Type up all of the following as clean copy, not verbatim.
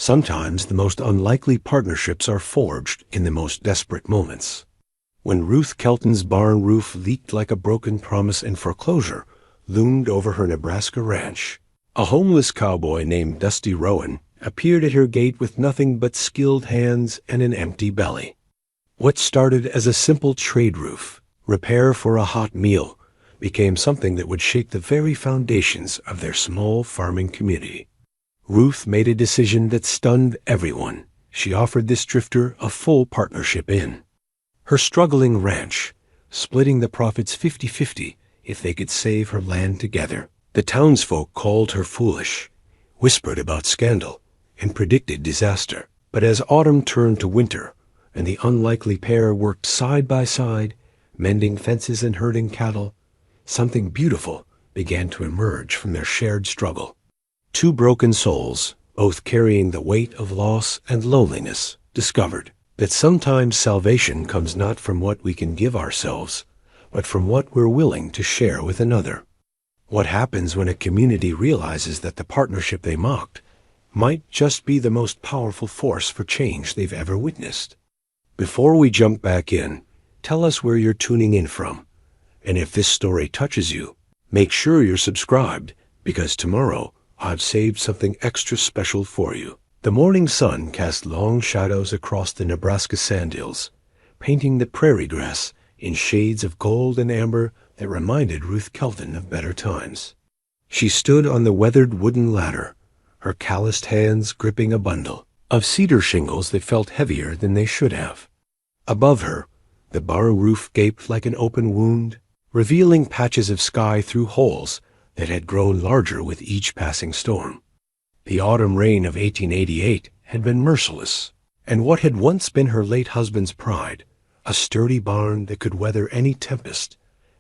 Sometimes the most unlikely partnerships are forged in the most desperate moments. When Ruth Kelton's barn roof leaked like a broken promise and foreclosure loomed over her Nebraska ranch, a homeless cowboy named Dusty Rowan appeared at her gate with nothing but skilled hands and an empty belly. What started as a simple trade roof, repair for a hot meal, became something that would shake the very foundations of their small farming community. Ruth made a decision that stunned everyone. She offered this drifter a full partnership in her struggling ranch, splitting the profits 50-50 if they could save her land together. The townsfolk called her foolish, whispered about scandal, and predicted disaster. But as autumn turned to winter, and the unlikely pair worked side by side, mending fences and herding cattle, something beautiful began to emerge from their shared struggle. Two broken souls, both carrying the weight of loss and loneliness, discovered that sometimes salvation comes not from what we can give ourselves, but from what we're willing to share with another. What happens when a community realizes that the partnership they mocked might just be the most powerful force for change they've ever witnessed? Before we jump back in, tell us where you're tuning in from. And if this story touches you, make sure you're subscribed, because tomorrow I've saved something extra special for you. The morning sun cast long shadows across the Nebraska sand hills, painting the prairie grass in shades of gold and amber that reminded Ruth Kelton of better times. She stood on the weathered wooden ladder, her calloused hands gripping a bundle of cedar shingles that felt heavier than they should have. Above her, the barn roof gaped like an open wound, revealing patches of sky through holes that had grown larger with each passing storm. The autumn rain of 1888 had been merciless, and what had once been her late husband's pride, a sturdy barn that could weather any tempest,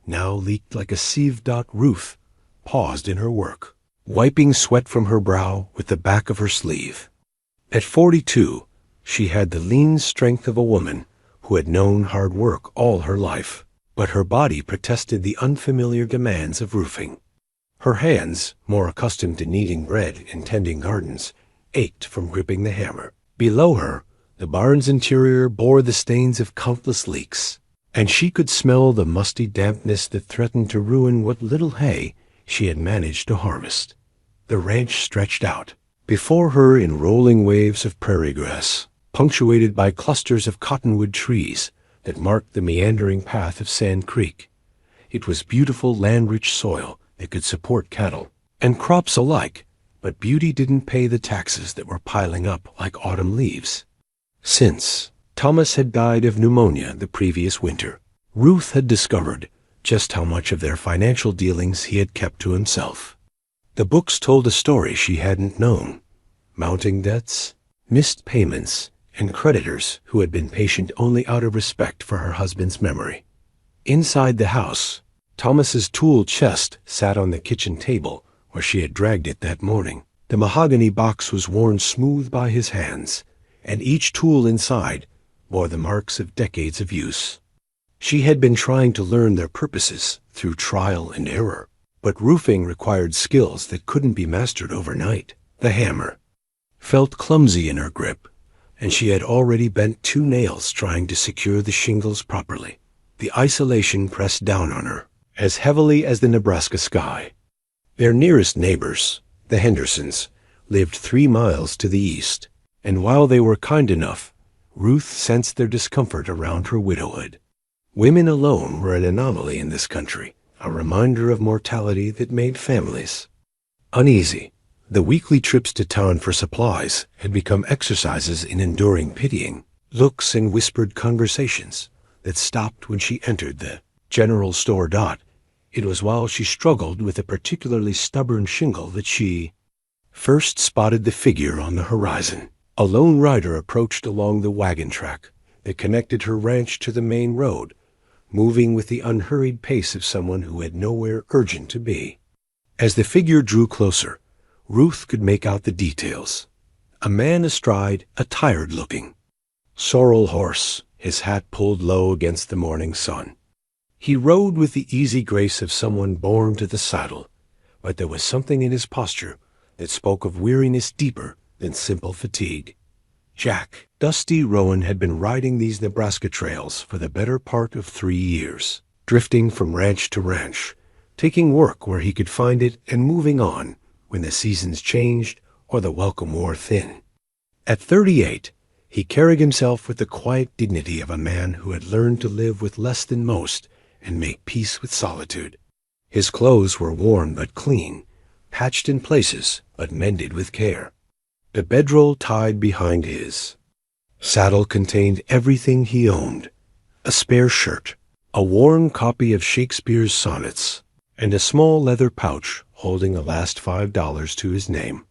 now leaked like a sieve. Ruth paused in her work, wiping sweat from her brow with the back of her sleeve. At 42, she had the lean strength of a woman who had known hard work all her life, but her body protested the unfamiliar demands of roofing. Her hands, more accustomed to kneading bread and tending gardens, ached from gripping the hammer. Below her, the barn's interior bore the stains of countless leaks, and she could smell the musty dampness that threatened to ruin what little hay she had managed to harvest. The ranch stretched out before her in rolling waves of prairie grass, punctuated by clusters of cottonwood trees that marked the meandering path of Sand Creek. It was beautiful land-rich soil that could support cattle and crops alike, but beauty didn't pay the taxes that were piling up like autumn leaves. Since Thomas had died of pneumonia the previous winter, Ruth had discovered just how much of their financial dealings he had kept to himself. The books told a story she hadn't known: mounting debts, missed payments, and creditors who had been patient only out of respect for her husband's memory. Inside the house, Thomas's tool chest sat on the kitchen table where she had dragged it that morning. The mahogany box was worn smooth by his hands, and each tool inside bore the marks of decades of use. She had been trying to learn their purposes through trial and error, but roofing required skills that couldn't be mastered overnight. The hammer felt clumsy in her grip, and she had already bent 2 nails trying to secure the shingles properly. The isolation pressed down on her as heavily as the Nebraska sky. Their nearest neighbors, the Hendersons, lived 3 miles to the east, and while they were kind enough, Ruth sensed their discomfort around her widowhood. Women alone were an anomaly in this country, a reminder of mortality that made families uneasy. The weekly trips to town for supplies had become exercises in enduring pitying looks and whispered conversations that stopped when she entered the general store. It was while she struggled with a particularly stubborn shingle that she first spotted the figure on the horizon. A lone rider approached along the wagon track that connected her ranch to the main road, moving with the unhurried pace of someone who had nowhere urgent to be. As the figure drew closer, Ruth could make out the details. A man astride a tired-looking sorrel horse, his hat pulled low against the morning sun. He rode with the easy grace of someone born to the saddle, but there was something in his posture that spoke of weariness deeper than simple fatigue. Jack, Dusty Rowan had been riding these Nebraska trails for the better part of 3 years, drifting from ranch to ranch, taking work where he could find it and moving on when the seasons changed or the welcome wore thin. At 38, he carried himself with the quiet dignity of a man who had learned to live with less than most and make peace with solitude. His clothes were worn but clean, patched in places but mended with care. The bedroll tied behind his saddle contained everything he owned: a spare shirt, a worn copy of Shakespeare's sonnets, and a small leather pouch holding the last $5 to his name.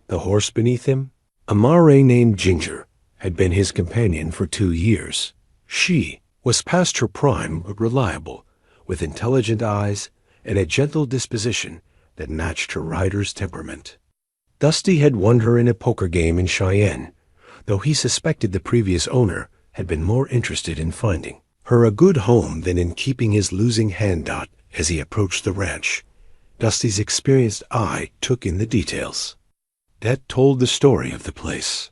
The horse beneath him, a mare named Ginger, had been his companion for 2 years. She was past her prime but reliable, with intelligent eyes and a gentle disposition that matched her rider's temperament. Dusty had won her in a poker game in Cheyenne, though he suspected the previous owner had been more interested in finding her a good home than in keeping his losing hand out as he approached the ranch. Dusty's experienced eye took in the details that told the story of the place.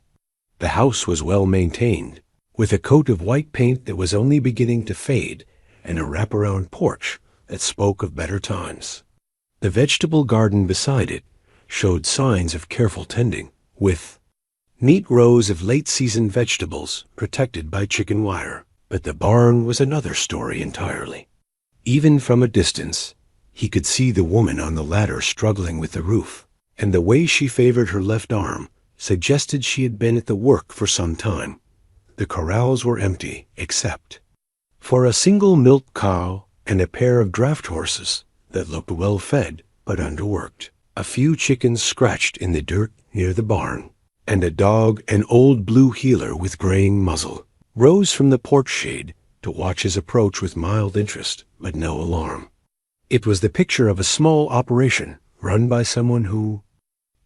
The house was well maintained, with a coat of white paint that was only beginning to fade and a wraparound porch that spoke of better times. The vegetable garden beside it showed signs of careful tending, with neat rows of late-season vegetables protected by chicken wire. But the barn was another story entirely. Even from a distance, he could see the woman on the ladder struggling with the roof, and the way she favored her left arm suggested she had been at the work for some time. The corrals were empty, except for a single milk cow and a pair of draft horses that looked well-fed but underworked. A few chickens scratched in the dirt near the barn, and a dog, an old blue heeler with graying muzzle, rose from the porch shade to watch his approach with mild interest but no alarm. It was the picture of a small operation run by someone who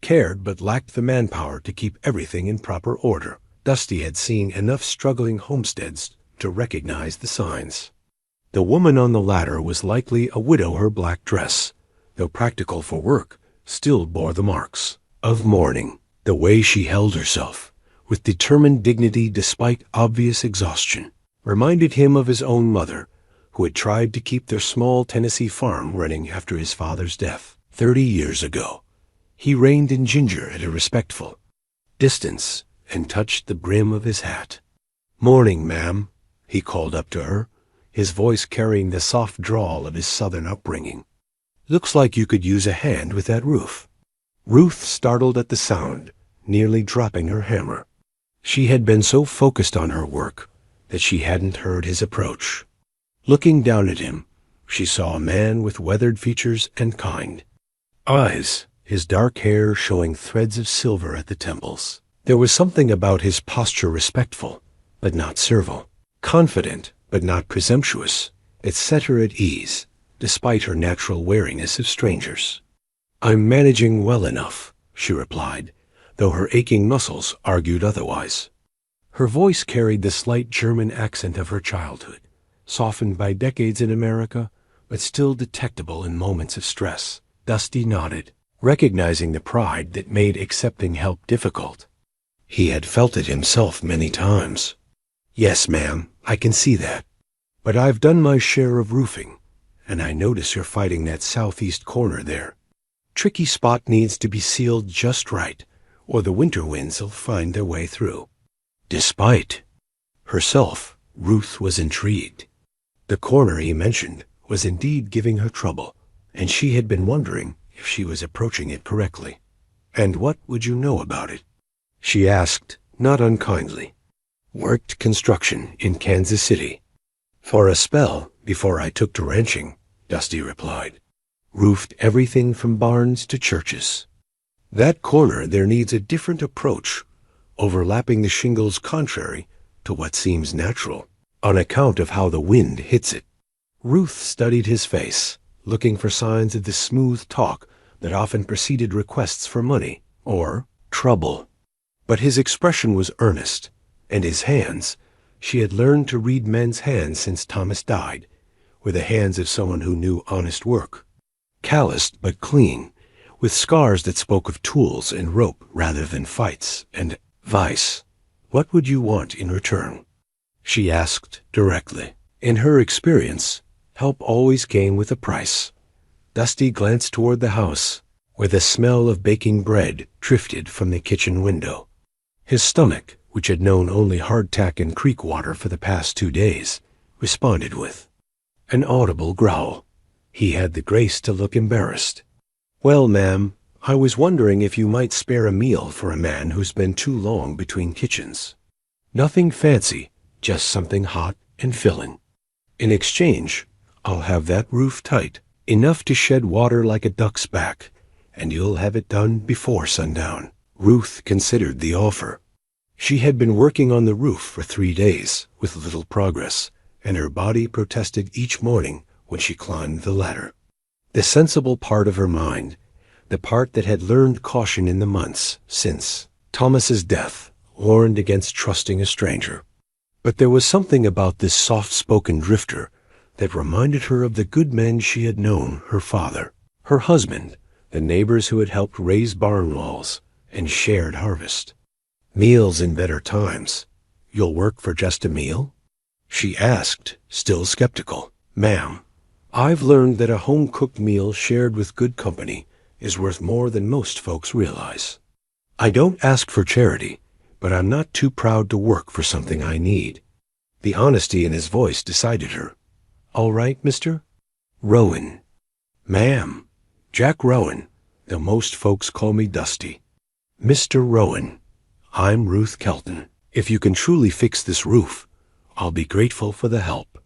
cared but lacked the manpower to keep everything in proper order. Dusty had seen enough struggling homesteads to recognize the signs. The woman on the ladder was likely a widow. Her black dress, though practical for work, still bore the marks of mourning. The way she held herself, with determined dignity despite obvious exhaustion, reminded him of his own mother, who had tried to keep their small Tennessee farm running after his father's death 30 years ago. He reined in Ginger at a respectful distance and touched the brim of his hat. "Morning, ma'am," he called up to her, his voice carrying the soft drawl of his southern upbringing. "Looks like you could use a hand with that roof." Ruth startled at the sound, nearly dropping her hammer. She had been so focused on her work that she hadn't heard his approach. Looking down at him, she saw a man with weathered features and kind eyes, his dark hair showing threads of silver at the temples. There was something about his posture respectful, but not servile, confident, but not presumptuous. It set her at ease, despite her natural wariness of strangers. "I'm managing well enough," she replied, though her aching muscles argued otherwise. Her voice carried the slight German accent of her childhood, softened by decades in America, but still detectable in moments of stress. Dusty nodded, recognizing the pride that made accepting help difficult. He had felt it himself many times. "Yes, ma'am, I can see that. But I've done my share of roofing, and I notice you're fighting that southeast corner there. Tricky spot needs to be sealed just right, or the winter winds will find their way through." Despite herself, Ruth was intrigued. The corner he mentioned was indeed giving her trouble, and she had been wondering if she was approaching it correctly. "And what would you know about it?" she asked, not unkindly. "Worked construction in Kansas City for a spell before I took to ranching," Dusty replied. "Roofed everything from barns to churches. That corner there needs a different approach, overlapping the shingles contrary to what seems natural, on account of how the wind hits it." Ruth studied his face, looking for signs of the smooth talk that often preceded requests for money or trouble. But his expression was earnest, and his hands, she had learned to read men's hands since Thomas died, were the hands of someone who knew honest work. Calloused but clean, with scars that spoke of tools and rope rather than fights and vice. "What would you want in return?" she asked directly. In her experience, help always came with a price. Dusty glanced toward the house, where the smell of baking bread drifted from the kitchen window. His stomach, which had known only hardtack and creek water for the past 2 days, responded with an audible growl. He had the grace to look embarrassed. "Well, ma'am, I was wondering if you might spare a meal for a man who's been too long between kitchens. Nothing fancy, just something hot and filling. In exchange, I'll have that roof tight, enough to shed water like a duck's back, and you'll have it done before sundown." Ruth considered the offer. She had been working on the roof for 3 days, with little progress, and her body protested each morning when she climbed the ladder. The sensible part of her mind, the part that had learned caution in the months since Thomas's death, warned against trusting a stranger. But there was something about this soft-spoken drifter that reminded her of the good men she had known, her father, her husband, the neighbors who had helped raise barn walls and shared harvest. "Meals in better times. You'll work for just a meal?" she asked, still skeptical. "Ma'am, I've learned that a home-cooked meal shared with good company is worth more than most folks realize. I don't ask for charity, but I'm not too proud to work for something I need." The honesty in his voice decided her. "All right, Mr. Rowan." "Ma'am, Jack Rowan, though most folks call me Dusty." "Mr. Rowan, I'm Ruth Kelton. If you can truly fix this roof, I'll be grateful for the help."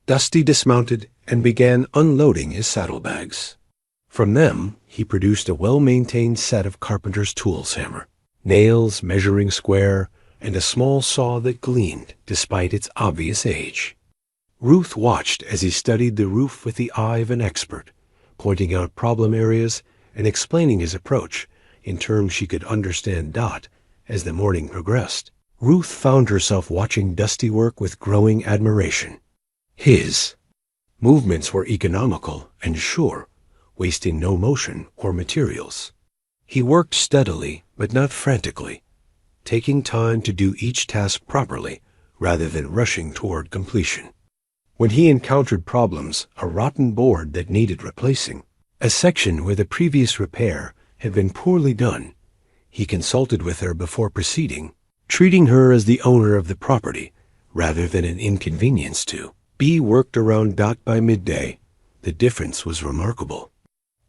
Dusty dismounted and began unloading his saddlebags. From them, he produced a well-maintained set of carpenter's tools: hammer, nails, measuring square, and a small saw that gleamed despite its obvious age. Ruth watched as he studied the roof with the eye of an expert, pointing out problem areas and explaining his approach in terms she could understand. As the morning progressed, Ruth found herself watching Dusty work with growing admiration. His movements were economical and sure, wasting no motion or materials. He worked steadily, but not frantically, taking time to do each task properly rather than rushing toward completion. When he encountered problems, a rotten board that needed replacing, a section where the previous repair had been poorly done, he consulted with her before proceeding, treating her as the owner of the property rather than an inconvenience to. B worked around by midday. The difference was remarkable.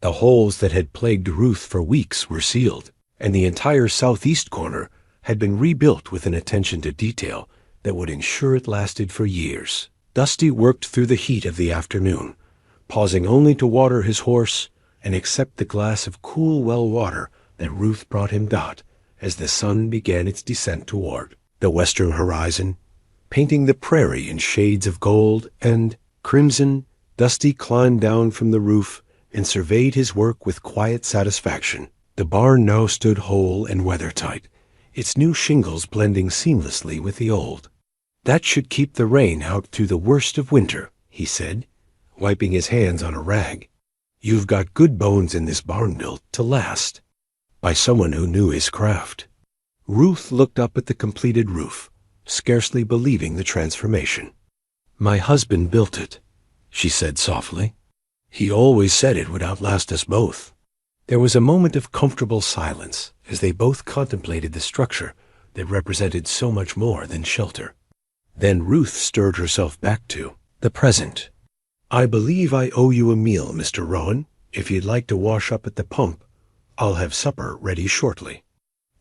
The holes that had plagued Ruth for weeks were sealed, and the entire southeast corner had been rebuilt with an attention to detail that would ensure it lasted for years. Dusty worked through the heat of the afternoon, pausing only to water his horse and accept the glass of cool well water that Ruth brought him. As the sun began its descent toward the western horizon, painting the prairie in shades of gold and crimson, Dusty climbed down from the roof and surveyed his work with quiet satisfaction. The barn now stood whole and weathertight, its new shingles blending seamlessly with the old. "That should keep the rain out through the worst of winter," he said, wiping his hands on a rag. "You've got good bones in this barn built to last." By someone who knew his craft. Ruth looked up at the completed roof, scarcely believing the transformation. "My husband built it," she said softly. "He always said it would outlast us both." There was a moment of comfortable silence as they both contemplated the structure that represented so much more than shelter. Then Ruth stirred herself back to the present. "I believe I owe you a meal, Mr. Rowan. If you'd like to wash up at the pump, I'll have supper ready shortly."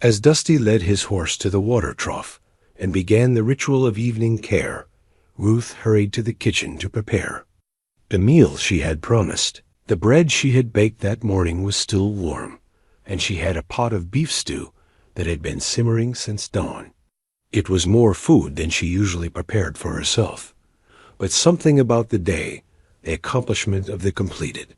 As Dusty led his horse to the water trough and began the ritual of evening care, Ruth hurried to the kitchen to prepare. The meal she had promised. The bread she had baked that morning was still warm, and she had a pot of beef stew that had been simmering since dawn. It was more food than she usually prepared for herself, but something about the day, the accomplishment of the completed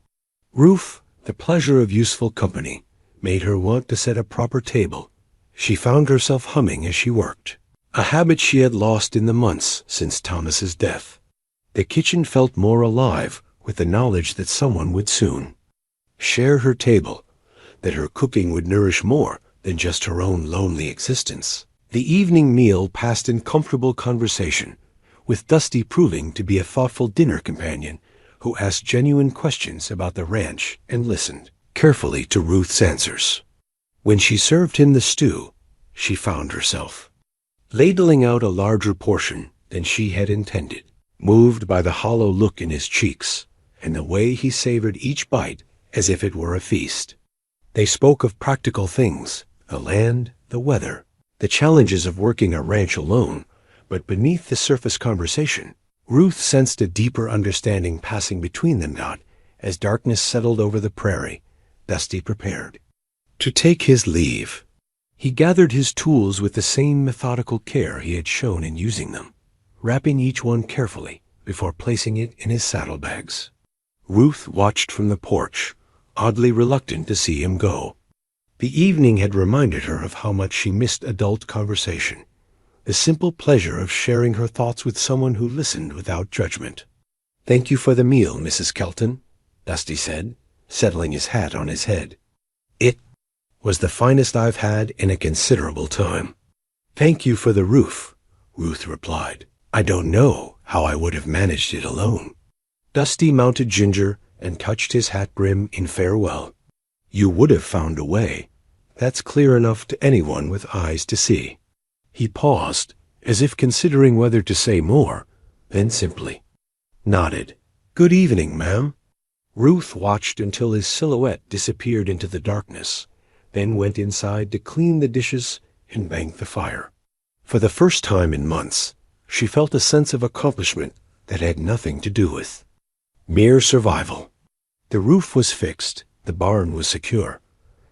roof, the pleasure of useful company, made her want to set a proper table. She found herself humming as she worked, a habit she had lost in the months since Thomas's death. The kitchen felt more alive with the knowledge that someone would soon share her table, that her cooking would nourish more than just her own lonely existence. The evening meal passed in comfortable conversation, with Dusty proving to be a thoughtful dinner companion who asked genuine questions about the ranch and listened carefully to Ruth's answers. When she served him the stew, she found herself ladling out a larger portion than she had intended, moved by the hollow look in his cheeks and the way he savored each bite as if it were a feast. They spoke of practical things, the land, the weather, the challenges of working a ranch alone, but beneath the surface conversation, Ruth sensed a deeper understanding passing between them. As darkness settled over the prairie, Dusty prepared to take his leave. He gathered his tools with the same methodical care he had shown in using them, wrapping each one carefully before placing it in his saddlebags. Ruth watched from the porch, oddly reluctant to see him go. The evening had reminded her of how much she missed adult conversation, the simple pleasure of sharing her thoughts with someone who listened without judgment. "Thank you for the meal, Mrs. Kelton," Dusty said, settling his hat on his head. "It was the finest I've had in a considerable time." "Thank you for the roof," Ruth replied. "I don't know how I would have managed it alone." Dusty mounted Ginger and touched his hat brim in farewell. "You would have found a way. That's clear enough to anyone with eyes to see." He paused, as if considering whether to say more, then simply nodded. "Good evening, ma'am." Ruth watched until his silhouette disappeared into the darkness, then went inside to clean the dishes and bank the fire. For the first time in months, she felt a sense of accomplishment that had nothing to do with mere survival. The roof was fixed, the barn was secure,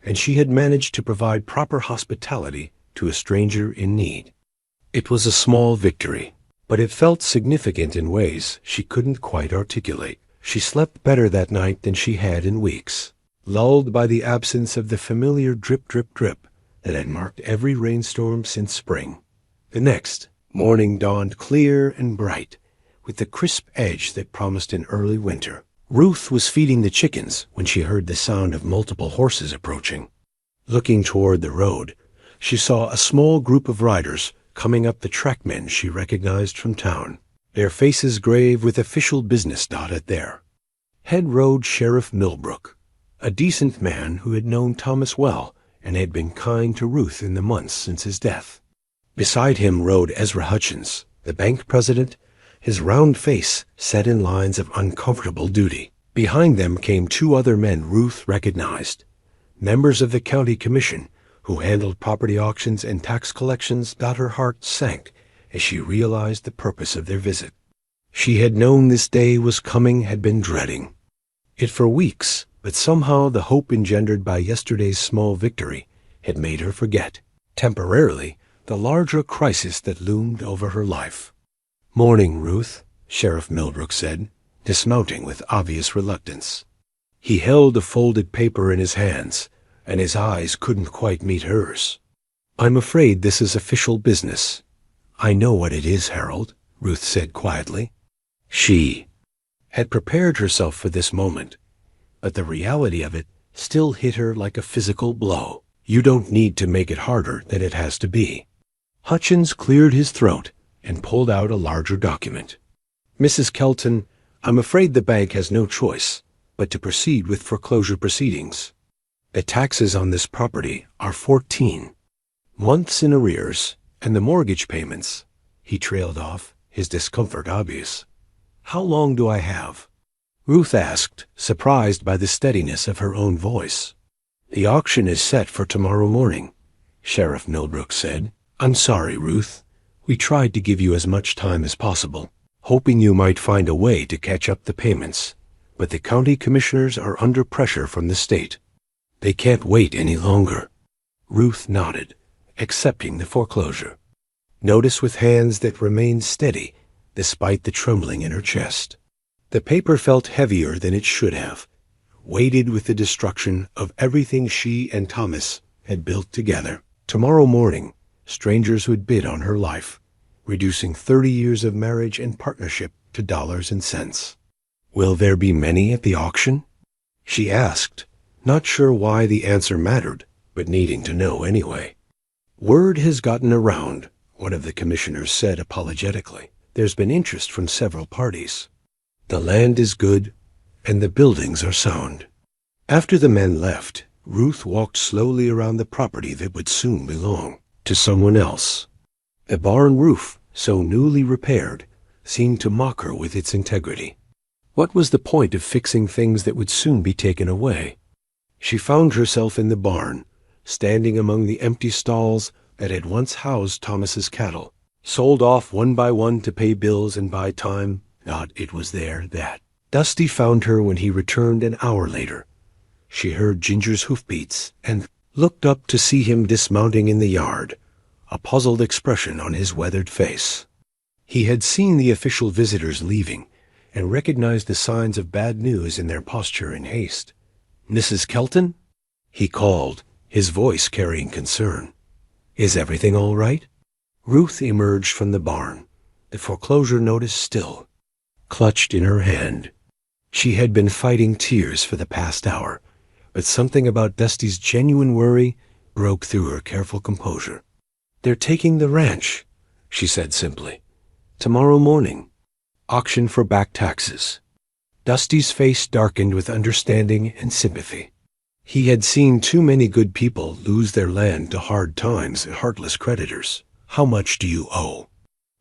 and she had managed to provide proper hospitality to a stranger in need. It was a small victory, but it felt significant in ways she couldn't quite articulate. She slept better that night than she had in weeks, lulled by the absence of the familiar drip, drip, drip that had marked every rainstorm since spring. The next morning dawned clear and bright, with the crisp edge that promised an early winter. Ruth was feeding the chickens when she heard the sound of multiple horses approaching. Looking toward the road, she saw a small group of riders coming up the trackmen she recognized from town, their faces grave with official business dotted there. Head rode Sheriff Millbrook, a decent man who had known Thomas well and had been kind to Ruth in the months since his death. Beside him rode Ezra Hutchins, the bank president, his round face set in lines of uncomfortable duty. Behind them came two other men Ruth recognized, members of the county commission who handled property auctions and tax collections. Her heart sank as she realized the purpose of their visit. She had known this day was coming, had been dreading it for weeks, but somehow the hope engendered by yesterday's small victory had made her forget, temporarily, the larger crisis that loomed over her life. "Morning, Ruth," Sheriff Millbrook said, dismounting with obvious reluctance. He held a folded paper in his hands, and his eyes couldn't quite meet hers. "I'm afraid this is official business." "I know what it is, Harold," Ruth said quietly. She had prepared herself for this moment, but the reality of it still hit her like a physical blow. "You don't need to make it harder than it has to be." Hutchins cleared his throat and pulled out a larger document. "Mrs. Kelton, I'm afraid the bank has no choice but to proceed with foreclosure proceedings. The taxes on this property are 14 months in arrears, and the mortgage payments," he trailed off, his discomfort obvious. "How long do I have?" Ruth asked, surprised by the steadiness of her own voice. "The auction is set for tomorrow morning," Sheriff Millbrook said. "I'm sorry, Ruth. We tried to give you as much time as possible, hoping you might find a way to catch up the payments, but the county commissioners are under pressure from the state. They can't wait any longer." Ruth nodded, accepting the foreclosure. Notice with hands that remained steady despite the trembling in her chest. The paper felt heavier than it should have, weighted with the destruction of everything she and Thomas had built together. Tomorrow morning, strangers would bid on her life, reducing 30 years of marriage and partnership to dollars and cents. "Will there be many at the auction?" she asked, not sure why the answer mattered, but needing to know anyway. "Word has gotten around," one of the commissioners said apologetically. "There's been interest from several parties. The land is good, and the buildings are sound." After the men left, Ruth walked slowly around the property that would soon belong to someone else. A barn roof, so newly repaired, seemed to mock her with its integrity. What was the point of fixing things that would soon be taken away? She found herself in the barn, standing among the empty stalls that had once housed Thomas's cattle, sold off one by one to pay bills and buy time. Not it was there that. Dusty found her when he returned an hour later. She heard Ginger's hoofbeats and looked up to see him dismounting in the yard, a puzzled expression on his weathered face. He had seen the official visitors leaving and recognized the signs of bad news in their posture and haste. "Mrs. Kelton?" he called, his voice carrying concern. "Is everything all right?" Ruth emerged from the barn, the foreclosure notice still clutched in her hand. She had been fighting tears for the past hour, but something about Dusty's genuine worry broke through her careful composure. "They're taking the ranch," she said simply. "Tomorrow morning. Auction for back taxes." Dusty's face darkened with understanding and sympathy. He had seen too many good people lose their land to hard times and heartless creditors. "How much do you owe?"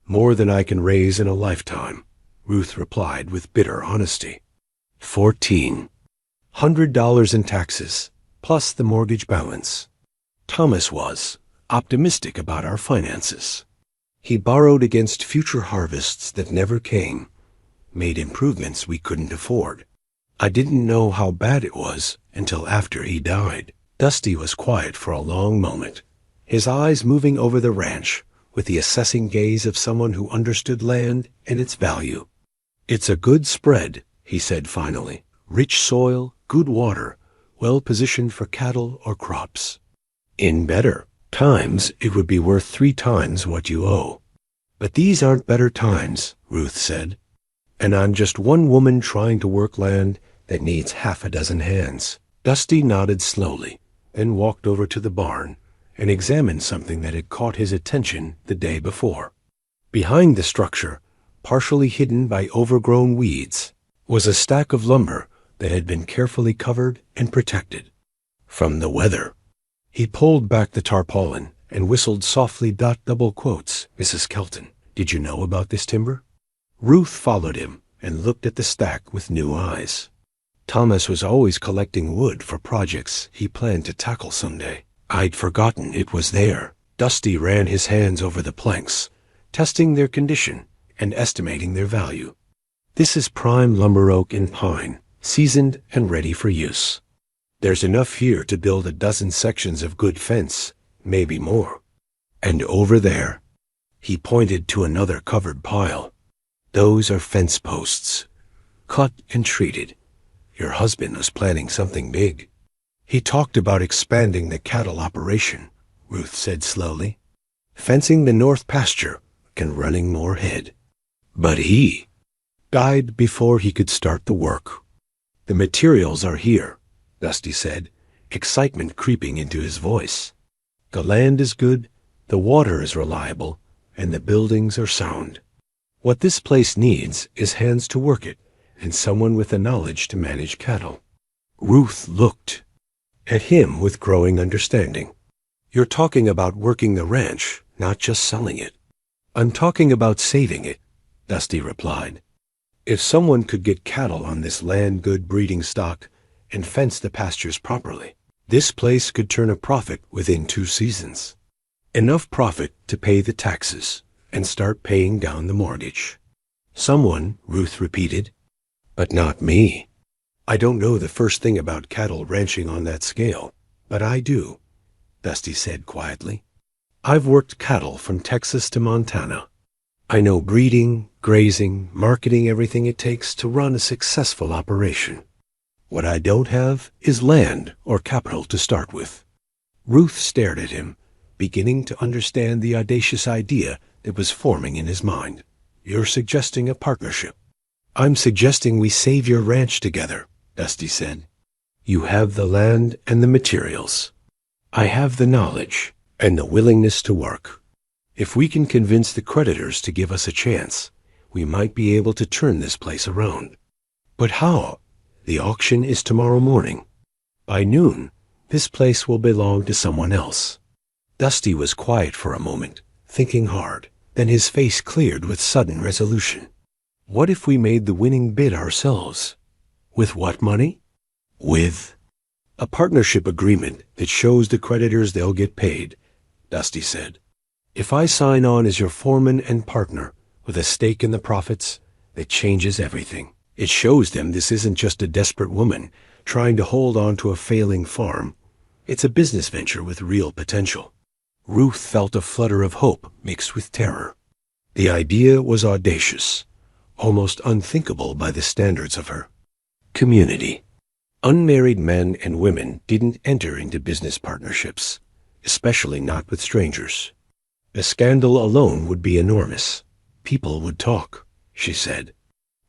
"More than I can raise in a lifetime," Ruth replied with bitter honesty. $1,400 in taxes, plus the mortgage balance. Thomas was optimistic about our finances. He borrowed against future harvests that never came, made improvements we couldn't afford. I didn't know how bad it was until after he died. Dusty was quiet for a long moment, his eyes moving over the ranch with the assessing gaze of someone who understood land and its value. "It's a good spread," he said finally. "Rich soil, good water, well positioned for cattle or crops. In better times, it would be worth 3 times what you owe." "But these aren't better times," Ruth said. "And I'm just one woman trying to work land that needs half a dozen hands." Dusty nodded slowly, then walked over to the barn and examined something that had caught his attention the day before. Behind the structure, partially hidden by overgrown weeds, was a stack of lumber that had been carefully covered and protected from the weather. He pulled back the tarpaulin and whistled softly. Double quotes, "Mrs. Kelton, did you know about this timber?" Ruth followed him and looked at the stack with new eyes. Thomas was always collecting wood for projects he planned to tackle someday. I'd forgotten it was there. Dusty ran his hands over the planks, testing their condition and estimating their value. "This is prime lumber oak and pine, seasoned and ready for use. There's enough here to build a dozen sections of good fence, maybe more. And over there," he pointed to another covered pile, "those are fence posts, cut and treated. Your husband was planning something big." "He talked about expanding the cattle operation," Ruth said slowly. "Fencing the north pasture and running more head. But he died before he could start the work." "The materials are here," Dusty said, excitement creeping into his voice. "The land is good, the water is reliable, and the buildings are sound. What this place needs is hands to work it and someone with the knowledge to manage cattle." Ruth looked at him with growing understanding. "You're talking about working the ranch, not just selling it." "I'm talking about saving it," Dusty replied. "If someone could get cattle on this land good breeding stock and fence the pastures properly, this place could turn a profit within 2 seasons. Enough profit to pay the taxes and start paying down the mortgage." "Someone," Ruth repeated. "But not me. I don't know the first thing about cattle ranching on that scale, but I do," Dusty said quietly. "I've worked cattle from Texas to Montana. I know breeding, grazing, marketing, everything it takes to run a successful operation. What I don't have is land or capital to start with." Ruth stared at him, beginning to understand the audacious idea that was forming in his mind. "You're suggesting a partnership?" "I'm suggesting we save your ranch together," Dusty said. You have the land and the materials. I have the knowledge and the willingness to work. If we can convince the creditors to give us a chance, we might be able to turn this place around. But how? The auction is tomorrow morning. By noon, this place will belong to someone else. Dusty was quiet for a moment, thinking hard. Then his face cleared with sudden resolution. What if we made the winning bid ourselves? With what money? With a partnership agreement that shows the creditors they'll get paid, Dusty said. If I sign on as your foreman and partner with a stake in the profits, that changes everything. It shows them this isn't just a desperate woman trying to hold on to a failing farm. It's a business venture with real potential. Ruth felt a flutter of hope mixed with terror. The idea was audacious, almost unthinkable by the standards of her community. Unmarried men and women didn't enter into business partnerships, especially not with strangers. A scandal alone would be enormous. People would talk, she said.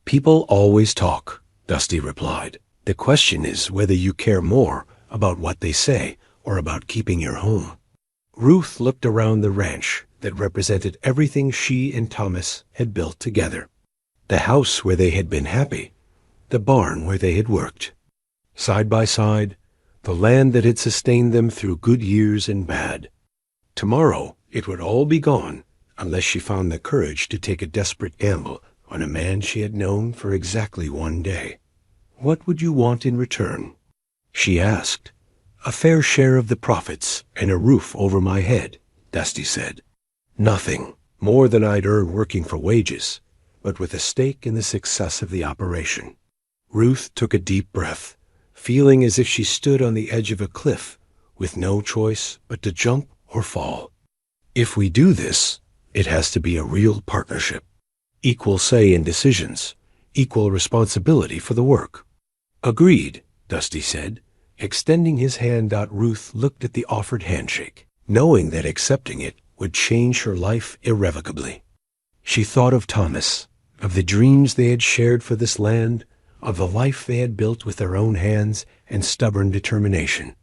People always talk, Dusty replied. The question is whether you care more about what they say or about keeping your home. Ruth looked around the ranch that represented everything she and Thomas had built together. The house where they had been happy, the barn where they had worked. Side by side, the land that had sustained them through good years and bad. Tomorrow, it would all be gone unless she found the courage to take a desperate gamble on a man she had known for exactly one day. What would you want in return? She asked. A fair share of the profits and a roof over my head, Dusty said. Nothing more than I'd earn working for wages, but with a stake in the success of the operation. Ruth took a deep breath, feeling as if she stood on the edge of a cliff with no choice but to jump or fall. If we do this, it has to be a real partnership. Equal say in decisions, equal responsibility for the work. Agreed, Dusty said. Extending his hand out, Ruth looked at the offered handshake, knowing that accepting it would change her life irrevocably. She thought of Thomas, of the dreams they had shared for this land, of the life they had built with their own hands and stubborn determination.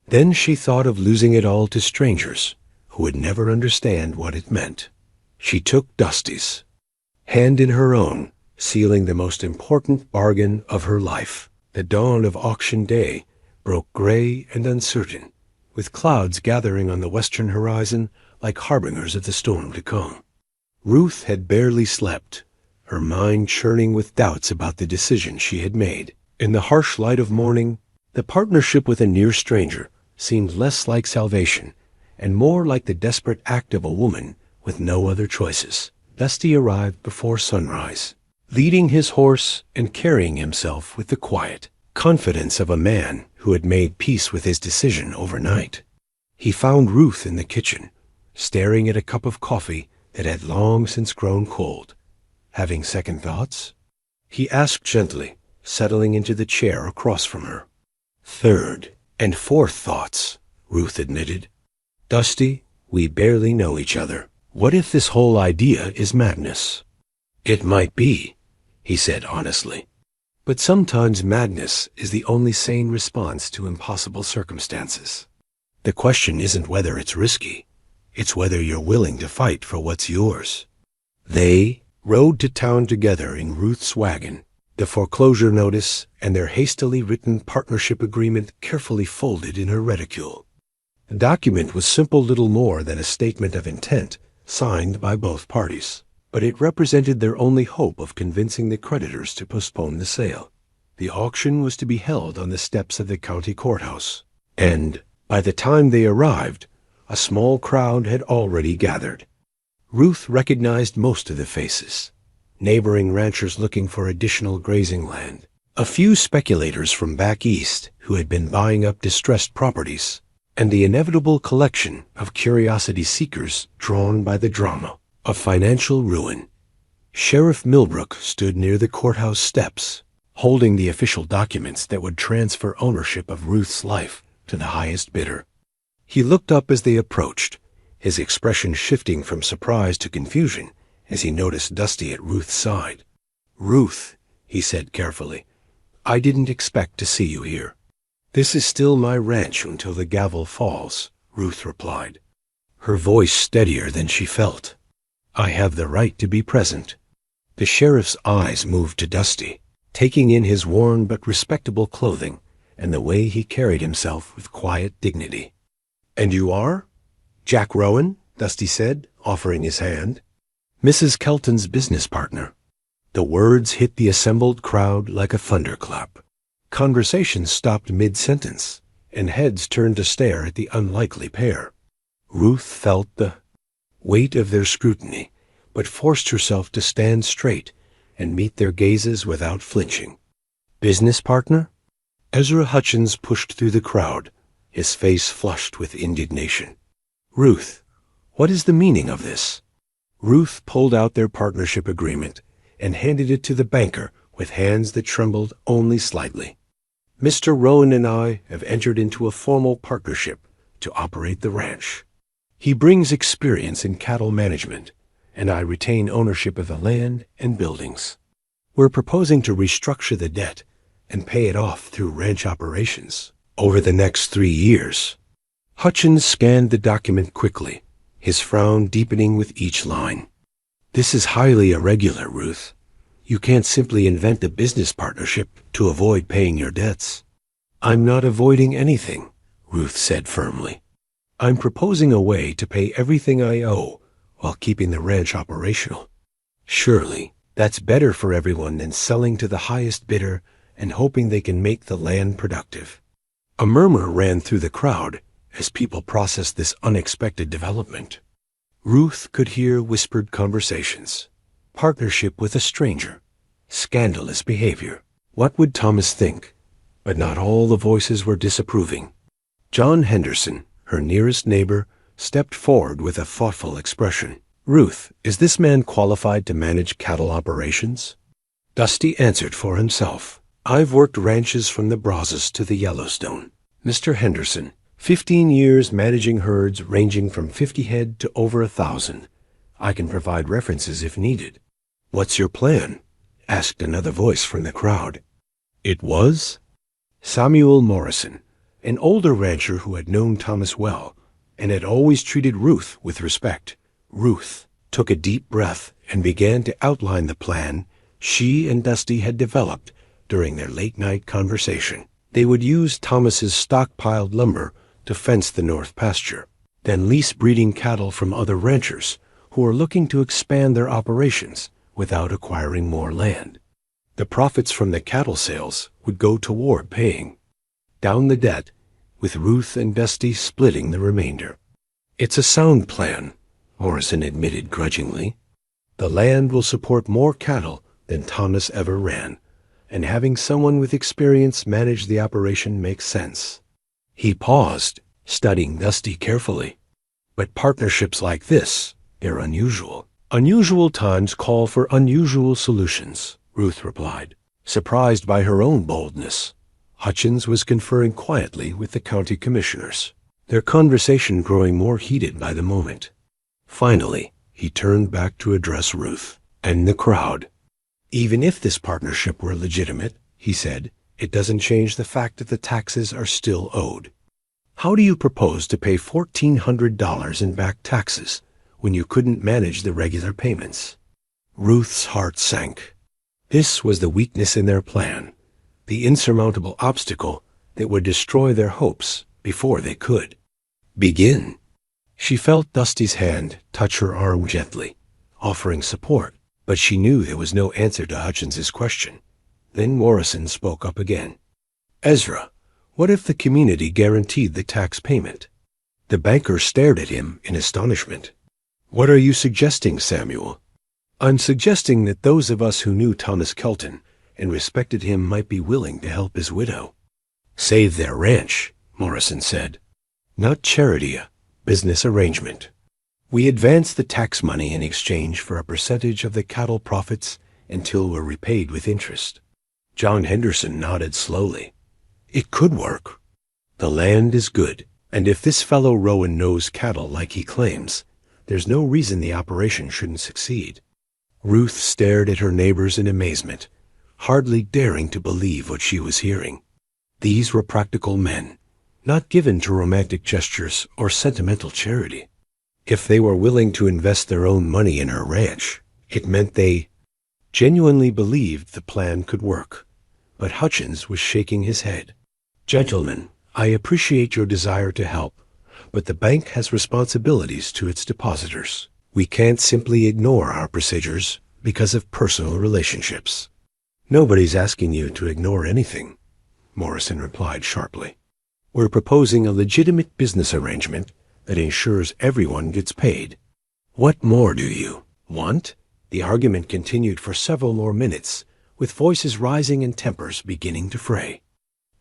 Then she thought of losing it all to strangers who would never understand what it meant. She took Dusty's hand in her own, sealing the most important bargain of her life. The dawn of auction day broke gray and uncertain, with clouds gathering on the western horizon like harbingers of the storm to come. Ruth had barely slept, her mind churning with doubts about the decision she had made. In the harsh light of morning, the partnership with a near stranger seemed less like salvation and more like the desperate act of a woman with no other choices. Dusty arrived before sunrise, leading his horse and carrying himself with the quiet confidence of a man who had made peace with his decision overnight. He found Ruth in the kitchen, staring at a cup of coffee that had long since grown cold. Having second thoughts? He asked gently, settling into the chair across from her. Third and fourth thoughts, Ruth admitted. Dusty, we barely know each other. What if this whole idea is madness? It might be, he said honestly. But sometimes madness is the only sane response to impossible circumstances. The question isn't whether it's risky. It's whether you're willing to fight for what's yours. They rode to town together in Ruth's wagon, the foreclosure notice and their hastily written partnership agreement carefully folded in her reticule. The document was simple little more than a statement of intent, signed by both parties, but it represented their only hope of convincing the creditors to postpone the sale. The auction was to be held on the steps of the county courthouse, and by the time they arrived, a small crowd had already gathered. Ruth recognized most of the faces, neighboring ranchers looking for additional grazing land, a few speculators from back east who had been buying up distressed properties, and the inevitable collection of curiosity seekers drawn by the drama of financial ruin. Sheriff Millbrook stood near the courthouse steps, holding the official documents that would transfer ownership of Ruth's life to the highest bidder. He looked up as they approached, his expression shifting from surprise to confusion as he noticed Dusty at Ruth's side. "Ruth," he said carefully, "I didn't expect to see you here." "This is still my ranch until the gavel falls," Ruth replied, her voice steadier than she felt. "I have the right to be present." The sheriff's eyes moved to Dusty, taking in his worn but respectable clothing and the way he carried himself with quiet dignity. "And you are?" "Jack Rowan," Dusty said, offering his hand. "Mrs. Kelton's business partner." The words hit the assembled crowd like a thunderclap. Conversation stopped mid-sentence, and heads turned to stare at the unlikely pair. Ruth felt the weight of their scrutiny, but forced herself to stand straight and meet their gazes without flinching. "Business partner?" Ezra Hutchins pushed through the crowd, his face flushed with indignation. "Ruth, what is the meaning of this?" Ruth pulled out their partnership agreement and handed it to the banker with hands that trembled only slightly. "Mr. Rowan and I have entered into a formal partnership to operate the ranch. He brings experience in cattle management, and I retain ownership of the land and buildings. We're proposing to restructure the debt and pay it off through ranch operations over the next 3 years. Hutchins scanned the document quickly, his frown deepening with each line. "This is highly irregular, Ruth. You can't simply invent a business partnership to avoid paying your debts." "I'm not avoiding anything," Ruth said firmly. "I'm proposing a way to pay everything I owe while keeping the ranch operational. Surely, that's better for everyone than selling to the highest bidder and hoping they can make the land productive." A murmur ran through the crowd as people processed this unexpected development. Ruth could hear whispered conversations. Partnership with a stranger. Scandalous behavior. What would Thomas think? But not all the voices were disapproving. John Henderson, her nearest neighbor, stepped forward with a thoughtful expression. "Ruth, is this man qualified to manage cattle operations?" Dusty answered for himself. "I've worked ranches from the Brazos to the Yellowstone. Mr. Henderson, 15 years managing herds ranging from 50 head to over 1,000. I can provide references if needed." "What's your plan?" asked another voice from the crowd. It was Samuel Morrison, an older rancher who had known Thomas well and had always treated Ruth with respect. Ruth took a deep breath and began to outline the plan she and Dusty had developed during their late-night conversation. They would use Thomas's stockpiled lumber to fence the north pasture, then lease breeding cattle from other ranchers who were looking to expand their operations without acquiring more land. The profits from the cattle sales would go toward paying down the debt, with Ruth and Dusty splitting the remainder. "It's a sound plan," Morrison admitted grudgingly. "The land will support more cattle than Thomas ever ran, and having someone with experience manage the operation makes sense." He paused, studying Dusty carefully. "But partnerships like this, they're unusual." "Unusual times call for unusual solutions," Ruth replied, surprised by her own boldness. Hutchins was conferring quietly with the county commissioners, their conversation growing more heated by the moment. Finally, he turned back to address Ruth and the crowd. "Even if this partnership were legitimate," he said, "it doesn't change the fact that the taxes are still owed. How do you propose to pay $1,400 in back taxes when you couldn't manage the regular payments?" Ruth's heart sank. This was the weakness in their plan, the insurmountable obstacle that would destroy their hopes before they could begin. She felt Dusty's hand touch her arm gently, offering support, but she knew there was no answer to Hutchins's question. Then Morrison spoke up again. "Ezra, what if the community guaranteed the tax payment?" The banker stared at him in astonishment. "What are you suggesting, Samuel?" "I'm suggesting that those of us who knew Thomas Kelton and respected him might be willing to help his widow." "Save their ranch," Morrison said. "Not charity, a business arrangement. We advance the tax money in exchange for a percentage of the cattle profits until we're repaid with interest." John Henderson nodded slowly. "It could work. The land is good, and if this fellow Rowan knows cattle like he claims, there's no reason the operation shouldn't succeed." Ruth stared at her neighbors in amazement, hardly daring to believe what she was hearing. These were practical men, not given to romantic gestures or sentimental charity. If they were willing to invest their own money in her ranch, it meant they genuinely believed the plan could work. But Hutchins was shaking his head. "Gentlemen, I appreciate your desire to help, but the bank has responsibilities to its depositors. We can't simply ignore our procedures because of personal relationships." "Nobody's asking you to ignore anything," Morrison replied sharply. "We're proposing a legitimate business arrangement that ensures everyone gets paid. What more do you want?" The argument continued for several more minutes, with voices rising and tempers beginning to fray.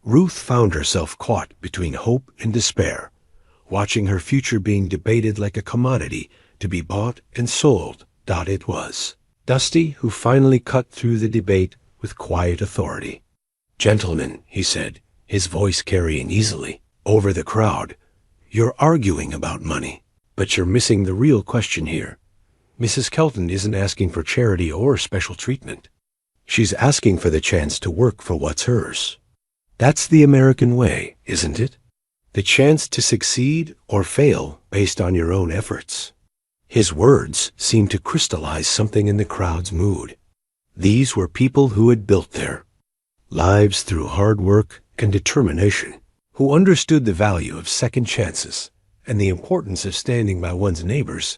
Ruth found herself caught between hope and despair, watching her future being debated like a commodity to be bought and sold. It was Dusty who finally cut through the debate with quiet authority. "Gentlemen," he said, his voice carrying easily over the crowd, "you're arguing about money, but you're missing the real question here. Mrs. Kelton isn't asking for charity or special treatment. She's asking for the chance to work for what's hers. That's the American way, isn't it? The chance to succeed or fail based on your own efforts." His words seemed to crystallize something in the crowd's mood. These were people who had built their lives through hard work and determination, who understood the value of second chances and the importance of standing by one's neighbors.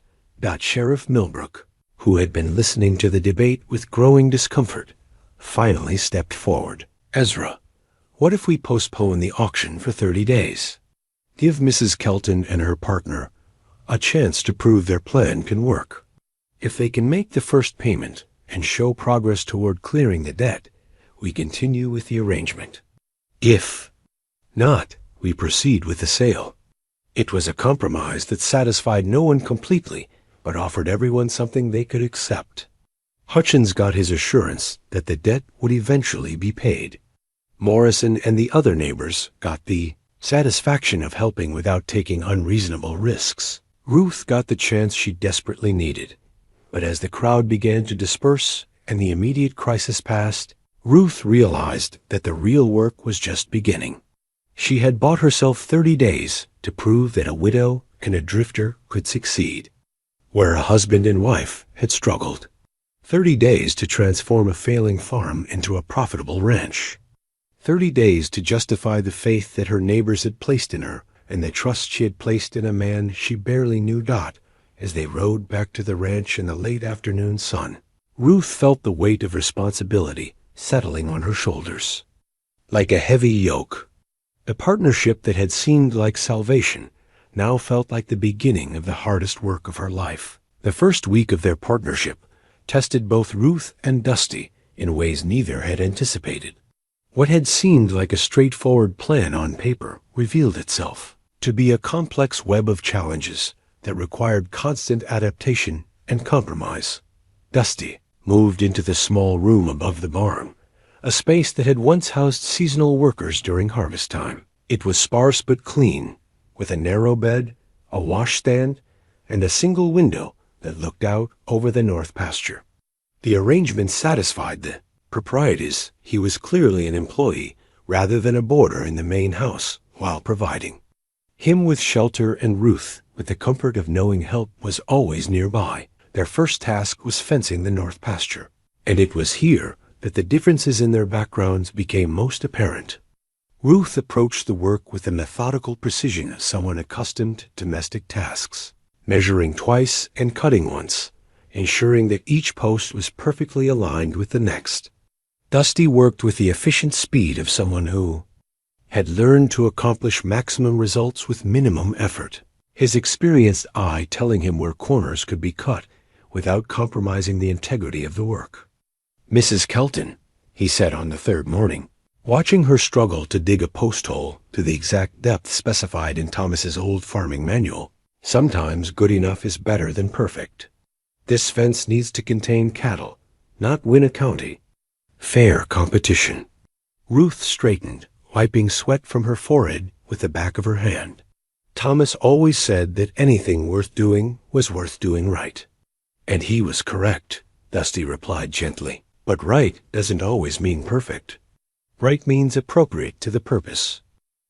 Sheriff Millbrook, who had been listening to the debate with growing discomfort, finally stepped forward. "Ezra, what if we postpone the auction for 30 days? Give Mrs. Kelton and her partner a chance to prove their plan can work. If they can make the first payment and show progress toward clearing the debt, we continue with the arrangement. If not, we proceed with the sale." It was a compromise that satisfied no one completely, but offered everyone something they could accept. Hutchins got his assurance that the debt would eventually be paid. Morrison and the other neighbors got the satisfaction of helping without taking unreasonable risks. Ruth got the chance she desperately needed. But as the crowd began to disperse and the immediate crisis passed, Ruth realized that the real work was just beginning. She had bought herself 30 days to prove that a widow and a drifter could succeed, where a husband and wife had struggled. 30 days to transform a failing farm into a profitable ranch. 30 days to justify the faith that her neighbors had placed in her and the trust she had placed in a man she barely knew. As they rode back to the ranch in the late afternoon sun, Ruth felt the weight of responsibility settling on her shoulders. Like a heavy yoke, a partnership that had seemed like salvation now felt like the beginning of the hardest work of her life. The first week of their partnership tested both Ruth and Dusty in ways neither had anticipated. What had seemed like a straightforward plan on paper revealed itself to be a complex web of challenges that required constant adaptation and compromise. Dusty moved into the small room above the barn, a space that had once housed seasonal workers during harvest time. It was sparse but clean, with a narrow bed, a washstand, and a single window that looked out over the north pasture. The arrangement satisfied the proprieties. He was clearly an employee rather than a boarder in the main house, while providing him with shelter, and Ruth with the comfort of knowing help was always nearby. Their first task was fencing the north pasture, and it was here that the differences in their backgrounds became most apparent. Ruth approached the work with the methodical precision of someone accustomed to domestic tasks, measuring twice and cutting once, ensuring that each post was perfectly aligned with the next. Dusty worked with the efficient speed of someone who had learned to accomplish maximum results with minimum effort, his experienced eye telling him where corners could be cut without compromising the integrity of the work. "Mrs. Kelton," he said on the third morning, watching her struggle to dig a post hole to the exact depth specified in Thomas's old farming manual, "sometimes good enough is better than perfect. This fence needs to contain cattle, not win a county. Fair competition." Ruth straightened, wiping sweat from her forehead with the back of her hand. Thomas always said that anything worth doing was worth doing right. "And he was correct," Dusty replied gently. "But right doesn't always mean perfect." bright means appropriate to the purpose.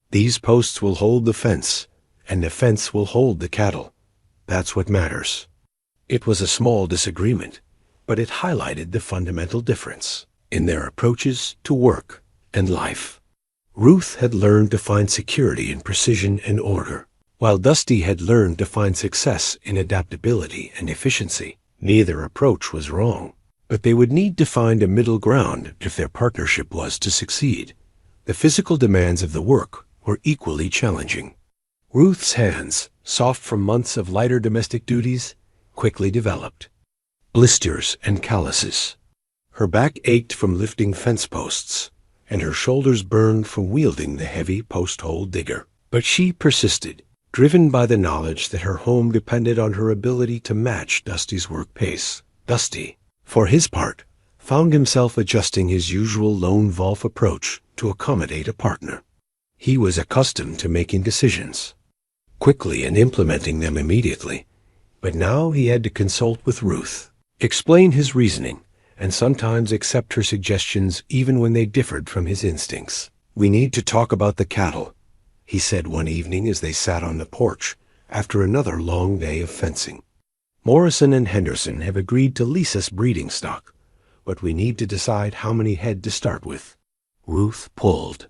These posts will hold the fence, and the fence will hold the cattle. That's what matters. It was a small disagreement, but it highlighted the fundamental difference in their approaches to work and life. Ruth had learned to find security in precision and order, while Dusty had learned to find success in adaptability and efficiency. Neither approach was wrong, but they would need to find a middle ground if their partnership was to succeed. The physical demands of the work were equally challenging. Ruth's hands, soft from months of lighter domestic duties, quickly developed blisters and calluses. Her back ached from lifting fence posts, and her shoulders burned from wielding the heavy post-hole digger. But she persisted, driven by the knowledge that her home depended on her ability to match Dusty's work pace. Dusty, for his part, found himself adjusting his usual lone wolf approach to accommodate a partner. He was accustomed to making decisions quickly and implementing them immediately, but now he had to consult with Ruth, explain his reasoning, and sometimes accept her suggestions even when they differed from his instincts. "We need to talk about the cattle," he said one evening as they sat on the porch after another long day of fencing. "Morrison and Henderson have agreed to lease us breeding stock, but we need to decide how many head to start with." Ruth pulled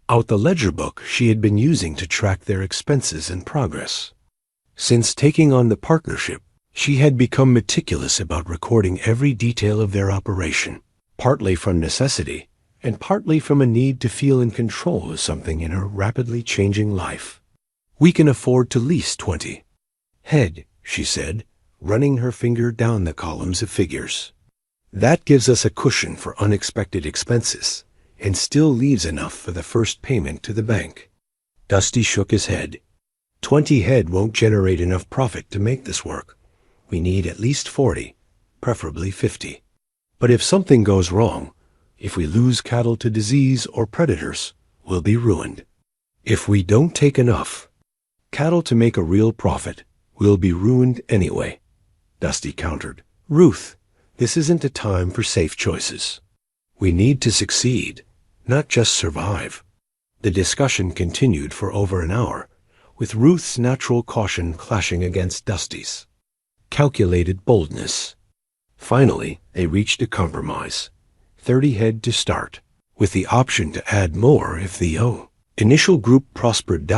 out the ledger book she had been using to track their expenses and progress. Since taking on the partnership, she had become meticulous about recording every detail of their operation, partly from necessity and partly from a need to feel in control of something in her rapidly changing life. "We can afford to lease 20 head," she said, running her finger down the columns of figures. "That gives us a cushion for unexpected expenses and still leaves enough for the first payment to the bank." Dusty shook his head. 20 head won't generate enough profit to make this work. We need at least 40, preferably 50. But if something goes wrong, if we lose cattle to disease or predators, we'll be ruined. If we don't take enough cattle to make a real profit, we'll be ruined anyway," Dusty countered. "Ruth, this isn't a time for safe choices. We need to succeed, not just survive." The discussion continued for over an hour, with Ruth's natural caution clashing against Dusty's calculated boldness. Finally, they reached a compromise: 30 head to start, with the option to add more if the initial group prospered.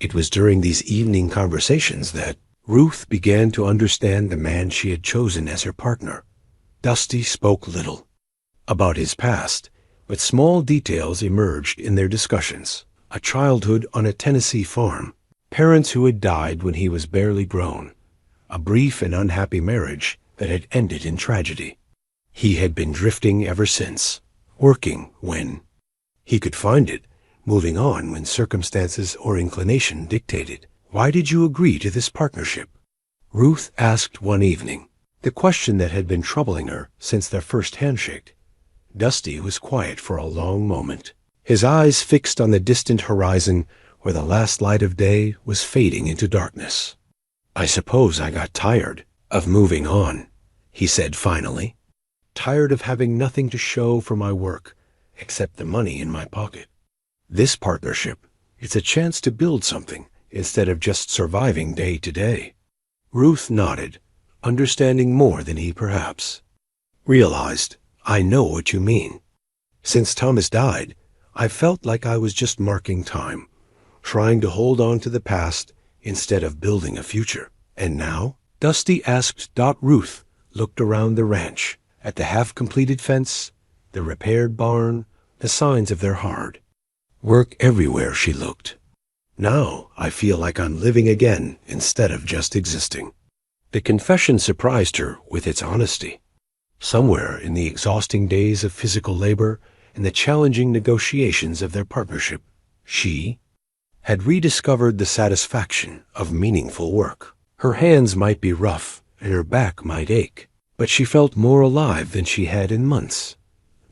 It was during these evening conversations that Ruth began to understand the man she had chosen as her partner. Dusty spoke little about his past, but small details emerged in their discussions: a childhood on a Tennessee farm, parents who had died when he was barely grown, a brief and unhappy marriage that had ended in tragedy. He had been drifting ever since, working when he could find it, moving on when circumstances or inclination dictated. "Why did you agree to this partnership?" Ruth asked one evening, the question that had been troubling her since their first handshake. Dusty was quiet for a long moment, his eyes fixed on the distant horizon where the last light of day was fading into darkness. "I suppose I got tired of moving on," he said finally. "Tired of having nothing to show for my work except the money in my pocket. This partnership, it's a chance to build something instead of just surviving day to day." Ruth nodded, understanding more than he perhaps realized. "I know what you mean. Since Thomas died, I felt like I was just marking time, trying to hold on to the past instead of building a future. And now?" Dusty asked. Ruth looked around the ranch, at the half-completed fence, the repaired barn, the signs of their hard work everywhere she looked. "Now I feel like I'm living again instead of just existing." The confession surprised her with its honesty. Somewhere in the exhausting days of physical labor and the challenging negotiations of their partnership, she had rediscovered the satisfaction of meaningful work. Her hands might be rough and her back might ache, but she felt more alive than she had in months.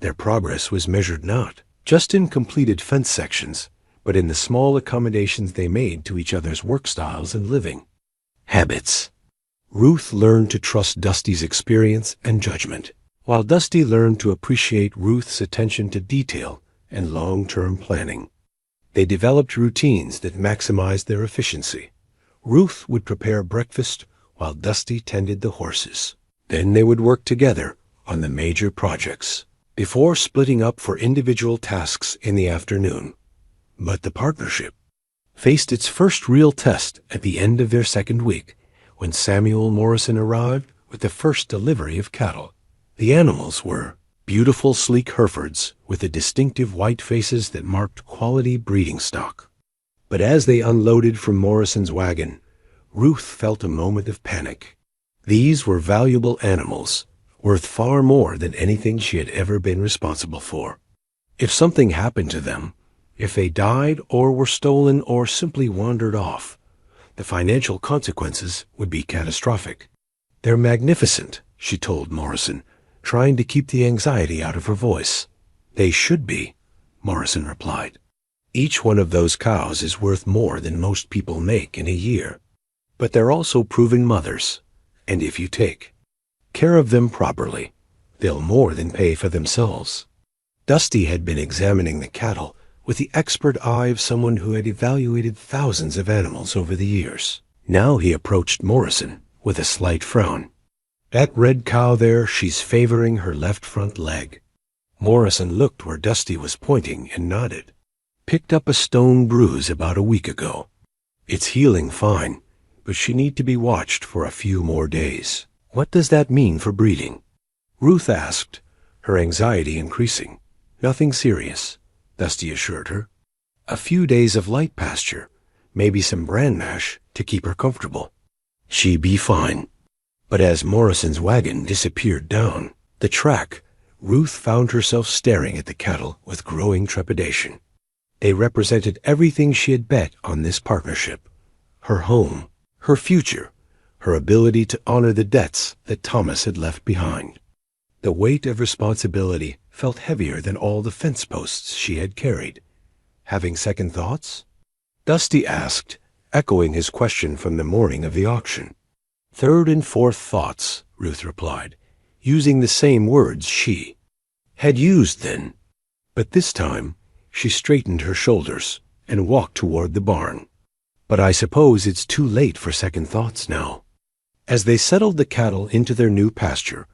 Their progress was measured not just in completed fence sections, but in the small accommodations they made to each other's work styles and living habits. Ruth learned to trust Dusty's experience and judgment, while Dusty learned to appreciate Ruth's attention to detail and long-term planning. They developed routines that maximized their efficiency. Ruth would prepare breakfast while Dusty tended the horses. Then they would work together on the major projects, before splitting up for individual tasks in the afternoon. But the partnership faced its first real test at the end of their second week, when Samuel Morrison arrived with the first delivery of cattle. The animals were beautiful, sleek Herefords with the distinctive white faces that marked quality breeding stock. But as they unloaded from Morrison's wagon, Ruth felt a moment of panic. These were valuable animals, worth far more than anything she had ever been responsible for. If something happened to them, if they died or were stolen or simply wandered off, the financial consequences would be catastrophic. "They're magnificent," she told Morrison, trying to keep the anxiety out of her voice. "They should be," Morrison replied. "Each one of those cows is worth more than most people make in a year. But they're also proven mothers, and if you take care of them properly, they'll more than pay for themselves." Dusty had been examining the cattle with the expert eye of someone who had evaluated thousands of animals over the years. Now he approached Morrison with a slight frown. "That red cow there, she's favoring her left front leg." Morrison looked where Dusty was pointing and nodded. "Picked up a stone bruise about a week ago. It's healing fine, but she need to be watched for a few more days." "What does that mean for breeding?" Ruth asked, her anxiety increasing. "Nothing serious," Dusty assured her. "A few days of light pasture, maybe some bran mash to keep her comfortable. She be fine." But as Morrison's wagon disappeared down the track, Ruth found herself staring at the cattle with growing trepidation. They represented everything she had bet on this partnership: her home, her future, her ability to honor the debts that Thomas had left behind. The weight of responsibility felt heavier than all the fence posts she had carried. "Having second thoughts?" Dusty asked, echoing his question from the morning of the auction. "Third and fourth thoughts," Ruth replied, using the same words she had used then. But this time she straightened her shoulders and walked toward the barn. "But I suppose it's too late for second thoughts now." As they settled the cattle into their new pasture,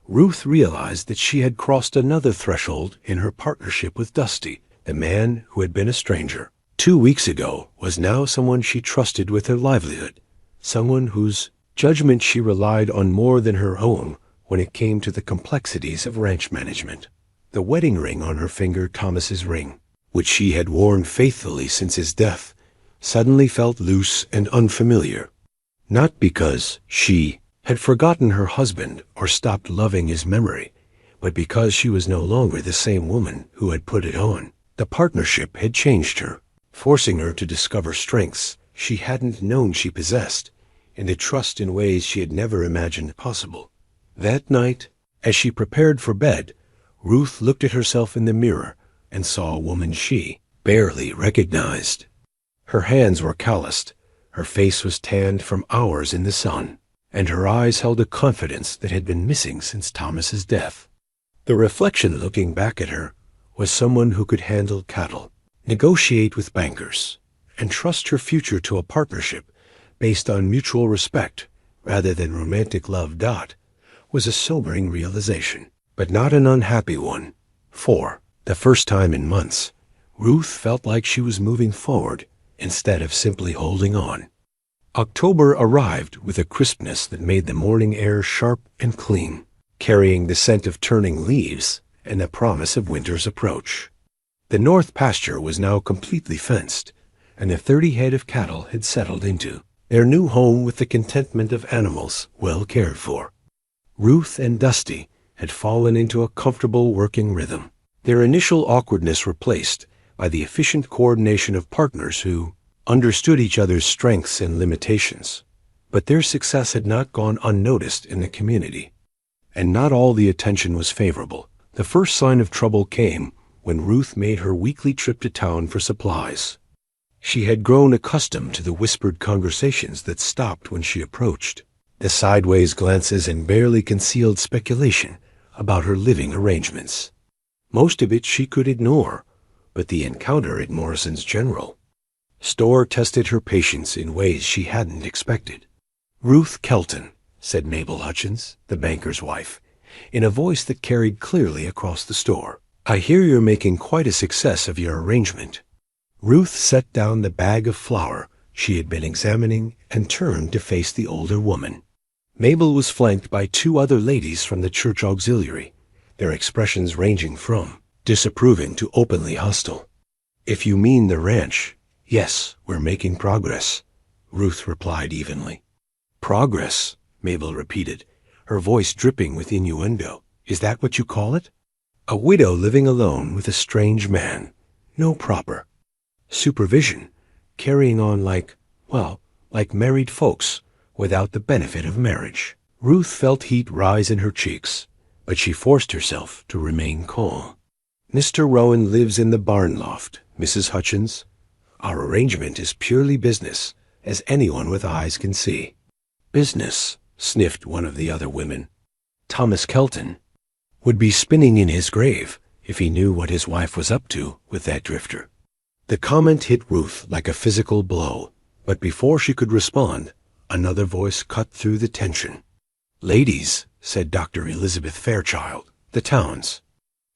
Ruth realized that she had crossed another threshold in her partnership with Dusty. The man who had been a stranger 2 weeks ago was now someone she trusted with her livelihood, someone whose judgment she relied on more than her own when it came to the complexities of ranch management. The wedding ring on her finger, Thomas's ring, which she had worn faithfully since his death, suddenly felt loose and unfamiliar. Not because she had forgotten her husband or stopped loving his memory, but because she was no longer the same woman who had put it on. The partnership had changed her, forcing her to discover strengths she hadn't known she possessed, and to trust in ways she had never imagined possible. That night, as she prepared for bed, Ruth looked at herself in the mirror and saw a woman she barely recognized. Her hands were calloused, her face was tanned from hours in the sun, and her eyes held a confidence that had been missing since Thomas's death. The reflection looking back at her was someone who could handle cattle, negotiate with bankers, and trust her future to a partnership based on mutual respect rather than romantic love. Was a sobering realization, but not an unhappy one. For the first time in months, Ruth felt like she was moving forward instead of simply holding on. October arrived with a crispness that made the morning air sharp and clean, carrying the scent of turning leaves and the promise of winter's approach. The north pasture was now completely fenced, and the 30 head of cattle had settled into their new home with the contentment of animals well cared for. Ruth and Dusty had fallen into a comfortable working rhythm, their initial awkwardness replaced by the efficient coordination of partners who understood each other's strengths and limitations. But their success had not gone unnoticed in the community, and not all the attention was favorable. The first sign of trouble came when Ruth made her weekly trip to town for supplies. She had grown accustomed to the whispered conversations that stopped when she approached, the sideways glances and barely concealed speculation about her living arrangements. Most of it she could ignore, but the encounter at Morrison's General store tested her patience in ways she hadn't expected. "Ruth Kelton," said Mabel Hutchins, the banker's wife, in a voice that carried clearly across the store. "I hear you're making quite a success of your arrangement." Ruth set down the bag of flour she had been examining and turned to face the older woman. Mabel was flanked by two other ladies from the church auxiliary, their expressions ranging from disapproving to openly hostile. "If you mean the ranch, yes, we're making progress," Ruth replied evenly. "Progress," Mabel repeated, her voice dripping with innuendo. "Is that what you call it? A widow living alone with a strange man. No proper supervision, carrying on like married folks, without the benefit of marriage." Ruth felt heat rise in her cheeks, but she forced herself to remain calm. "Mr. Rowan lives in the barn loft, Mrs. Hutchins. Our arrangement is purely business, as anyone with eyes can see." "Business," sniffed one of the other women. "Thomas Kelton would be spinning in his grave if he knew what his wife was up to with that drifter." The comment hit Ruth like a physical blow, but before she could respond, another voice cut through the tension. "Ladies," said Dr. Elizabeth Fairchild, the town's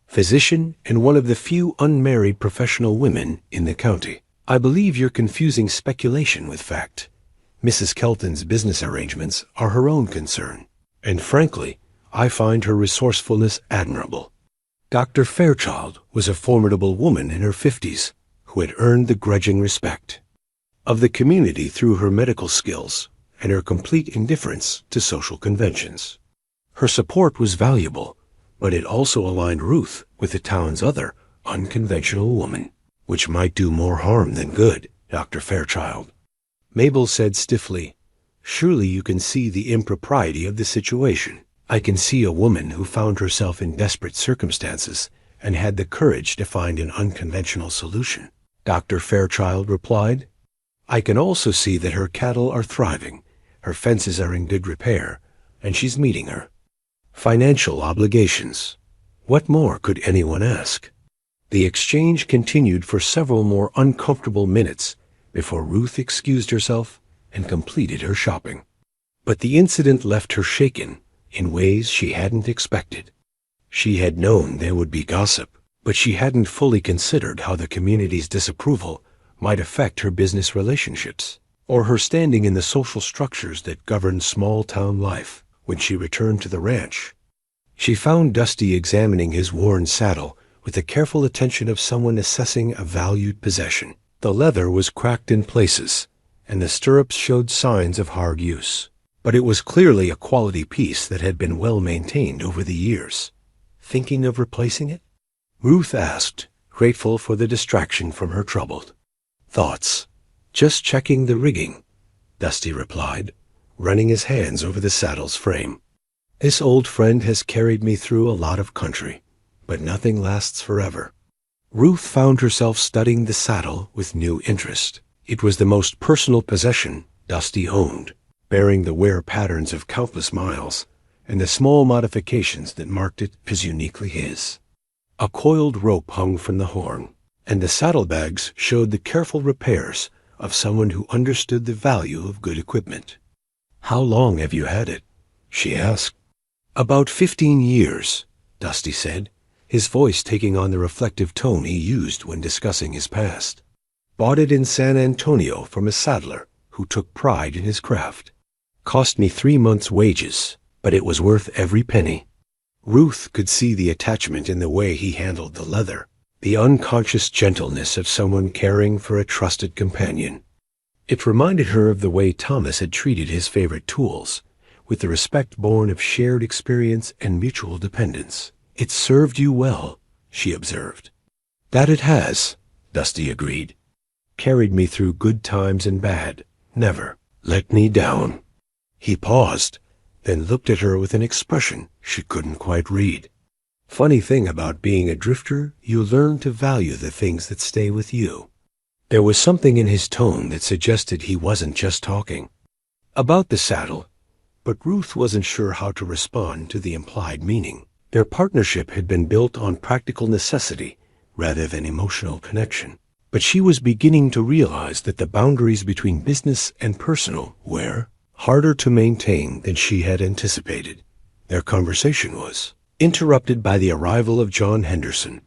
physician and one of the few unmarried professional women in the county, "I believe you're confusing speculation with fact. Mrs. Kelton's business arrangements are her own concern, and frankly, I find her resourcefulness admirable." Dr. Fairchild was a formidable woman in her 50s who had earned the grudging respect of the community through her medical skills and her complete indifference to social conventions. Her support was valuable, but it also aligned Ruth with the town's other unconventional woman, which might do more harm than good, Dr. Fairchild. Mabel said stiffly, "Surely you can see the impropriety of the situation." "I can see a woman who found herself in desperate circumstances and had the courage to find an unconventional solution," Dr. Fairchild replied. "I can also see that her cattle are thriving, her fences are in good repair, and she's meeting her financial obligations. What more could anyone ask?" The exchange continued for several more uncomfortable minutes before Ruth excused herself and completed her shopping. But the incident left her shaken in ways she hadn't expected. She had known there would be gossip, but she hadn't fully considered how the community's disapproval might affect her business relationships, or her standing in the social structures that govern small-town life. When she returned to the ranch, she found Dusty examining his worn saddle with the careful attention of someone assessing a valued possession. The leather was cracked in places, and the stirrups showed signs of hard use, but it was clearly a quality piece that had been well maintained over the years. "Thinking of replacing it?" Ruth asked, grateful for the distraction from her troubled thoughts. "Just checking the rigging," Dusty replied, running his hands over the saddle's frame. "This old friend has carried me through a lot of country, but nothing lasts forever." Ruth found herself studying the saddle with new interest. It was the most personal possession Dusty owned, bearing the wear patterns of countless miles and the small modifications that marked it as uniquely his. A coiled rope hung from the horn, and the saddlebags showed the careful repairs of someone who understood the value of good equipment. "How long have you had it?" she asked. "About 15 years, Dusty said, his voice taking on the reflective tone he used when discussing his past. "Bought it in San Antonio from a saddler who took pride in his craft. Cost me 3 months' wages, but it was worth every penny." Ruth could see the attachment in the way he handled the leather, the unconscious gentleness of someone caring for a trusted companion. It reminded her of the way Thomas had treated his favorite tools, with the respect born of shared experience and mutual dependence. "It served you well," she observed. "That it has," Dusty agreed. "Carried me through good times and bad. Never let me down." He paused, then looked at her with an expression she couldn't quite read. "Funny thing about being a drifter, you learn to value the things that stay with you." There was something in his tone that suggested he wasn't just talking about the saddle, but Ruth wasn't sure how to respond to the implied meaning. Their partnership had been built on practical necessity rather than emotional connection. But she was beginning to realize that the boundaries between business and personal were harder to maintain than she had anticipated. Their conversation was interrupted by the arrival of John Henderson,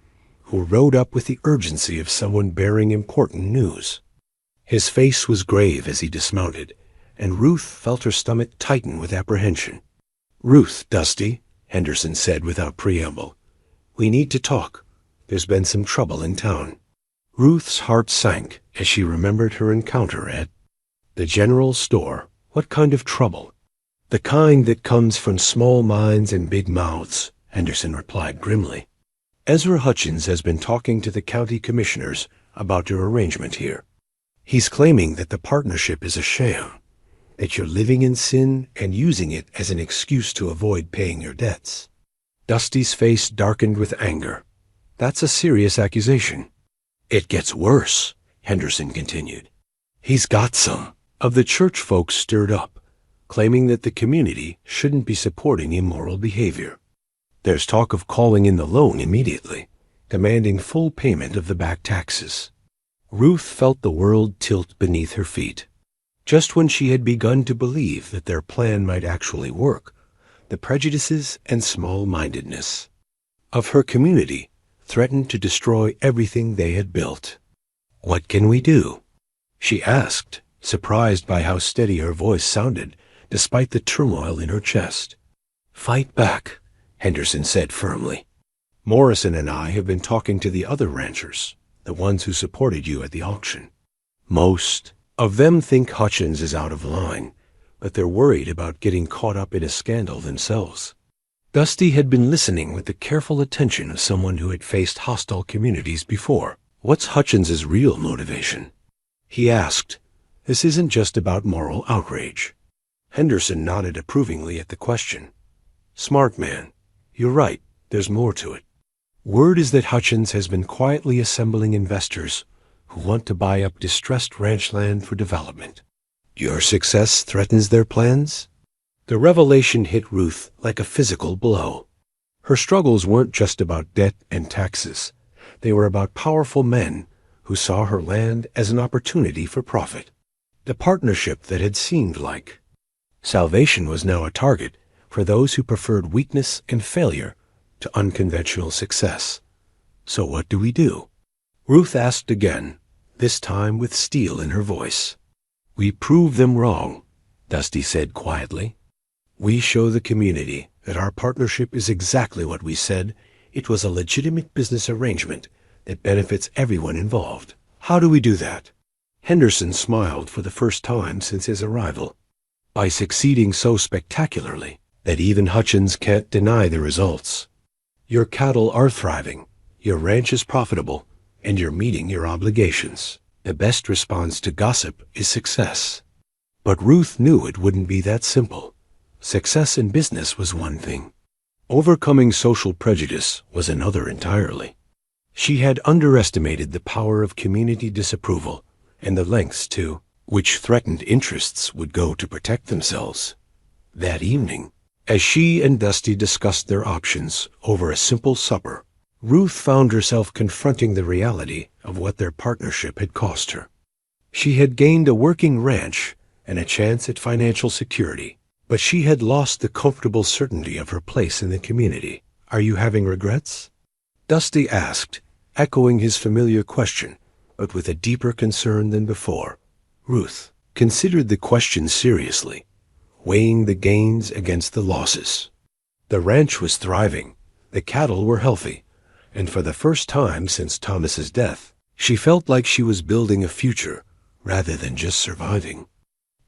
who rode up with the urgency of someone bearing important news. His face was grave as he dismounted, and Ruth felt her stomach tighten with apprehension. "Ruth, Dusty," Henderson said without preamble, "we need to talk. There's been some trouble in town." Ruth's heart sank as she remembered her encounter at the general store. What kind of trouble? "The kind that comes from small minds and big mouths," Henderson replied grimly. "Ezra Hutchins has been talking to the county commissioners about your arrangement here. He's claiming that the partnership is a sham, that you're living in sin and using it as an excuse to avoid paying your debts." Dusty's face darkened with anger. "That's a serious accusation." "It gets worse," Henderson continued. "He's got some of the church folks stirred up, claiming that the community shouldn't be supporting immoral behavior. There's talk of calling in the loan immediately, demanding full payment of the back taxes." Ruth felt the world tilt beneath her feet. Just when she had begun to believe that their plan might actually work, the prejudices and small-mindedness of her community threatened to destroy everything they had built. "What can we do?" she asked, surprised by how steady her voice sounded, despite the turmoil in her chest. "Fight back," Henderson said firmly. "Morrison and I have been talking to the other ranchers, the ones who supported you at the auction. Most of them think Hutchins is out of line, but they're worried about getting caught up in a scandal themselves." Dusty had been listening with the careful attention of someone who had faced hostile communities before. "What's Hutchins's real motivation?" he asked. "This isn't just about moral outrage." Henderson nodded approvingly at the question. "Smart man. You're right. There's more to it. Word is that Hutchins has been quietly assembling investors who want to buy up distressed ranch land for development. Your success threatens their plans?" The revelation hit Ruth like a physical blow. Her struggles weren't just about debt and taxes. They were about powerful men who saw her land as an opportunity for profit. The partnership that had seemed like salvation was now a target for those who preferred weakness and failure to unconventional success. "So what do we do?" Ruth asked again, this time with steel in her voice. "We prove them wrong," Dusty said quietly. "We show the community that our partnership is exactly what we said. It was a legitimate business arrangement that benefits everyone involved." "How do we do that?" Henderson smiled for the first time since his arrival. "By succeeding so spectacularly that even Hutchins can't deny the results. Your cattle are thriving, your ranch is profitable, and you're meeting your obligations. The best response to gossip is success." But Ruth knew it wouldn't be that simple. Success in business was one thing. Overcoming social prejudice was another entirely. She had underestimated the power of community disapproval and the lengths to which threatened interests would go to protect themselves. That evening, as she and Dusty discussed their options over a simple supper, Ruth found herself confronting the reality of what their partnership had cost her. She had gained a working ranch and a chance at financial security, but she had lost the comfortable certainty of her place in the community. "Are you having regrets?" Dusty asked, echoing his familiar question, but with a deeper concern than before. Ruth considered the question seriously, weighing the gains against the losses. The ranch was thriving, the cattle were healthy, and for the first time since Thomas's death, she felt like she was building a future rather than just surviving.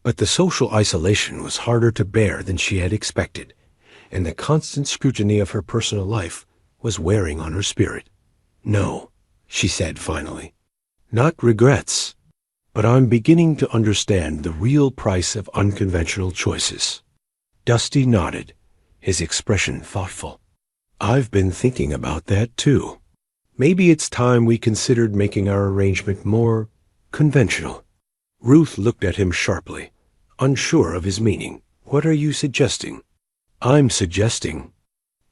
But the social isolation was harder to bear than she had expected, and the constant scrutiny of her personal life was wearing on her spirit. "No," she said finally. "Not regrets, but I'm beginning to understand the real price of unconventional choices." Dusty nodded, his expression thoughtful. "I've been thinking about that too. Maybe it's time we considered making our arrangement more conventional." Ruth looked at him sharply, unsure of his meaning. "What are you suggesting?" "I'm suggesting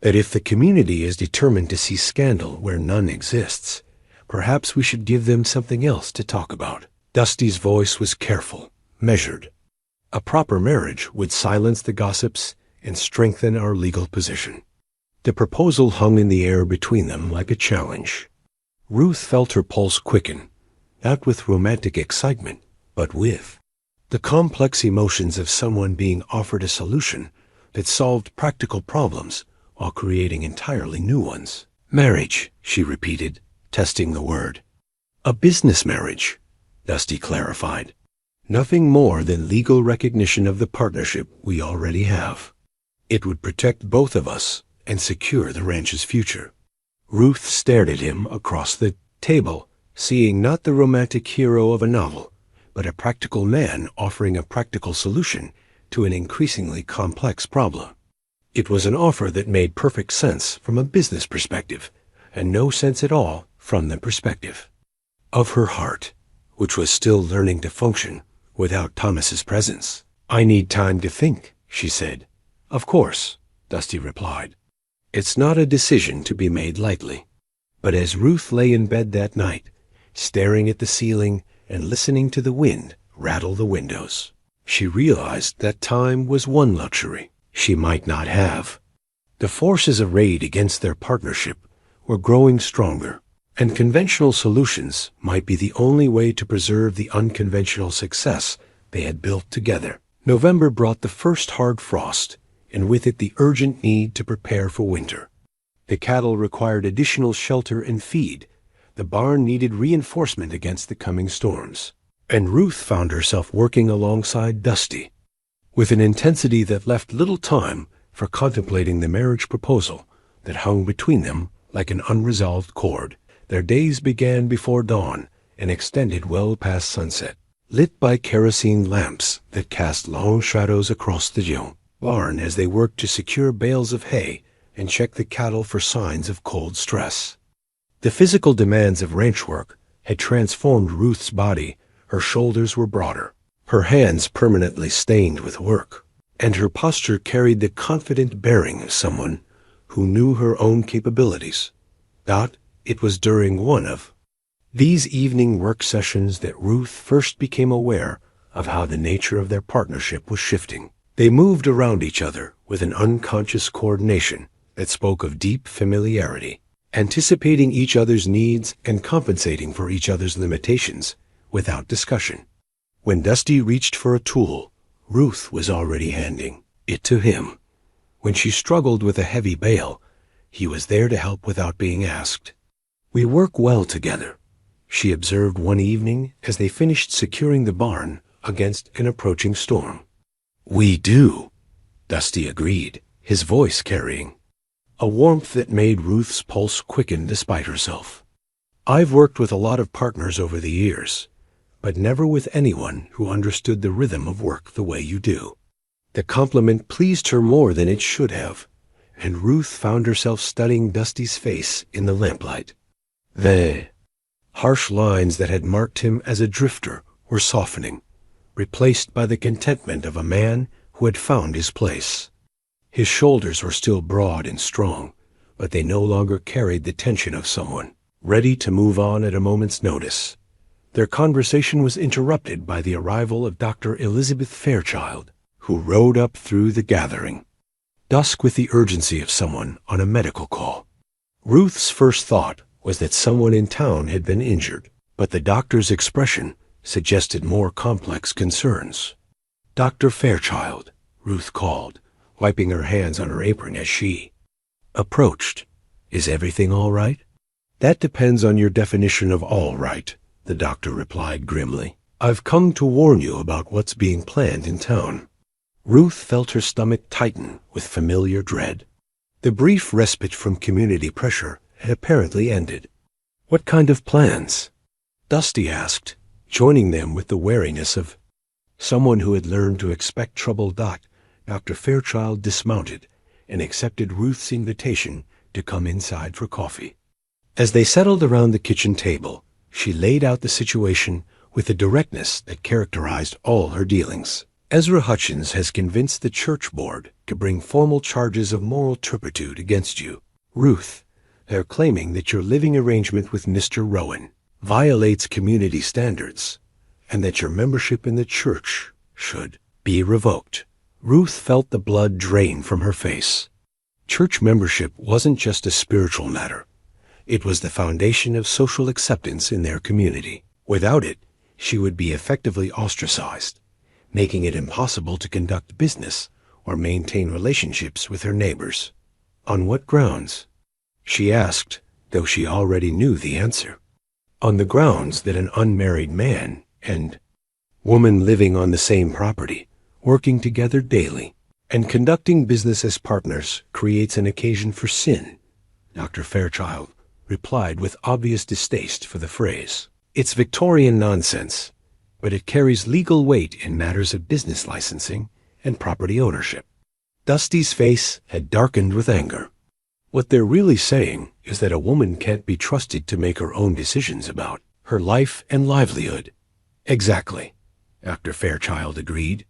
that if the community is determined to see scandal where none exists, Perhaps we should give them something else to talk about. Dusty's voice was careful, measured. A proper marriage would silence the gossips and strengthen our legal position. The proposal hung in the air between them like a challenge. Ruth felt her pulse quicken, not with romantic excitement, but with the complex emotions of someone being offered a solution that solved practical problems while creating entirely new ones. Marriage, she repeated, testing the word. A business marriage, Dusty clarified. Nothing more than legal recognition of the partnership we already have. It would protect both of us and secure the ranch's future. Ruth stared at him across the table, seeing not the romantic hero of a novel, but a practical man offering a practical solution to an increasingly complex problem. It was an offer that made perfect sense from a business perspective, and no sense at all from the perspective of her heart, which was still learning to function without Thomas's presence. "I need time to think," she said. "Of course," Dusty replied. "It's not a decision to be made lightly." But as Ruth lay in bed that night, staring at the ceiling and listening to the wind rattle the windows, she realized that time was one luxury she might not have. The forces arrayed against their partnership were growing stronger, and conventional solutions might be the only way to preserve the unconventional success they had built together. November brought the first hard frost, and with it the urgent need to prepare for winter. The cattle required additional shelter and feed. The barn needed reinforcement against the coming storms. And Ruth found herself working alongside Dusty, with an intensity that left little time for contemplating the marriage proposal that hung between them like an unresolved chord. Their days began before dawn and extended well past sunset, lit by kerosene lamps that cast long shadows across the barn as they worked to secure bales of hay and check the cattle for signs of cold stress. The physical demands of ranch work had transformed Ruth's body. Her shoulders were broader, her hands permanently stained with work, and her posture carried the confident bearing of someone who knew her own capabilities. It was during one of these evening work sessions that Ruth first became aware of how the nature of their partnership was shifting. They moved around each other with an unconscious coordination that spoke of deep familiarity, anticipating each other's needs and compensating for each other's limitations without discussion. When Dusty reached for a tool, Ruth was already handing it to him. When she struggled with a heavy bale, he was there to help without being asked. "We work well together," she observed one evening as they finished securing the barn against an approaching storm. "We do," Dusty agreed, his voice carrying a warmth that made Ruth's pulse quicken despite herself. "I've worked with a lot of partners over the years, but never with anyone who understood the rhythm of work the way you do." The compliment pleased her more than it should have, and Ruth found herself studying Dusty's face in the lamplight. The harsh lines that had marked him as a drifter were softening, replaced by the contentment of a man who had found his place. His shoulders were still broad and strong, but they no longer carried the tension of someone ready to move on at a moment's notice. Their conversation was interrupted by the arrival of Dr. Elizabeth Fairchild, who rode up through the gathering dusk with the urgency of someone on a medical call. Ruth's first thought was that someone in town had been injured, but the doctor's expression suggested more complex concerns. "Dr. Fairchild," Ruth called, wiping her hands on her apron as she approached. "Is everything all right?" "That depends on your definition of all right," the doctor replied grimly. "I've come to warn you about what's being planned in town." Ruth felt her stomach tighten with familiar dread. The brief respite from community pressure had apparently ended. "What kind of plans?" Dusty asked, joining them with the wariness of someone who had learned to expect trouble. Dr. Fairchild dismounted and accepted Ruth's invitation to come inside for coffee. As they settled around the kitchen table, she laid out the situation with the directness that characterized all her dealings. "Ezra Hutchins has convinced the church board to bring formal charges of moral turpitude against you, Ruth, They're claiming that your living arrangement with Mr. Rowan violates community standards and that your membership in the church should be revoked. Ruth felt the blood drain from her face. Church membership wasn't just a spiritual matter. It was the foundation of social acceptance in their community. Without it, she would be effectively ostracized, making it impossible to conduct business or maintain relationships with her neighbors. On what grounds? She asked, though she already knew the answer. On the grounds that an unmarried man and woman living on the same property, working together daily, and conducting business as partners creates an occasion for sin. Dr. Fairchild replied with obvious distaste for the phrase. It's Victorian nonsense, but it carries legal weight in matters of business licensing and property ownership. Dusty's face had darkened with anger. What they're really saying is that a woman can't be trusted to make her own decisions about her life and livelihood. Exactly, Dr. Fairchild agreed.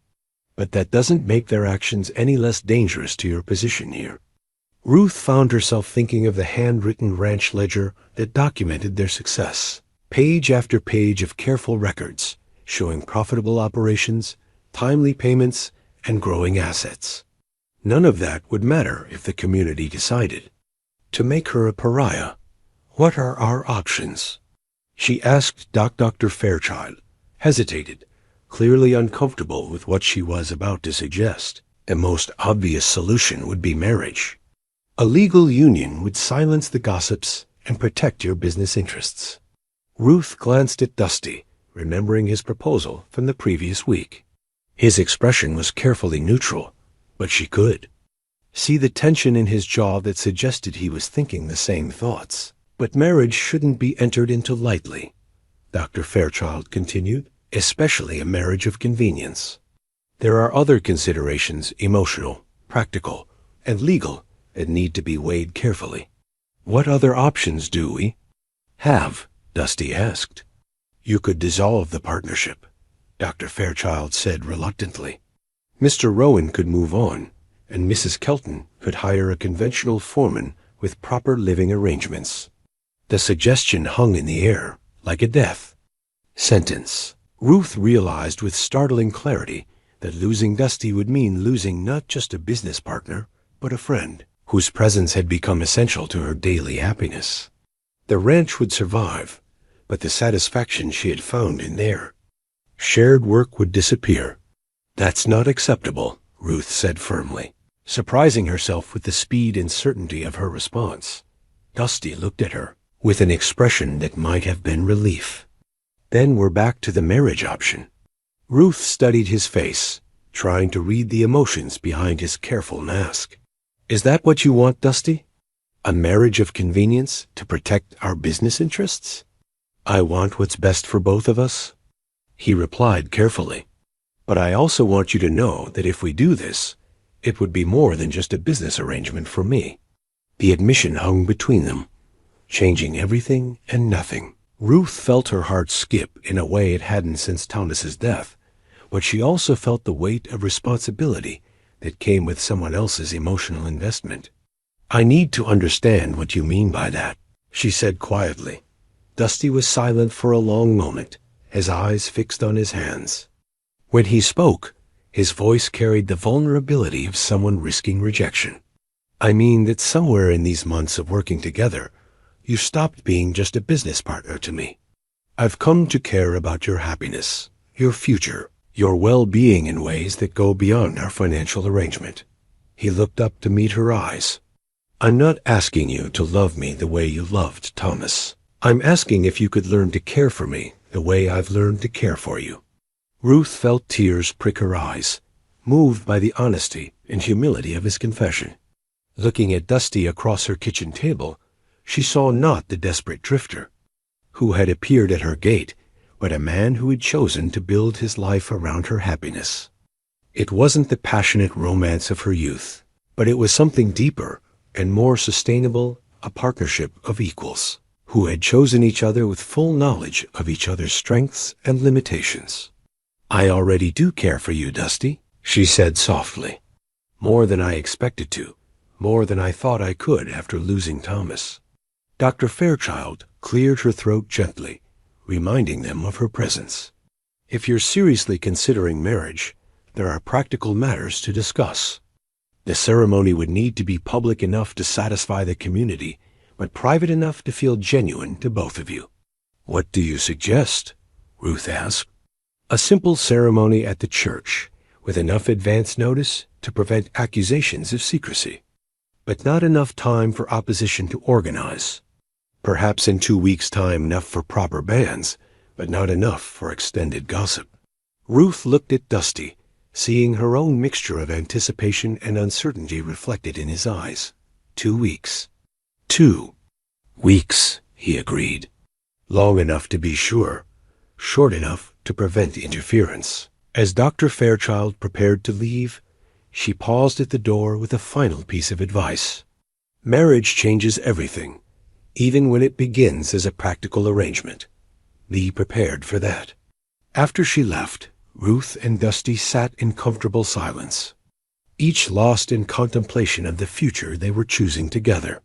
But that doesn't make their actions any less dangerous to your position here. Ruth found herself thinking of the handwritten ranch ledger that documented their success. Page after page of careful records showing profitable operations, timely payments, and growing assets. None of that would matter if the community decided to make her a pariah. What are our options? She asked Dr. Fairchild, hesitated, clearly uncomfortable with what she was about to suggest. The most obvious solution would be marriage. A legal union would silence the gossips and protect your business interests. Ruth glanced at Dusty, remembering his proposal from the previous week. His expression was carefully neutral, but she could see the tension in his jaw that suggested he was thinking the same thoughts. But marriage shouldn't be entered into lightly, Dr. Fairchild continued, especially a marriage of convenience. There are other considerations, emotional, practical, and legal, that need to be weighed carefully. What other options do we have? Dusty asked. You could dissolve the partnership, Dr. Fairchild said reluctantly. Mr. Rowan could move on, and Mrs. Kelton could hire a conventional foreman with proper living arrangements. The suggestion hung in the air, like a death sentence. Ruth realized with startling clarity that losing Dusty would mean losing not just a business partner, but a friend whose presence had become essential to her daily happiness. The ranch would survive, but the satisfaction she had found in their shared work would disappear. That's not acceptable, Ruth said firmly, surprising herself with the speed and certainty of her response. Dusty looked at her with an expression that might have been relief. Then we're back to the marriage option. Ruth studied his face, trying to read the emotions behind his careful mask. Is that what you want, Dusty? A marriage of convenience to protect our business interests? I want what's best for both of us, he replied carefully. But I also want you to know that if we do this, it would be more than just a business arrangement for me. The admission hung between them, changing everything and nothing. Ruth felt her heart skip in a way it hadn't since Thomas's death, but she also felt the weight of responsibility that came with someone else's emotional investment. I need to understand what you mean by that, she said quietly. Dusty was silent for a long moment, his eyes fixed on his hands. When he spoke, his voice carried the vulnerability of someone risking rejection. I mean that somewhere in these months of working together, you stopped being just a business partner to me. I've come to care about your happiness, your future, your well-being in ways that go beyond our financial arrangement. He looked up to meet her eyes. I'm not asking you to love me the way you loved Thomas. I'm asking if you could learn to care for me the way I've learned to care for you. Ruth felt tears prick her eyes, moved by the honesty and humility of his confession. Looking at Dusty across her kitchen table, she saw not the desperate drifter who had appeared at her gate, but a man who had chosen to build his life around her happiness. It wasn't the passionate romance of her youth, but it was something deeper and more sustainable, a partnership of equals, who had chosen each other with full knowledge of each other's strengths and limitations. I already do care for you, Dusty, she said softly. More than I expected to, more than I thought I could after losing Thomas. Dr. Fairchild cleared her throat gently, reminding them of her presence. If you're seriously considering marriage, there are practical matters to discuss. The ceremony would need to be public enough to satisfy the community, but private enough to feel genuine to both of you. What do you suggest? Ruth asked. A simple ceremony at the church, with enough advance notice to prevent accusations of secrecy, but not enough time for opposition to organize. Perhaps in 2 weeks' time enough for proper bans, but not enough for extended gossip. Ruth looked at Dusty, seeing her own mixture of anticipation and uncertainty reflected in his eyes. 2 weeks. 2 weeks, he agreed. Long enough to be sure, short enough to prevent interference. As Dr. Fairchild prepared to leave, she paused at the door with a final piece of advice. Marriage changes everything, even when it begins as a practical arrangement. Be prepared for that. After she left, Ruth and Dusty sat in comfortable silence, each lost in contemplation of the future they were choosing together.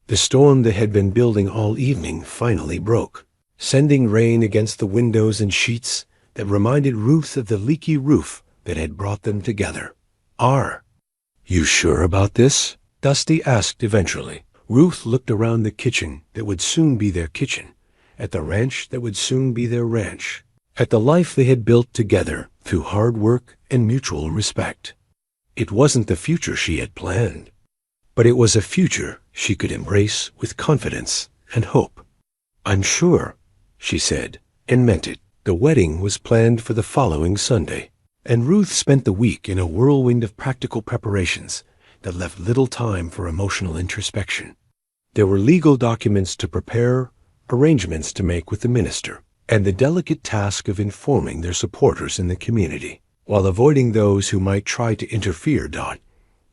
The storm that had been building all evening finally broke, sending rain against the windows and sheets that reminded Ruth of the leaky roof that had brought them together. Are you sure about this? Dusty asked eventually. Ruth looked around the kitchen that would soon be their kitchen, at the ranch that would soon be their ranch, at the life they had built together through hard work and mutual respect. It wasn't the future she had planned, but it was a future she could embrace with confidence and hope. I'm sure, she said, and meant it. The wedding was planned for the following Sunday, and Ruth spent the week in a whirlwind of practical preparations that left little time for emotional introspection. There were legal documents to prepare, arrangements to make with the minister, and the delicate task of informing their supporters in the community, while avoiding those who might try to interfere.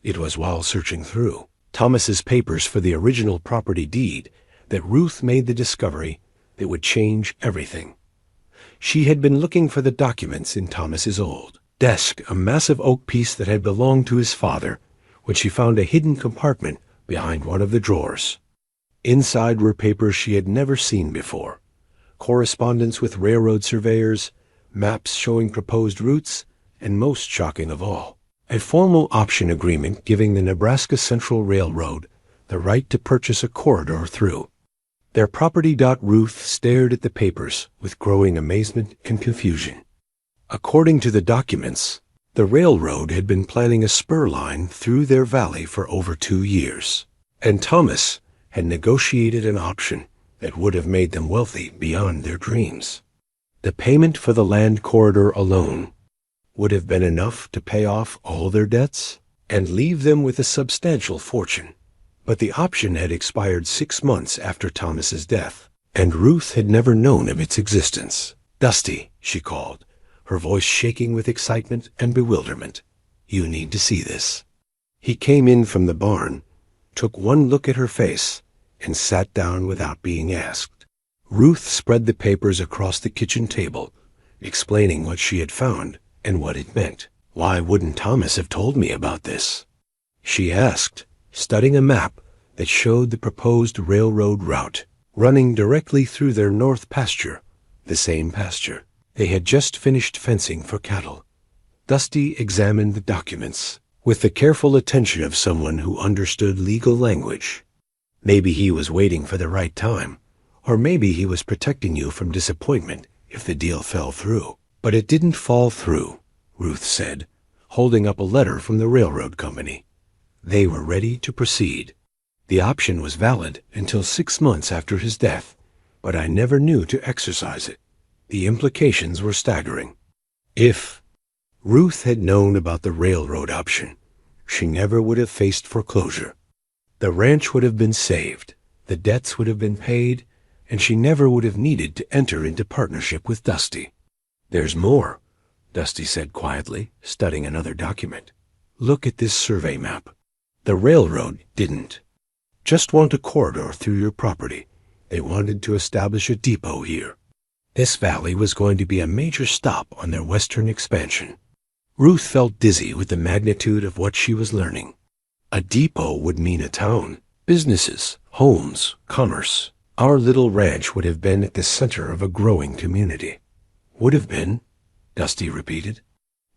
It was while searching through Thomas's papers for the original property deed that Ruth made the discovery that would change everything. She had been looking for the documents in Thomas's old desk, a massive oak piece that had belonged to his father, when she found a hidden compartment behind one of the drawers. Inside were papers she had never seen before, correspondence with railroad surveyors, maps showing proposed routes, and most shocking of all, a formal option agreement giving the Nebraska Central Railroad the right to purchase a corridor through their property. Ruth stared at the papers with growing amazement and confusion. According to the documents, the railroad had been planning a spur line through their valley for over 2 years, and Thomas had negotiated an option that would have made them wealthy beyond their dreams. The payment for the land corridor alone would have been enough to pay off all their debts and leave them with a substantial fortune. But the option had expired 6 months after Thomas's death, and Ruth had never known of its existence. Dusty, she called, her voice shaking with excitement and bewilderment. You need to see this. He came in from the barn, took one look at her face, and sat down without being asked. Ruth spread the papers across the kitchen table, explaining what she had found and what it meant. Why wouldn't Thomas have told me about this? She asked, studying a map that showed the proposed railroad route, running directly through their north pasture, the same pasture they had just finished fencing for cattle. Dusty examined the documents with the careful attention of someone who understood legal language. Maybe he was waiting for the right time, or maybe he was protecting you from disappointment if the deal fell through. But it didn't fall through, Ruth said, holding up a letter from the railroad company. They were ready to proceed. The option was valid until 6 months after his death, but I never knew to exercise it. The implications were staggering. If Ruth had known about the railroad option, she never would have faced foreclosure. The ranch would have been saved, the debts would have been paid, and she never would have needed to enter into partnership with Dusty. There's more, Dusty said quietly, studying another document. Look at this survey map. The railroad didn't just want a corridor through your property. They wanted to establish a depot here. This valley was going to be a major stop on their western expansion. Ruth felt dizzy with the magnitude of what she was learning. A depot would mean a town, businesses, homes, commerce. Our little ranch would have been at the center of a growing community. Would have been, Dusty repeated.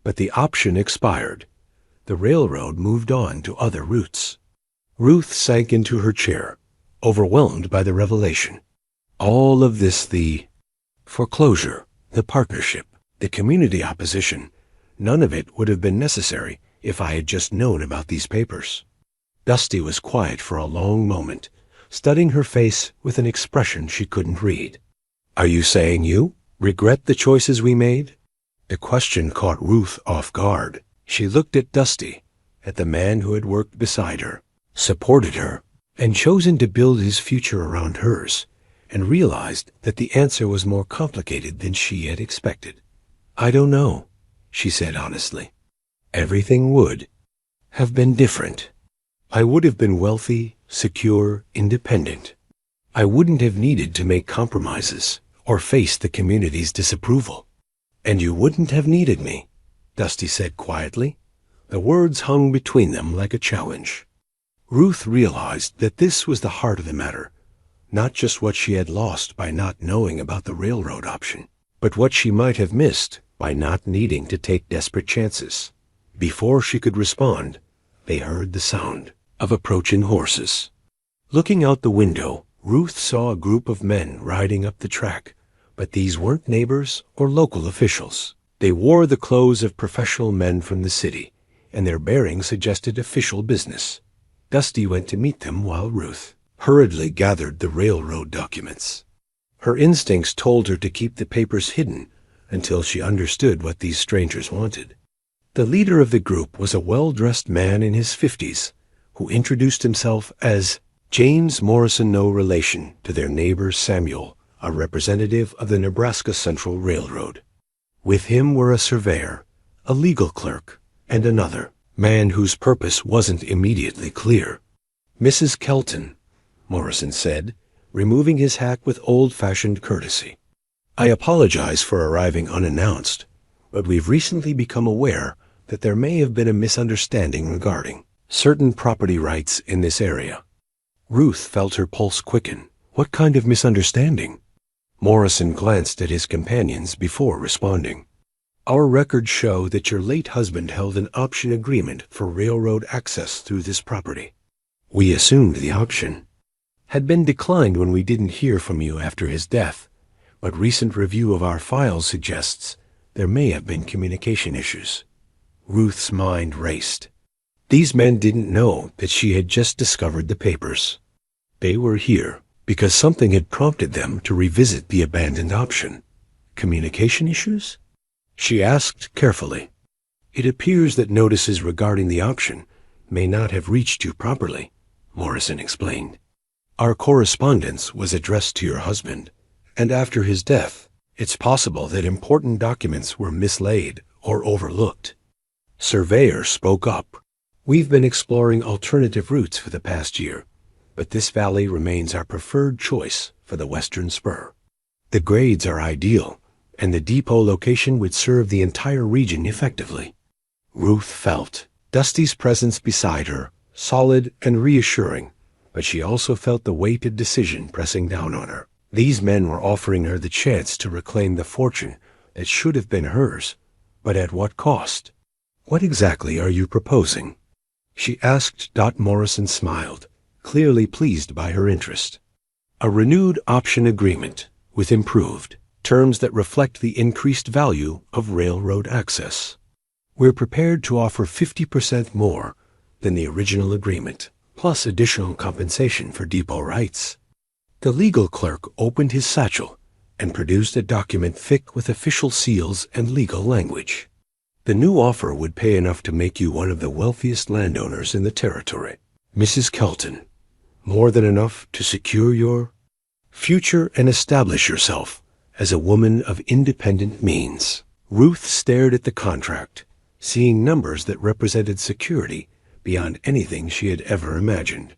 But the option expired. The railroad moved on to other routes. Ruth sank into her chair, overwhelmed by the revelation. All of this, the foreclosure, the partnership, the community opposition, none of it would have been necessary if I had just known about these papers. Dusty was quiet for a long moment, studying her face with an expression she couldn't read. Are you saying you regret the choices we made? The question caught Ruth off guard. She looked at Dusty, at the man who had worked beside her, supported her, and chosen to build his future around hers, and realized that the answer was more complicated than she had expected. I don't know, she said honestly. Everything would have been different. I would have been wealthy, secure, independent. I wouldn't have needed to make compromises or face the community's disapproval. And you wouldn't have needed me, Dusty said quietly. The words hung between them like a challenge. Ruth realized that this was the heart of the matter, not just what she had lost by not knowing about the railroad option, but what she might have missed by not needing to take desperate chances. Before she could respond, they heard the sound of approaching horses. Looking out the window, Ruth saw a group of men riding up the track, but these weren't neighbors or local officials. They wore the clothes of professional men from the city, and their bearing suggested official business. Dusty went to meet them while Ruth hurriedly gathered the railroad documents. Her instincts told her to keep the papers hidden until she understood what these strangers wanted. The leader of the group was a well-dressed man in his 50s who introduced himself as James Morrison, no relation to their neighbor Samuel, a representative of the Nebraska Central Railroad. With him were a surveyor, a legal clerk, and another man whose purpose wasn't immediately clear. Mrs. Kelton, Morrison said, removing his hat with old-fashioned courtesy. I apologize for arriving unannounced, but we've recently become aware that there may have been a misunderstanding regarding certain property rights in this area. Ruth felt her pulse quicken. What kind of misunderstanding? Morrison glanced at his companions before responding. Our records show that your late husband held an option agreement for railroad access through this property. We assumed the option had been declined when we didn't hear from you after his death, but recent review of our files suggests there may have been communication issues. Ruth's mind raced. These men didn't know that she had just discovered the papers. They were here because something had prompted them to revisit the abandoned option. Communication issues? She asked carefully. It appears that notices regarding the option may not have reached you properly, Morrison explained. Our correspondence was addressed to your husband, and after his death, it's possible that important documents were mislaid or overlooked. Surveyor spoke up. We've been exploring alternative routes for the past year, but this valley remains our preferred choice for the western spur. The grades are ideal, and the depot location would serve the entire region effectively. Ruth felt Dusty's presence beside her, solid and reassuring, but she also felt the weight of decision pressing down on her. These men were offering her the chance to reclaim the fortune that should have been hers, but at what cost? What exactly are you proposing? She asked. Morrison smiled, clearly pleased by her interest. A renewed option agreement with improved terms that reflect the increased value of railroad access. We're prepared to offer 50% more than the original agreement, plus additional compensation for depot rights. The legal clerk opened his satchel and produced a document thick with official seals and legal language. The new offer would pay enough to make you one of the wealthiest landowners in the territory, Mrs. Kelton. More than enough to secure your future and establish yourself as a woman of independent means. Ruth stared at the contract, seeing numbers that represented security beyond anything she had ever imagined.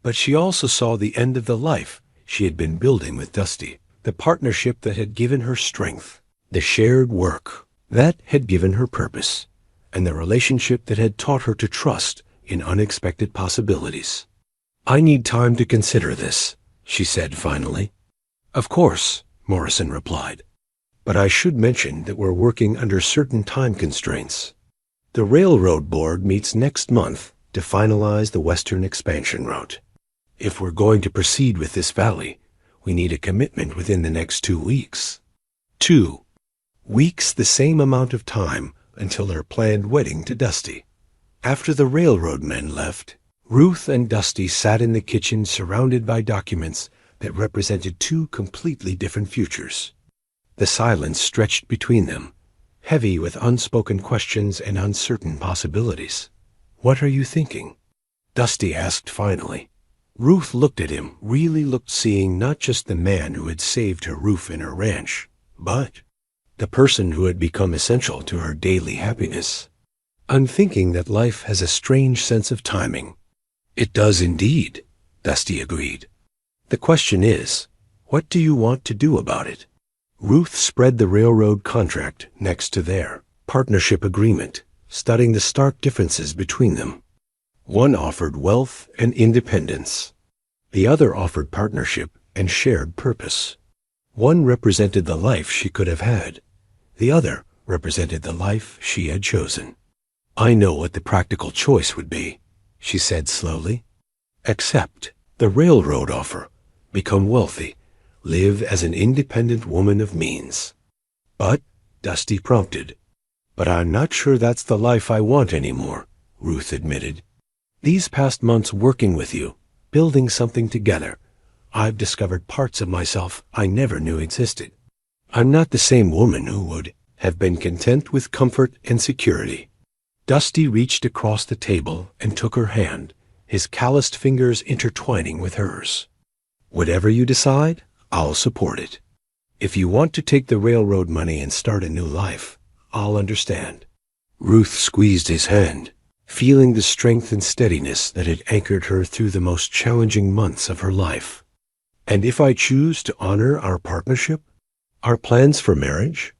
But she also saw the end of the life she had been building with Dusty, the partnership that had given her strength, the shared work that had given her purpose, and the relationship that had taught her to trust in unexpected possibilities. I need time to consider this, she said finally. Of course, Morrison replied. But I should mention that we're working under certain time constraints. The railroad board meets next month to finalize the western expansion route. If we're going to proceed with this valley, we need a commitment within the next 2 weeks. 2 weeks, the same amount of time until her planned wedding to Dusty. After the railroad men left, Ruth and Dusty sat in the kitchen surrounded by documents that represented 2 completely different futures. The silence stretched between them, heavy with unspoken questions and uncertain possibilities. What are you thinking? Dusty asked finally. Ruth looked at him, really looked, seeing not just the man who had saved her roof and her ranch, but the person who had become essential to her daily happiness. I'm thinking that life has a strange sense of timing. It does indeed, Dusty agreed. The question is, what do you want to do about it? Ruth spread the railroad contract next to their partnership agreement, studying the stark differences between them. One offered wealth and independence. The other offered partnership and shared purpose. One represented the life she could have had. The other represented the life she had chosen. I know what the practical choice would be, she said slowly. Accept the railroad offer, become wealthy, live as an independent woman of means. But, Dusty prompted. But I'm not sure that's the life I want anymore, Ruth admitted. These past months working with you, building something together, I've discovered parts of myself I never knew existed. I'm not the same woman who would have been content with comfort and security. Dusty reached across the table and took her hand, his calloused fingers intertwining with hers. Whatever you decide, I'll support it. If you want to take the railroad money and start a new life, I'll understand. Ruth squeezed his hand, feeling the strength and steadiness that had anchored her through the most challenging months of her life. And if I choose to honor our partnership, our plans for marriage,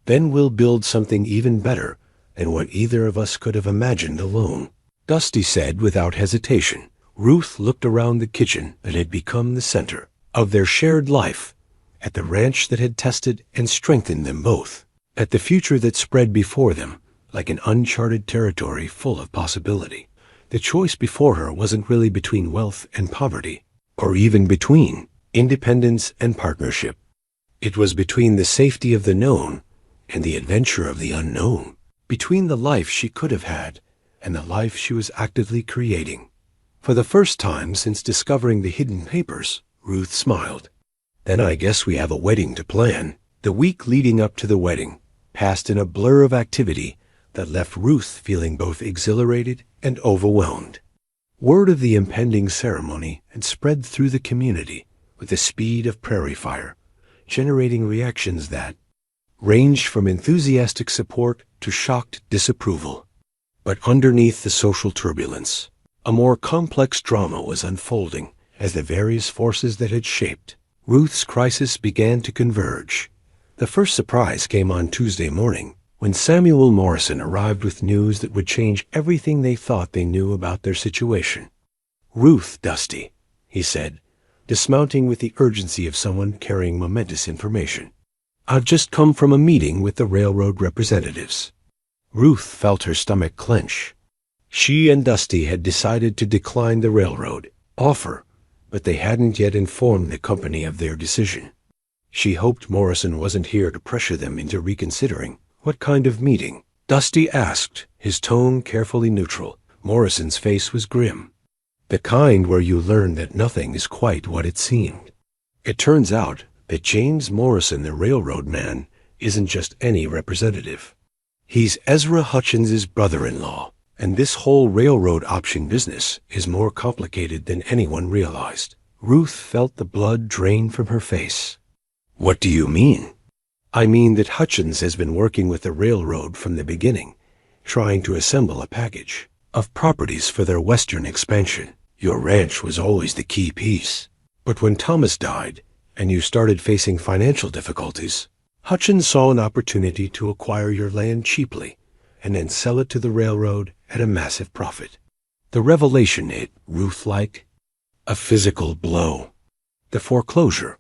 then we'll build something even better than what either of us could have imagined alone, Dusty said without hesitation. Ruth looked around the kitchen that had become the center of their shared life, at the ranch that had tested and strengthened them both, at the future that spread before them like an uncharted territory full of possibility. The choice before her wasn't really between wealth and poverty, or even between independence and partnership. It was between the safety of the known and the adventure of the unknown, between the life she could have had and the life she was actively creating. For the first time since discovering the hidden papers, Ruth smiled. Then I guess we have a wedding to plan. The week leading up to the wedding passed in a blur of activity that left Ruth feeling both exhilarated and overwhelmed. Word of the impending ceremony had spread through the community with the speed of prairie fire, generating reactions that ranged from enthusiastic support to shocked disapproval. But underneath the social turbulence, a more complex drama was unfolding as the various forces that had shaped Ruth's crisis began to converge. The first surprise came on Tuesday morning, when Samuel Morrison arrived with news that would change everything they thought they knew about their situation. Ruth, Dusty, he said, dismounting with the urgency of someone carrying momentous information. I've just come from a meeting with the railroad representatives. Ruth felt her stomach clench. She and Dusty had decided to decline the railroad offer, but they hadn't yet informed the company of their decision. She hoped Morrison wasn't here to pressure them into reconsidering. What kind of meeting? Dusty asked, his tone carefully neutral. Morrison's face was grim. The kind where you learn that nothing is quite what it seemed. It turns out that James Morrison, the railroad man, isn't just any representative. He's Ezra Hutchins's brother-in-law, and this whole railroad option business is more complicated than anyone realized. Ruth felt the blood drain from her face. What do you mean? I mean that Hutchins has been working with the railroad from the beginning, trying to assemble a package of properties for their western expansion. Your ranch was always the key piece. But when Thomas died, and you started facing financial difficulties, Hutchins saw an opportunity to acquire your land cheaply and then sell it to the railroad at a massive profit. The revelation hit Ruth like A physical blow. The foreclosure,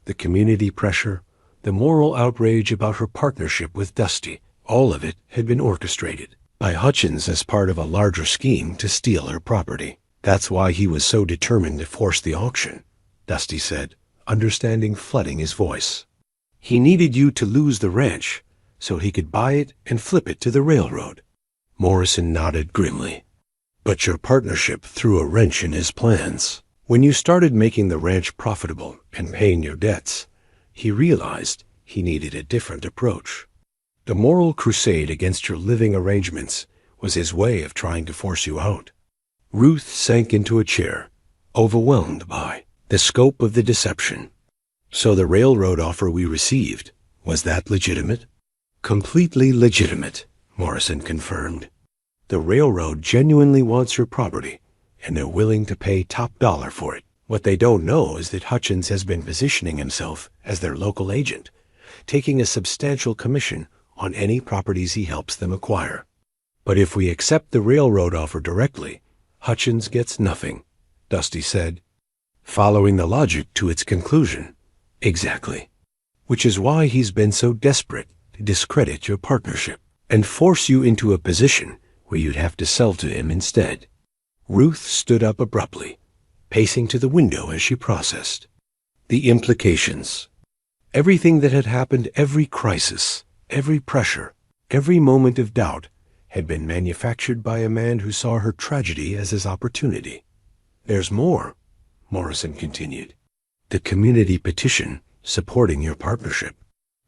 the community pressure, the moral outrage about her partnership with Dusty, all of it had been orchestrated by Hutchins as part of a larger scheme to steal her property. That's why he was so determined to force the auction, Dusty said, understanding flooding his voice. He needed you to lose the ranch so he could buy it and flip it to the railroad. Morrison nodded grimly. But your partnership threw a wrench in his plans. When you started making the ranch profitable and paying your debts, he realized he needed a different approach. The moral crusade against your living arrangements was his way of trying to force you out. Ruth sank into a chair, overwhelmed by the scope of the deception. So the railroad offer we received, was that legitimate? Completely legitimate, Morrison confirmed. The railroad genuinely wants your property, and they're willing to pay top dollar for it. What they don't know is that Hutchins has been positioning himself as their local agent, taking a substantial commission on any properties he helps them acquire. But if we accept the railroad offer directly, Hutchins gets nothing, Dusty said, following the logic to its conclusion. Exactly. Which is why he's been so desperate to discredit your partnership and force you into a position where you'd have to sell to him instead. Ruth stood up abruptly, pacing to the window as she processed. The implications. Everything that had happened, every crisis, every pressure, every moment of doubt, had been manufactured by a man who saw her tragedy as his opportunity. There's more, Morrison continued. The community petition supporting your partnership.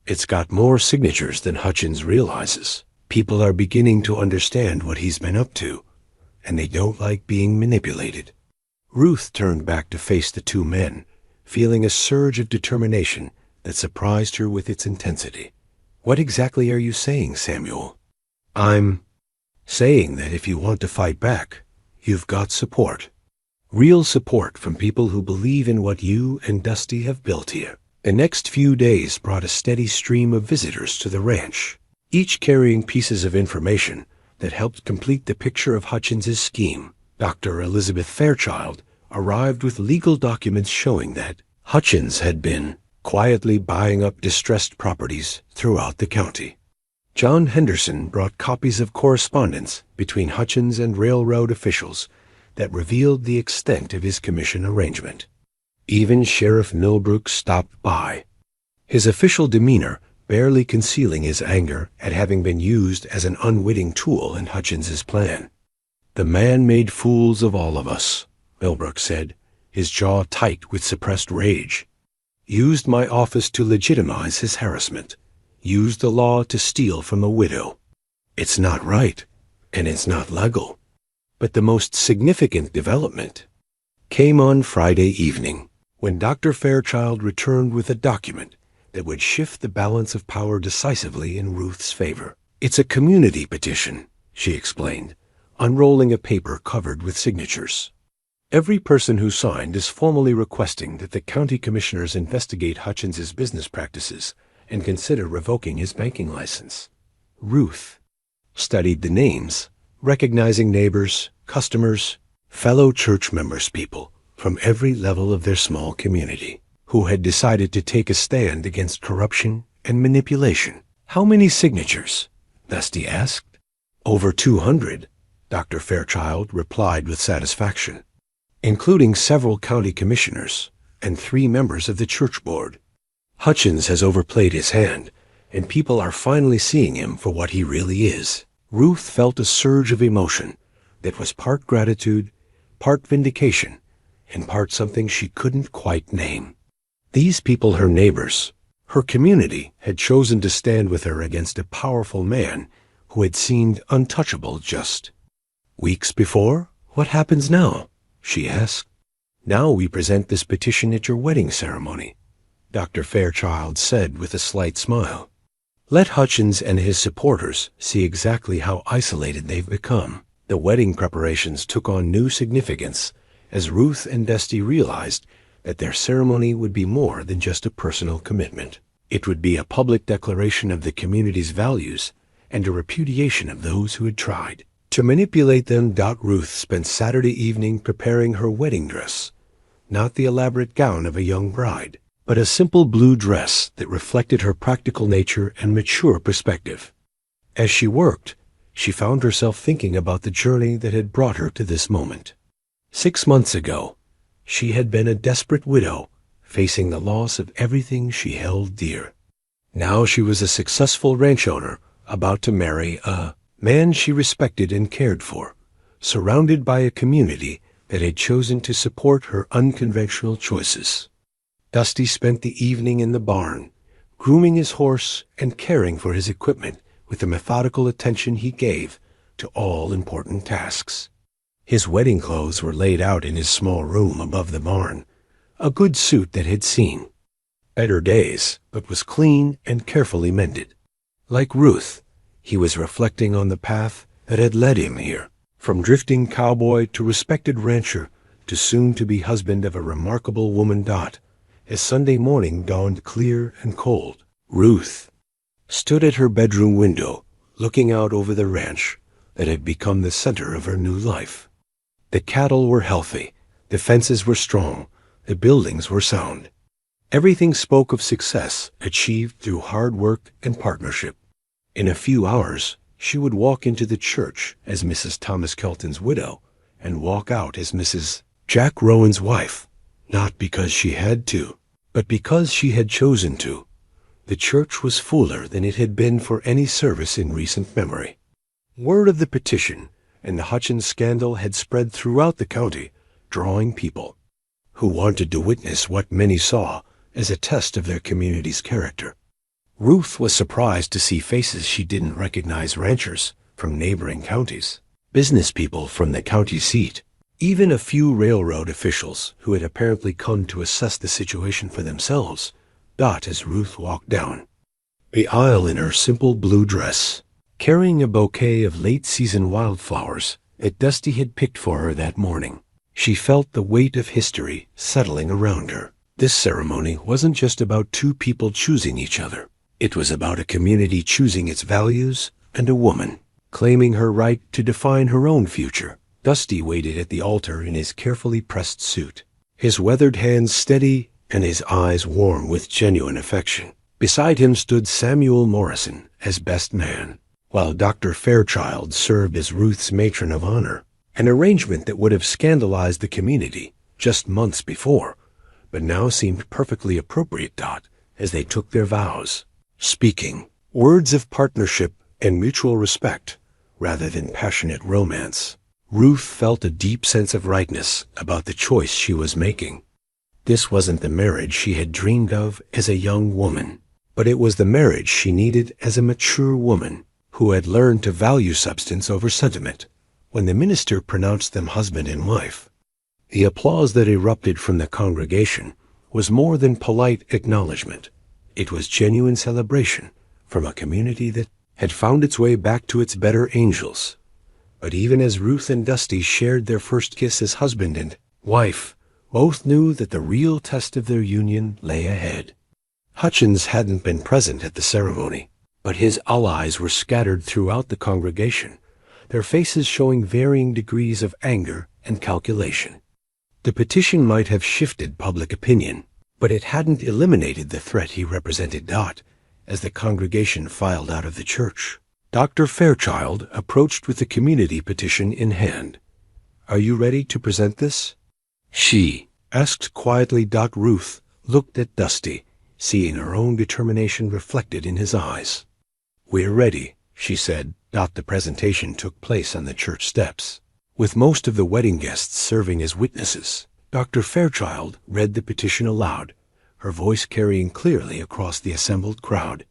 It's got more signatures than Hutchins realizes. People are beginning to understand what he's been up to, and they don't like being manipulated. Ruth turned back to face the two men, feeling a surge of determination that surprised her with its intensity. What exactly are you saying, Samuel? I'm saying that if you want to fight back, you've got support. Real support from people who believe in what you and Dusty have built here. The next few days brought a steady stream of visitors to the ranch, each carrying pieces of information that helped complete the picture of Hutchins's scheme. Dr. Elizabeth Fairchild arrived with legal documents showing that Hutchins had been quietly buying up distressed properties throughout the county. John Henderson brought copies of correspondence between Hutchins and railroad officials that revealed the extent of his commission arrangement. Even Sheriff Millbrook stopped by, his official demeanor barely concealing his anger at having been used as an unwitting tool in Hutchins's plan. The man made fools of all of us, Millbrook said, his jaw tight with suppressed rage. Used my office to legitimize his harassment. Used the law to steal from a widow. It's not right, and it's not legal. But the most significant development came on Friday evening, when Dr. Fairchild returned with a document that would shift the balance of power decisively in Ruth's favor. It's a community petition, she explained, unrolling a paper covered with signatures. Every person who signed is formally requesting that the county commissioners investigate Hutchins's business practices and consider revoking his banking license. Ruth studied the names, recognizing neighbors, customers, fellow church members, people from every level of their small community who had decided to take a stand against corruption and manipulation. How many signatures? Dusty asked. Over 200, Dr. Fairchild replied with satisfaction, including several county commissioners and 3 members of the church board. Hutchins has overplayed his hand, and people are finally seeing him for what he really is. Ruth felt a surge of emotion that was part gratitude, part vindication, and part something she couldn't quite name. These people, her neighbors, her community, had chosen to stand with her against a powerful man who had seemed untouchable just weeks before. What happens now? She asked. Now we present this petition at your wedding ceremony, Dr. Fairchild said with a slight smile. Let Hutchins and his supporters see exactly how isolated they've become. The wedding preparations took on new significance as Ruth and Dusty realized that their ceremony would be more than just a personal commitment. It would be a public declaration of the community's values and a repudiation of those who had tried to manipulate them. Ruth spent Saturday evening preparing her wedding dress, not the elaborate gown of a young bride, but a simple blue dress that reflected her practical nature and mature perspective. As she worked, she found herself thinking about the journey that had brought her to this moment. 6 months ago, she had been a desperate widow, facing the loss of everything she held dear. Now she was a successful ranch owner, about to marry a man she respected and cared for, surrounded by a community that had chosen to support her unconventional choices. Dusty spent the evening in the barn, grooming his horse and caring for his equipment with the methodical attention he gave to all important tasks. His wedding clothes were laid out in his small room above the barn, a good suit that had seen better days, but was clean and carefully mended. Like Ruth, he was reflecting on the path that had led him here, from drifting cowboy to respected rancher to soon-to-be husband of a remarkable woman. As Sunday morning dawned clear and cold, Ruth stood at her bedroom window, looking out over the ranch that had become the center of her new life. The cattle were healthy, the fences were strong, the buildings were sound. Everything spoke of success achieved through hard work and partnership. In a few hours, she would walk into the church as Mrs. Thomas Kelton's widow and walk out as Mrs. Jack Rowan's wife, not because she had to, but because she had chosen to. The church was fuller than it had been for any service in recent memory. Word of the petition and the Hutchins scandal had spread throughout the county, drawing people who wanted to witness what many saw as a test of their community's character. Ruth was surprised to see faces she didn't recognize: ranchers from neighboring counties, business people from the county seat, even a few railroad officials who had apparently come to assess the situation for themselves. As Ruth walked down the aisle in her simple blue dress, carrying a bouquet of late-season wildflowers that Dusty had picked for her that morning, she felt the weight of history settling around her. This ceremony wasn't just about two people choosing each other. It was about a community choosing its values and a woman claiming her right to define her own future. Dusty waited at the altar in his carefully pressed suit, his weathered hands steady and his eyes warm with genuine affection. Beside him stood Samuel Morrison as best man, while Dr. Fairchild served as Ruth's matron of honor, an arrangement that would have scandalized the community just months before, but now seemed perfectly appropriate. As they took their vows, speaking words of partnership and mutual respect rather than passionate romance, Ruth felt a deep sense of rightness about the choice she was making. This wasn't the marriage she had dreamed of as a young woman, but it was the marriage she needed as a mature woman who had learned to value substance over sentiment. When the minister pronounced them husband and wife, the applause that erupted from the congregation was more than polite acknowledgement. It was genuine celebration from a community that had found its way back to its better angels. But even as Ruth and Dusty shared their first kiss as husband and wife, both knew that the real test of their union lay ahead. Hutchins hadn't been present at the ceremony, but his allies were scattered throughout the congregation, their faces showing varying degrees of anger and calculation. The petition might have shifted public opinion, but it hadn't eliminated the threat he represented. As the congregation filed out of the church, Dr. Fairchild approached with the community petition in hand. "Are you ready to present this?" she asked quietly. Ruth looked at Dusty, seeing her own determination reflected in his eyes. "We're ready," she said. The presentation took place on the church steps, with most of the wedding guests serving as witnesses. Dr. Fairchild read the petition aloud, her voice carrying clearly across the assembled crowd.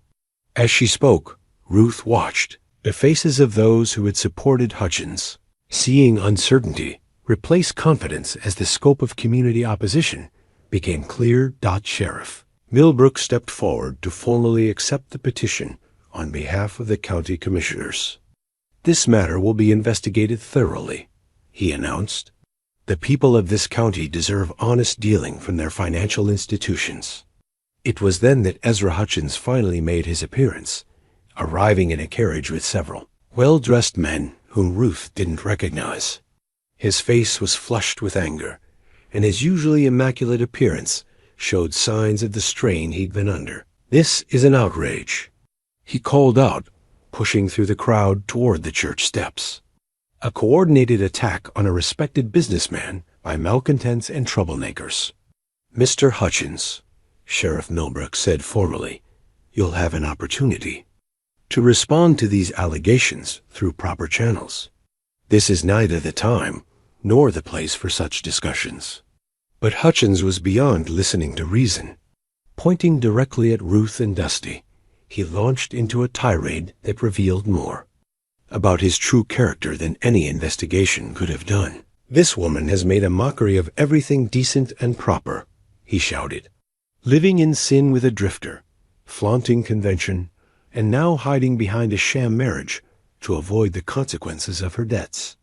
As she spoke, Ruth watched the faces of those who had supported Hutchins, seeing uncertainty replace confidence as the scope of community opposition became clear. Sheriff Millbrook stepped forward to formally accept the petition on behalf of the county commissioners. "This matter will be investigated thoroughly," he announced. "The people of this county deserve honest dealing from their financial institutions." It was then that Ezra Hutchins finally made his appearance, arriving in a carriage with several well-dressed men whom Ruth didn't recognize. His face was flushed with anger, and his usually immaculate appearance showed signs of the strain he'd been under. "This is an outrage," he called out, pushing through the crowd toward the church steps. "A coordinated attack on a respected businessman by malcontents and troublemakers." "Mr. Hutchins," Sheriff Milbrook said formally, "you'll have an opportunity to respond to these allegations through proper channels. This is neither the time nor the place for such discussions." But Hutchins was beyond listening to reason. Pointing directly at Ruth and Dusty, he launched into a tirade that revealed more about his true character than any investigation could have done. "This woman has made a mockery of everything decent and proper," he shouted. "Living in sin with a drifter, flaunting convention, and now hiding behind a sham marriage to avoid the consequences of her debts."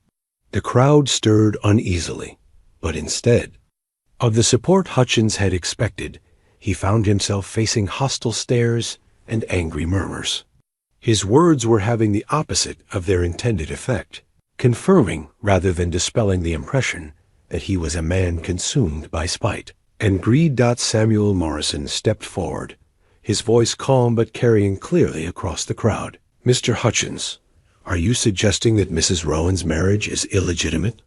The crowd stirred uneasily, but instead of the support Hutchins had expected, he found himself facing hostile stares and angry murmurs. His words were having the opposite of their intended effect, confirming rather than dispelling the impression that he was a man consumed by spite and greed. Samuel Morrison stepped forward, his voice calm but carrying clearly across the crowd. "Mr. Hutchins, are you suggesting that Mrs. Rowan's marriage is illegitimate?"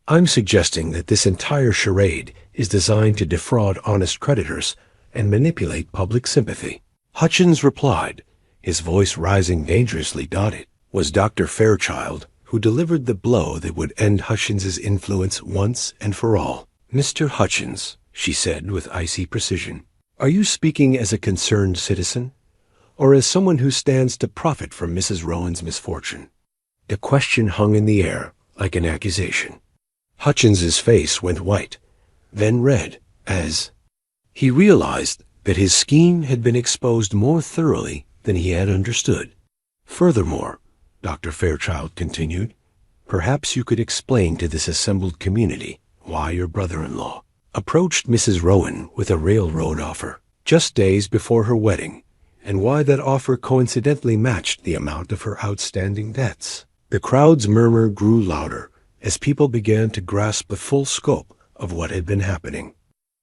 "I'm suggesting that this entire charade is designed to defraud honest creditors and manipulate public sympathy," Hutchins replied, his voice rising dangerously. It was Dr. Fairchild who delivered the blow that would end Hutchins's influence once and for all. "Mr. Hutchins," she said with icy precision, "are you speaking as a concerned citizen, or as someone who stands to profit from Mrs. Rowan's misfortune?" The question hung in the air like an accusation. Hutchins's face went white, then red, as he realized that his scheme had been exposed more thoroughly than he had understood. "Furthermore," Dr. Fairchild continued, "perhaps you could explain to this assembled community why your brother-in-law approached Mrs. Rowan with a railroad offer just days before her wedding, and why that offer coincidentally matched the amount of her outstanding debts." The crowd's murmur grew louder as people began to grasp the full scope of what had been happening.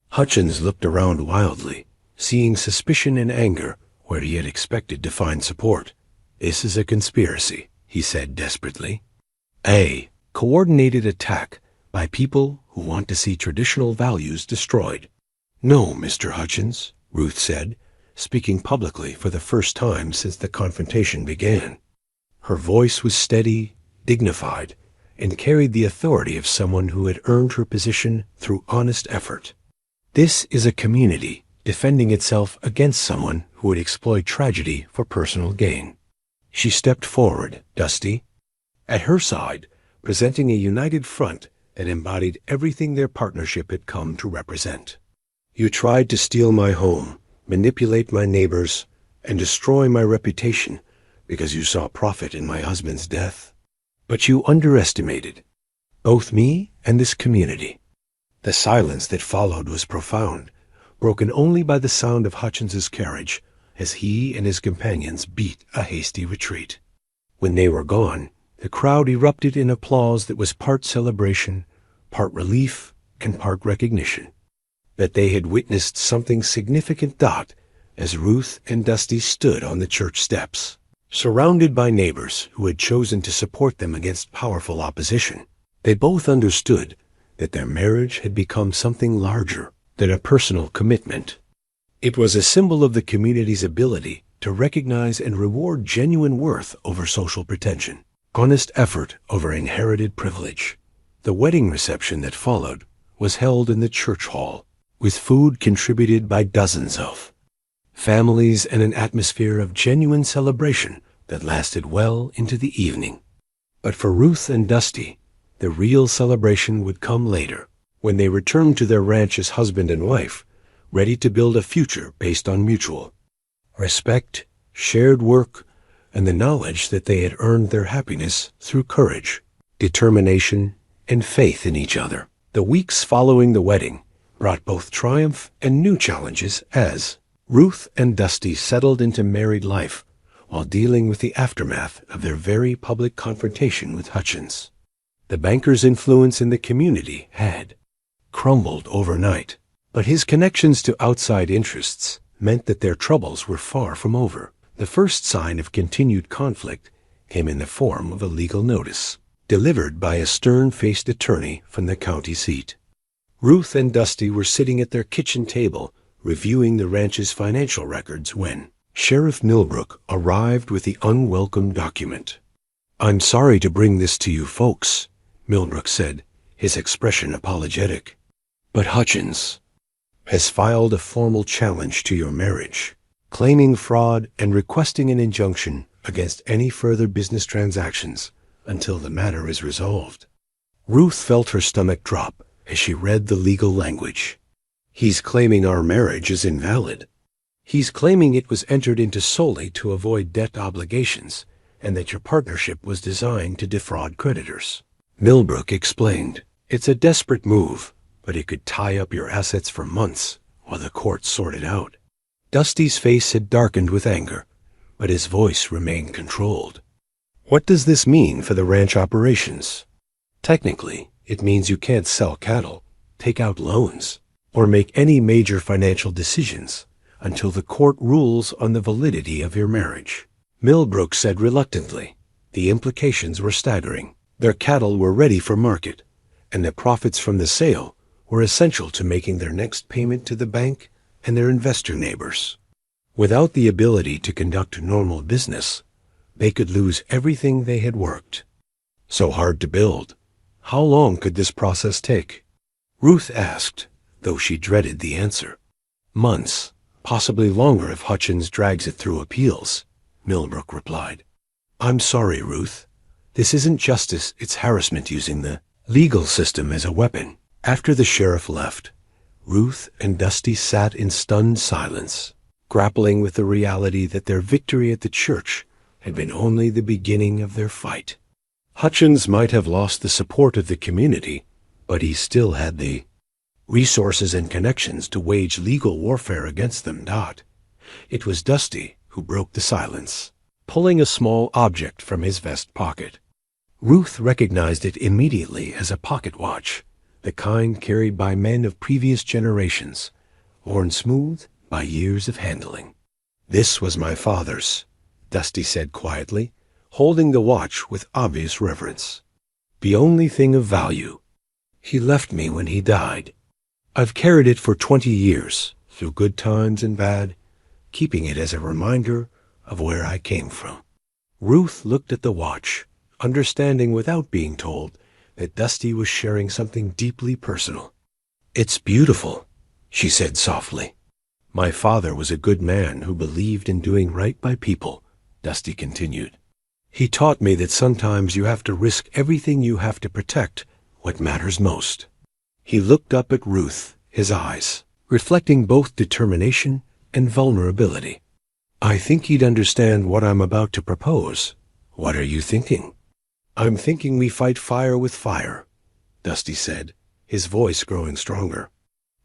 Hutchins looked around wildly, seeing suspicion and anger where he had expected to find support. "This is a conspiracy," he said desperately. "A coordinated attack by people who want to see traditional values destroyed." "No, Mr. Hutchins," Ruth said, speaking publicly for the first time since the confrontation began. Her voice was steady, dignified, and carried the authority of someone who had earned her position through honest effort. "This is a community defending itself against someone who would exploit tragedy for personal gain." She stepped forward, Dusty, at her side, presenting a united front that embodied everything their partnership had come to represent. "You tried to steal my home, manipulate my neighbors, and destroy my reputation because you saw profit in my husband's death. But you underestimated both me and this community." The silence that followed was profound, broken only by the sound of Hutchins's carriage as he and his companions beat a hasty retreat. When they were gone, the crowd erupted in applause that was part celebration, part relief, and part recognition that they had witnessed something significant. As Ruth and Dusty stood on the church steps, surrounded by neighbors who had chosen to support them against powerful opposition, they both understood that their marriage had become something larger than a personal commitment. It was a symbol of the community's ability to recognize and reward genuine worth over social pretension, honest effort over inherited privilege. The wedding reception that followed was held in the church hall, with food contributed by dozens of families and an atmosphere of genuine celebration that lasted well into the evening. But for Ruth and Dusty, the real celebration would come later, when they returned to their ranch as husband and wife, ready to build a future based on mutual respect, shared work, and the knowledge that they had earned their happiness through courage, determination, and faith in each other. The weeks following the wedding brought both triumph and new challenges as Ruth and Dusty settled into married life while dealing with the aftermath of their very public confrontation with Hutchins. The banker's influence in the community had crumbled overnight. But his connections to outside interests meant that their troubles were far from over. The first sign of continued conflict came in the form of a legal notice, delivered by a stern-faced attorney from the county seat. Ruth and Dusty were sitting at their kitchen table, reviewing the ranch's financial records when Sheriff Millbrook arrived with the unwelcome document. "I'm sorry to bring this to you folks," Millbrook said, his expression apologetic, "but Hutchins has filed a formal challenge to your marriage, claiming fraud and requesting an injunction against any further business transactions until the matter is resolved." Ruth felt her stomach drop as she read the legal language. "He's claiming our marriage is invalid. He's claiming it was entered into solely to avoid debt obligations and that your partnership was designed to defraud creditors," Millbrook explained. "It's a desperate move, but it could tie up your assets for months while the courts sort it out." Dusty's face had darkened with anger, but his voice remained controlled. "What does this mean for the ranch operations?" "Technically, it means you can't sell cattle, take out loans, or make any major financial decisions until the court rules on the validity of your marriage," Millbrook said reluctantly. The implications were staggering. Their cattle were ready for market, and the profits from the sale were essential to making their next payment to the bank and their investor neighbors. Without the ability to conduct normal business, they could lose everything they had worked so hard to build. How long could this process take? Ruth asked, though she dreaded the answer. "Months, possibly longer if Hutchins drags it through appeals," Millbrook replied. "I'm sorry, Ruth. This isn't justice, it's harassment using the legal system as a weapon." After the sheriff left, Ruth and Dusty sat in stunned silence, grappling with the reality that their victory at the church had been only the beginning of their fight. Hutchins might have lost the support of the community, but he still had the resources and connections to wage legal warfare against them. It was Dusty who broke the silence, pulling a small object from his vest pocket. Ruth recognized it immediately as a pocket watch, the kind carried by men of previous generations, worn smooth by years of handling. "This was my father's," Dusty said quietly, holding the watch with obvious reverence. "The only thing of value. He left me when he died. I've carried it for 20 years, through good times and bad, keeping it as a reminder of where I came from." Ruth looked at the watch, understanding without being told that Dusty was sharing something deeply personal. "It's beautiful," she said softly. "My father was a good man who believed in doing right by people," Dusty continued. "He taught me that sometimes you have to risk everything you have to protect what matters most." He looked up at Ruth, his eyes reflecting both determination and vulnerability. "I think he'd understand what I'm about to propose. What are you thinking?" "I'm thinking we fight fire with fire," Dusty said, his voice growing stronger.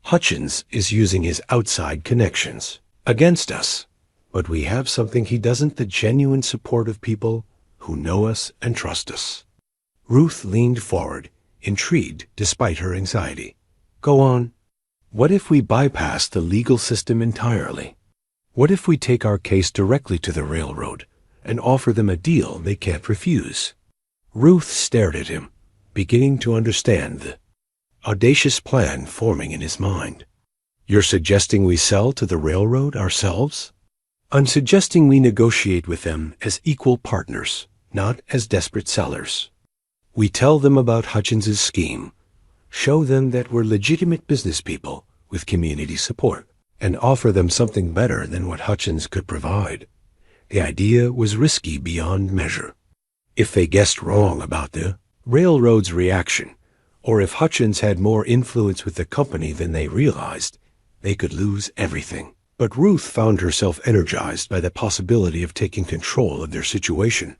"Hutchins is using his outside connections against us, but we have something he doesn't, the genuine support of people who know us and trust us." Ruth leaned forward, intrigued despite her anxiety. "Go on. What if we bypass the legal system entirely? What if we take our case directly to the railroad and offer them a deal they can't refuse?" Ruth stared at him, beginning to understand the audacious plan forming in his mind. "You're suggesting we sell to the railroad ourselves?" "I'm suggesting we negotiate with them as equal partners, not as desperate sellers. We tell them about Hutchins's scheme, show them that we're legitimate business people with community support, and offer them something better than what Hutchins could provide." The idea was risky beyond measure. If they guessed wrong about the railroad's reaction, or if Hutchins had more influence with the company than they realized, they could lose everything. But Ruth found herself energized by the possibility of taking control of their situation,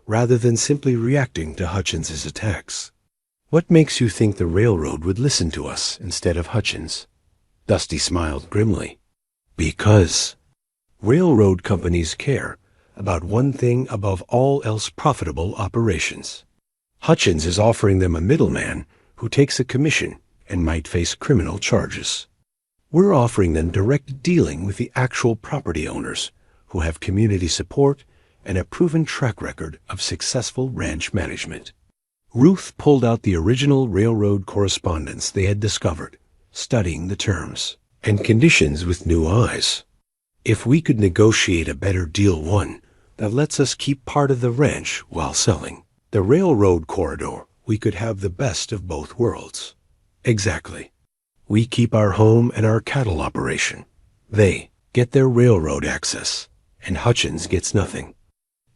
rather than simply reacting to Hutchins's attacks. "What makes you think the railroad would listen to us instead of Hutchins?" Dusty smiled grimly. "Because railroad companies care about one thing above all else: profitable operations. Hutchins is offering them a middleman who takes a commission and might face criminal charges. We're offering them direct dealing with the actual property owners who have community support and a proven track record of successful ranch management. Ruth pulled out the original railroad correspondence they had discovered, studying the terms and conditions with new eyes. If we could negotiate a better deal, one that lets us keep part of the ranch while selling the railroad corridor, we could have the best of both worlds. Exactly. We keep our home and our cattle operation. They get their railroad access, and Hutchins gets nothing.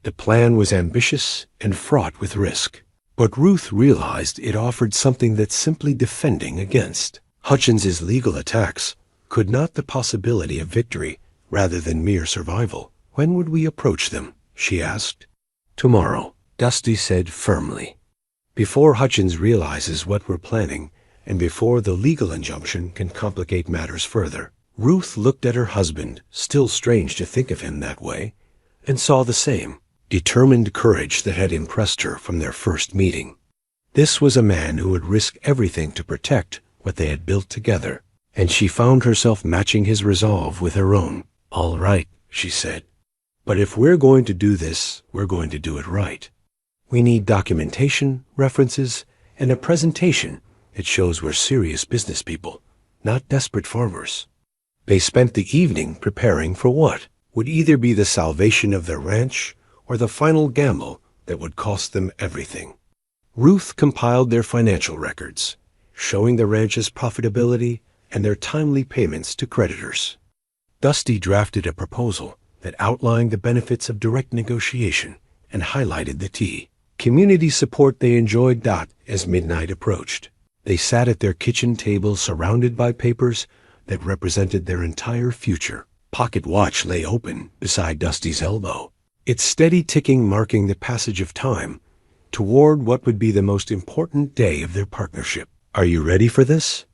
The plan was ambitious and fraught with risk, but Ruth realized it offered something that simply defending against Hutchins's legal attacks could not. The possibility of victory rather than mere survival. When would we approach them? She asked. Tomorrow, Dusty said firmly. Before Hutchins realizes what we're planning, and before the legal injunction can complicate matters further. Ruth looked at her husband, still strange to think of him that way, and saw the same determined courage that had impressed her from their first meeting. This was a man who would risk everything to protect what they had built together, and she found herself matching his resolve with her own. All right, she said. But if we're going to do this, we're going to do it right. We need documentation, references, and a presentation that shows we're serious business people, not desperate farmers. They spent the evening preparing for what would either be the salvation of their ranch or the final gamble that would cost them everything. Ruth compiled their financial records, showing the ranch's profitability and their timely payments to creditors. Dusty drafted a proposal that outlined the benefits of direct negotiation and highlighted the community support they enjoyed. As midnight approached, they sat at their kitchen table surrounded by papers that represented their entire future. Pocket watch lay open beside Dusty's elbow, its steady ticking marking the passage of time toward what would be the most important day of their partnership. Are you ready for this?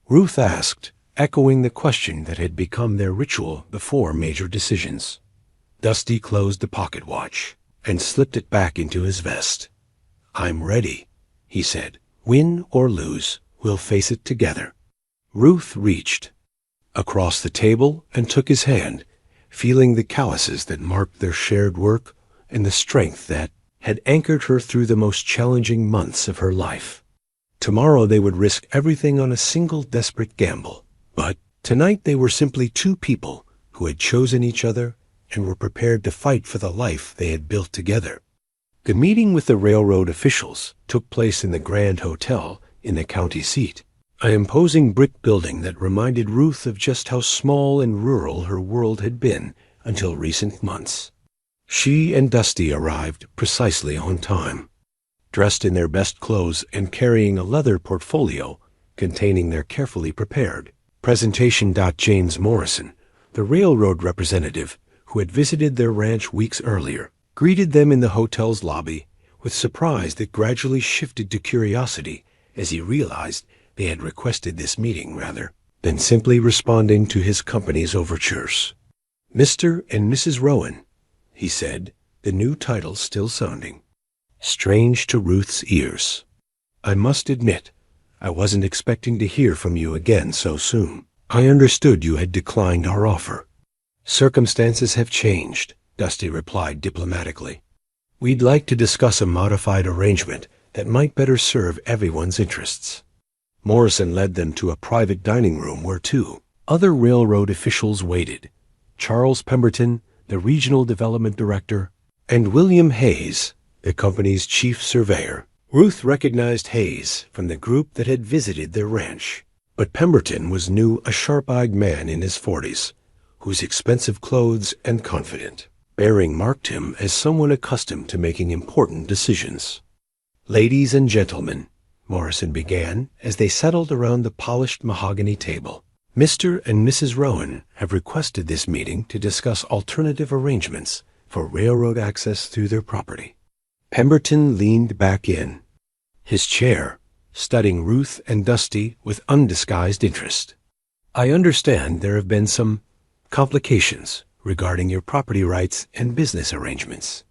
Ruth asked, echoing the question that had become their ritual before major decisions. Dusty closed the pocket watch and slipped it back into his vest. I'm ready, he said. Win or lose, we'll face it together. Ruth reached across the table and took his hand, feeling the calluses that marked their shared work and the strength that had anchored her through the most challenging months of her life. Tomorrow they would risk everything on a single desperate gamble, but tonight they were simply two people who had chosen each other and were prepared to fight for the life they had built together. The meeting with the railroad officials took place in the Grand Hotel in the county seat, an imposing brick building that reminded Ruth of just how small and rural her world had been until recent months. She and Dusty arrived precisely on time, dressed in their best clothes and carrying a leather portfolio containing their carefully prepared presentation. James Morrison, the railroad representative who had visited their ranch weeks earlier, greeted them in the hotel's lobby with surprise that gradually shifted to curiosity as he realized they had requested this meeting rather than simply responding to his company's overtures. Mr. and Mrs. Rowan, he said, the new title still sounding strange to Ruth's ears. I must admit, I wasn't expecting to hear from you again so soon. I understood you had declined our offer. Circumstances have changed, Dusty replied diplomatically. We'd like to discuss a modified arrangement that might better serve everyone's interests. Morrison led them to a private dining room where two other railroad officials waited, Charles Pemberton, the regional development director, and William Hayes, the company's chief surveyor. Ruth recognized Hayes from the group that had visited their ranch, but Pemberton was new, a sharp-eyed man in his 40s, whose expensive clothes and confident bearing marked him as someone accustomed to making important decisions. Ladies and gentlemen, Morrison began as they settled around the polished mahogany table. Mr. and Mrs. Rowan have requested this meeting to discuss alternative arrangements for railroad access through their property. Pemberton leaned back in his chair, studying Ruth and Dusty with undisguised interest. I understand there have been some complications regarding your property rights and business arrangements.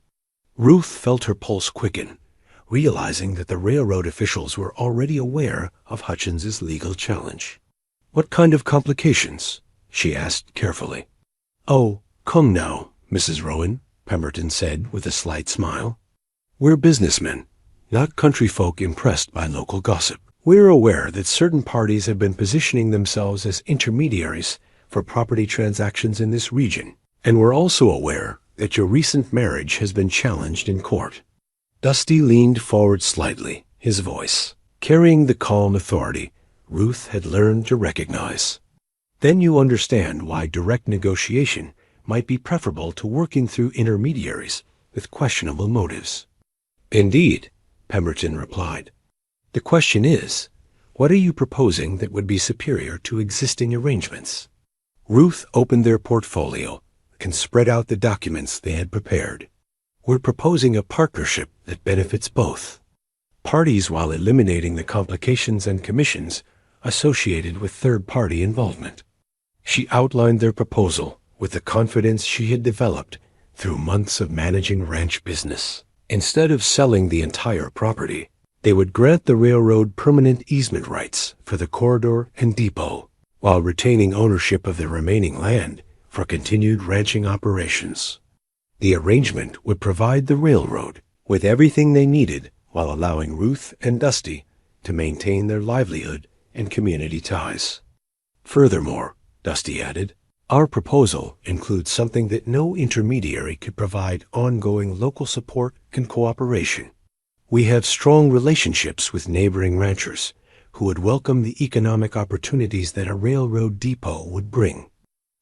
Ruth felt her pulse quicken, realizing that the railroad officials were already aware of Hutchins's legal challenge. "What kind of complications?" she asked carefully. "Oh, come now, Mrs. Rowan," Pemberton said with a slight smile. "We're businessmen, not country folk impressed by local gossip. We're aware that certain parties have been positioning themselves as intermediaries for property transactions in this region, and we're also aware that your recent marriage has been challenged in court." Dusty leaned forward slightly, his voice carrying the calm authority Ruth had learned to recognize. "Then you understand why direct negotiation might be preferable to working through intermediaries with questionable motives." "Indeed," Pemberton replied. "The question is, what are you proposing that would be superior to existing arrangements?" Ruth opened their portfolio and spread out the documents they had prepared. "We're proposing a partnership that benefits both parties while eliminating the complications and commissions associated with third-party involvement." She outlined their proposal with the confidence she had developed through months of managing ranch business. Instead of selling the entire property, they would grant the railroad permanent easement rights for the corridor and depot, while retaining ownership of the remaining land for continued ranching operations. The arrangement would provide the railroad with everything they needed while allowing Ruth and Dusty to maintain their livelihood and community ties. "Furthermore," Dusty added, "our proposal includes something that no intermediary could provide: ongoing local support and cooperation. We have strong relationships with neighboring ranchers who would welcome the economic opportunities that a railroad depot would bring."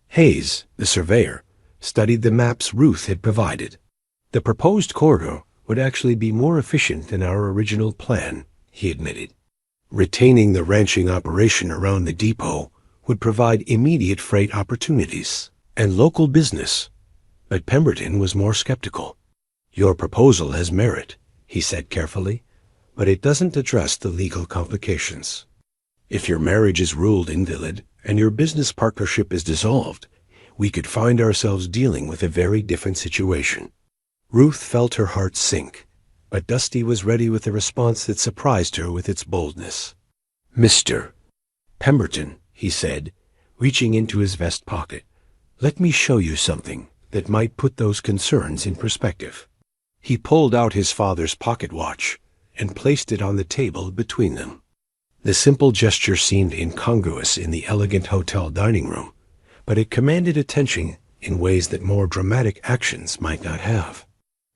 Hayes, the surveyor, studied the maps Ruth had provided. "The proposed corridor would actually be more efficient than our original plan," he admitted. "Retaining the ranching operation around the depot would provide immediate freight opportunities and local business." But Pemberton was more skeptical. "Your proposal has merit," he said carefully, "but it doesn't address the legal complications. If your marriage is ruled invalid and your business partnership is dissolved, we could find ourselves dealing with a very different situation." Ruth felt her heart sink, but Dusty was ready with a response that surprised her with its boldness. "Mr. Pemberton," he said, reaching into his vest pocket, "let me show you something that might put those concerns in perspective." He pulled out his father's pocket watch and placed it on the table between them. The simple gesture seemed incongruous in the elegant hotel dining room, but it commanded attention in ways that more dramatic actions might not have.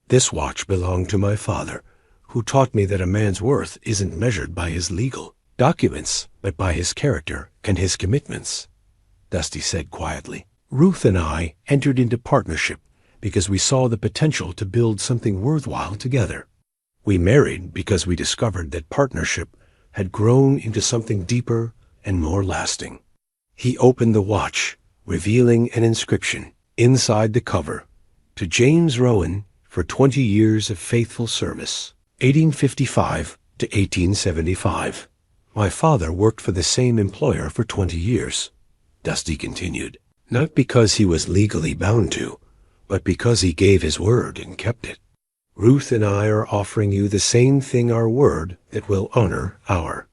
"This watch belonged to my father, who taught me that a man's worth isn't measured by his legal documents, but by his character and his commitments," Dusty said quietly. "Ruth and I entered into partnership because we saw the potential to build something worthwhile together. We married because we discovered that partnership had grown into something deeper and more lasting." He opened the watch, revealing an inscription inside the cover: "To James Rowan, for 20 years of faithful service, 1855 to 1875. My father worked for the same employer for 20 years, Dusty continued, "not because he was legally bound to, but because he gave his word and kept it. Ruth and I are offering you the same thing, our word that will honor our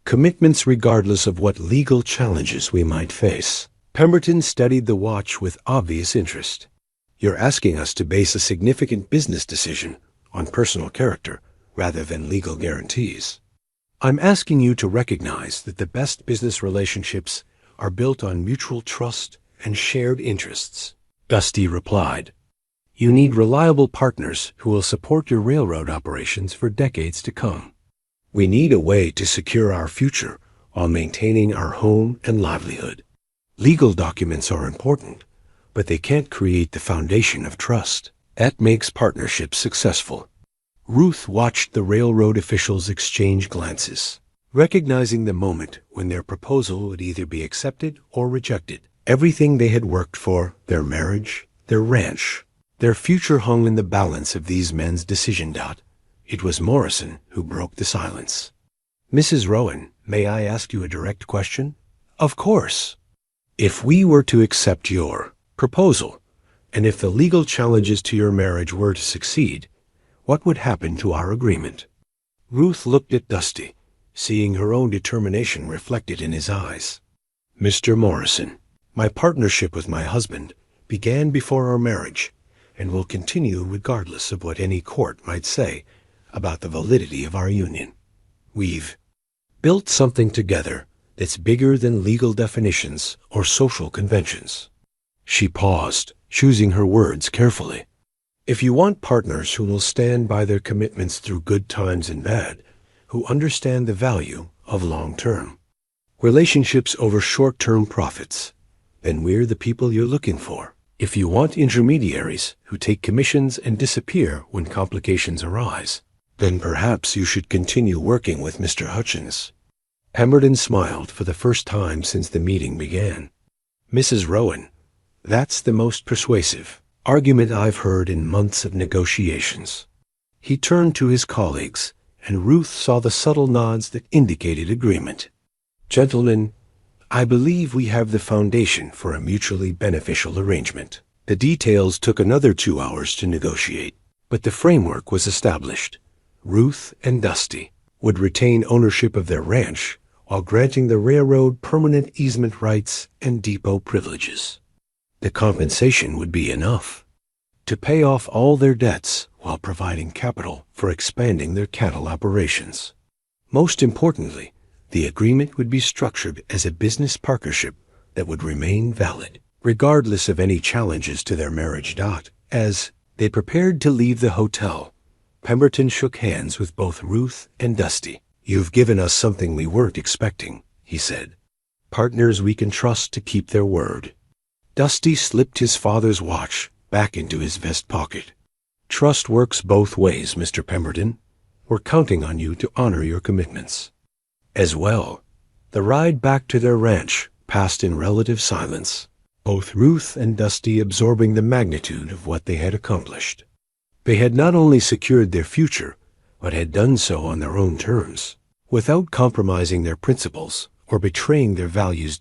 commitments regardless of what legal challenges we might face." Pemberton studied the watch with obvious interest. "You're asking us to base a significant business decision on personal character rather than legal guarantees." "I'm asking you to recognize that the best business relationships are built on mutual trust and shared interests," Dusty replied. "You need reliable partners who will support your railroad operations for decades to come. We need a way to secure our future while maintaining our home and livelihood. Legal documents are important, but they can't create the foundation of trust that makes partnerships successful." Ruth watched the railroad officials exchange glances, recognizing the moment when their proposal would either be accepted or rejected. Everything they had worked for, their marriage, their ranch, their future hung in the balance of these men's decision. It was Morrison who broke the silence. "Mrs. Rowan, may I ask you a direct question?" "Of course." "If we were to accept your proposal, and if the legal challenges to your marriage were to succeed, what would happen to our agreement?" Ruth looked at Dusty, seeing her own determination reflected in his eyes. "Mr. Morrison, my partnership with my husband began before our marriage and will continue regardless of what any court might say about the validity of our union. We've built something together that's bigger than legal definitions or social conventions." She paused, choosing her words carefully. "If you want partners who will stand by their commitments through good times and bad, who understand the value of long-term relationships over short-term profits, then we're the people you're looking for. If you want intermediaries who take commissions and disappear when complications arise, then perhaps you should continue working with Mr. Hutchins." Pemberton smiled for the first time since the meeting began. "Mrs. Rowan, that's the most persuasive argument I've heard in months of negotiations." He turned to his colleagues, and Ruth saw the subtle nods that indicated agreement. "Gentlemen, I believe we have the foundation for a mutually beneficial arrangement." The details took another 2 hours to negotiate, but the framework was established. Ruth and Dusty would retain ownership of their ranch while granting the railroad permanent easement rights and depot privileges. The compensation would be enough to pay off all their debts while providing capital for expanding their cattle operations. Most importantly, the agreement would be structured as a business partnership that would remain valid, regardless of any challenges to their marriage. As they prepared to leave the hotel, Pemberton shook hands with both Ruth and Dusty. "You've given us something we weren't expecting," he said. "Partners we can trust to keep their word." Dusty slipped his father's watch back into his vest pocket. "Trust works both ways, Mr. Pemberton. We're counting on you to honor your commitments." As well, the ride back to their ranch passed in relative silence, both Ruth and Dusty absorbing the magnitude of what they had accomplished. They had not only secured their future, but had done so on their own terms, without compromising their principles or betraying their values.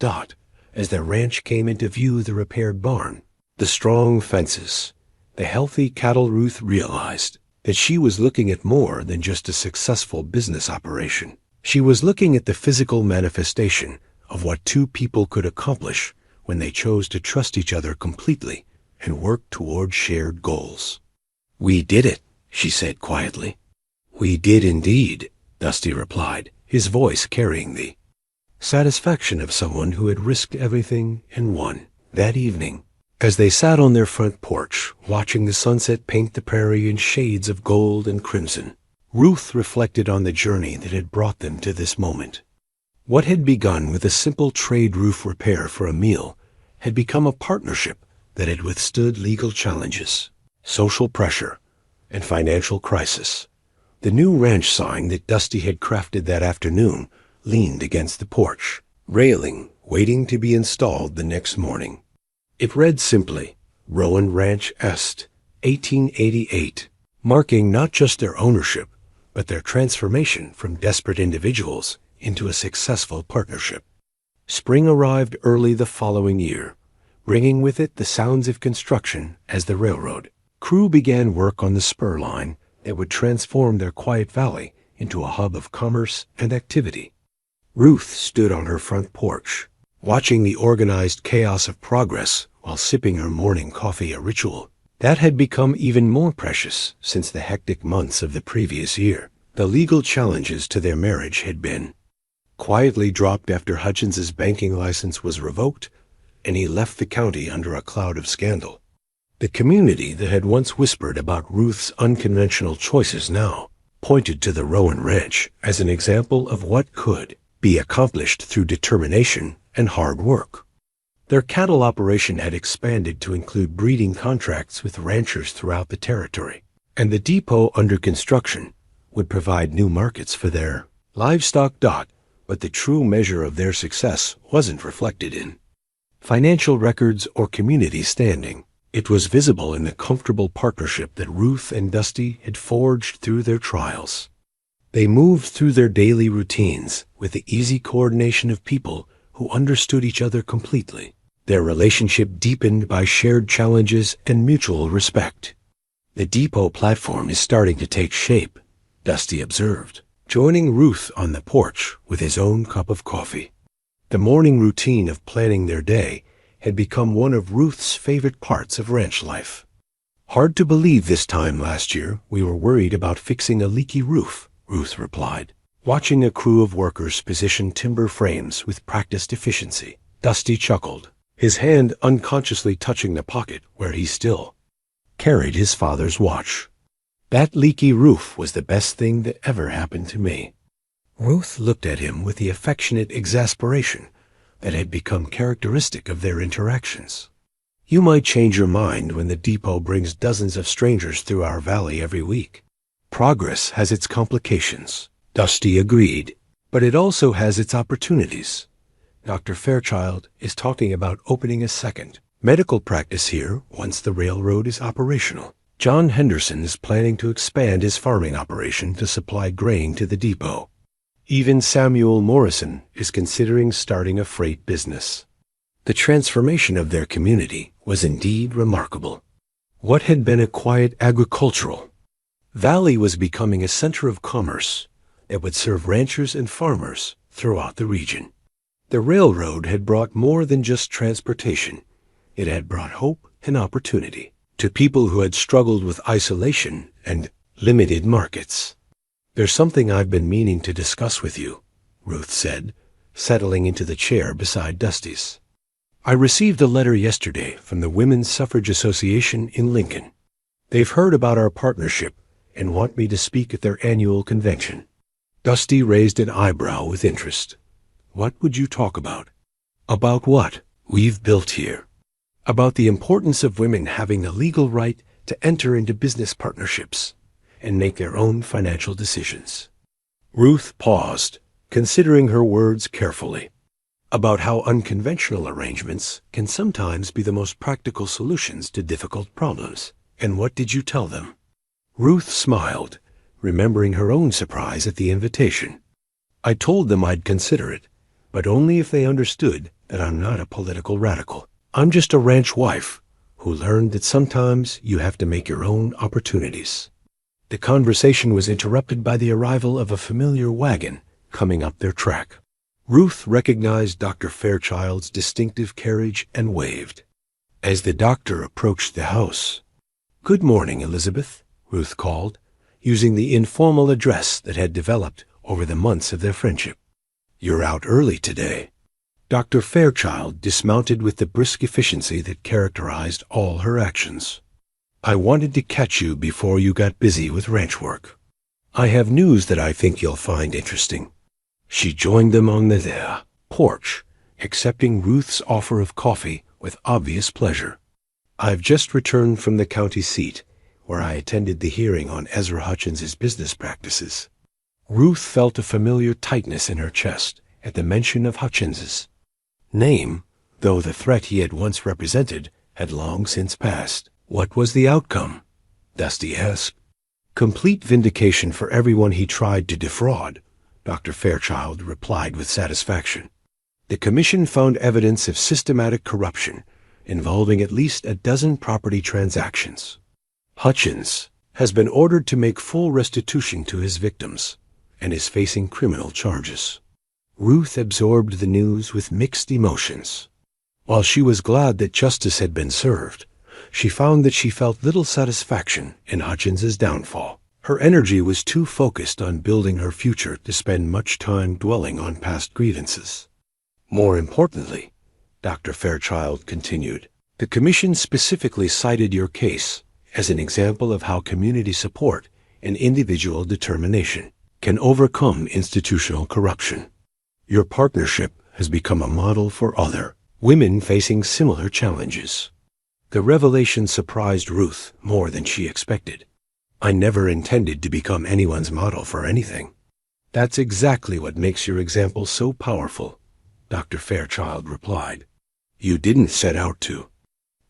As their ranch came into view, the repaired barn, the strong fences, the healthy cattle, Ruth realized that she was looking at more than just a successful business operation. She was looking at the physical manifestation of what two people could accomplish when they chose to trust each other completely and work toward shared goals. "We did it," she said quietly. "We did indeed," Dusty replied, his voice carrying the satisfaction of someone who had risked everything and won. That evening, as they sat on their front porch, watching the sunset paint the prairie in shades of gold and crimson, Ruth reflected on the journey that had brought them to this moment. What had begun with a simple trade roof repair for a meal had become a partnership that had withstood legal challenges, social pressure, and financial crisis. The new ranch sign that Dusty had crafted that afternoon leaned against the porch railing, waiting to be installed the next morning. It read simply, "Rowan Ranch Est, 1888, marking not just their ownership, but their transformation from desperate individuals into a successful partnership. Spring arrived early the following year, bringing with it the sounds of construction as the railroad crew began work on the spur line that would transform their quiet valley into a hub of commerce and activity. Ruth stood on her front porch, watching the organized chaos of progress while sipping her morning coffee, a ritual that had become even more precious since the hectic months of the previous year. The legal challenges to their marriage had been quietly dropped after Hutchins's banking license was revoked, and he left the county under a cloud of scandal. The community that had once whispered about Ruth's unconventional choices now pointed to the Rowan Ranch as an example of what could be accomplished through determination and hard work. Their cattle operation had expanded to include breeding contracts with ranchers throughout the territory, and the depot under construction would provide new markets for their livestock. But the true measure of their success wasn't reflected in financial records or community standing. It was visible in the comfortable partnership that Ruth and Dusty had forged through their trials. They moved through their daily routines with the easy coordination of people who understood each other completely. Their relationship deepened by shared challenges and mutual respect. "The depot platform is starting to take shape," Dusty observed. joining Ruth on the porch with his own cup of coffee. The morning routine of planning their day had become one of Ruth's favorite parts of ranch life. "Hard to believe this time last year we were worried about fixing a leaky roof," Ruth replied, watching a crew of workers position timber frames with practiced efficiency. Dusty chuckled, his hand unconsciously touching the pocket where he still carried his father's watch. "That leaky roof was the best thing that ever happened to me." Ruth looked at him with the affectionate exasperation that had become characteristic of their interactions. "You might change your mind when the depot brings dozens of strangers through our valley every week. Progress has its complications," Dusty agreed, "but it also has its opportunities. Dr. Fairchild is talking about opening a second medical practice here once the railroad is operational. John Henderson is planning to expand his farming operation to supply grain to the depot. Even Samuel Morrison is considering starting a freight business." The transformation of their community was indeed remarkable. What had been a quiet agricultural valley was becoming a center of commerce that would serve ranchers and farmers throughout the region. The railroad had brought more than just transportation. It had brought hope and opportunity to people who had struggled with isolation and limited markets. "There's something I've been meaning to discuss with you," Ruth said, settling into the chair beside Dusty's. "I received a letter yesterday from the Women's Suffrage Association in Lincoln. They've heard about our partnership and want me to speak at their annual convention." Dusty raised an eyebrow with interest. "What would you talk about?" "About what we've built here. About the importance of women having the legal right to enter into business partnerships and make their own financial decisions." Ruth paused, considering her words carefully. "About how unconventional arrangements can sometimes be the most practical solutions to difficult problems. And what did you tell them?" Ruth smiled, remembering her own surprise at the invitation. "I told them I'd consider it, but only if they understood that I'm not a political radical. I'm just a ranch wife who learned that sometimes you have to make your own opportunities." The conversation was interrupted by the arrival of a familiar wagon coming up their track. Ruth recognized Dr. Fairchild's distinctive carriage and waved. As the doctor approached the house, "Good morning, Elizabeth," Ruth called, using the informal address that had developed over the months of their friendship. "You're out early today." Dr. Fairchild dismounted with the brisk efficiency that characterized all her actions. "I wanted to catch you before you got busy with ranch work. I have news that I think you'll find interesting." She joined them on the porch, accepting Ruth's offer of coffee with obvious pleasure. "I've just returned from the county seat, where I attended the hearing on Ezra Hutchins's business practices." Ruth felt a familiar tightness in her chest at the mention of Hutchins's name, though the threat he had once represented had long since passed. "What was the outcome?" Dusty asked. "Complete vindication for everyone he tried to defraud," Dr. Fairchild replied with satisfaction. "The commission found evidence of systematic corruption involving at least a dozen property transactions. Hutchins has been ordered to make full restitution to his victims and is facing criminal charges." Ruth absorbed the news with mixed emotions. While she was glad that justice had been served, she found that she felt little satisfaction in Hutchins's downfall. Her energy was too focused on building her future to spend much time dwelling on past grievances. "More importantly," Dr. Fairchild continued, "the commission specifically cited your case as an example of how community support and individual determination can overcome institutional corruption. Your partnership has become a model for other women facing similar challenges." The revelation surprised Ruth more than she expected. "I never intended to become anyone's model for anything." "That's exactly what makes your example so powerful," Dr. Fairchild replied. "You didn't set out to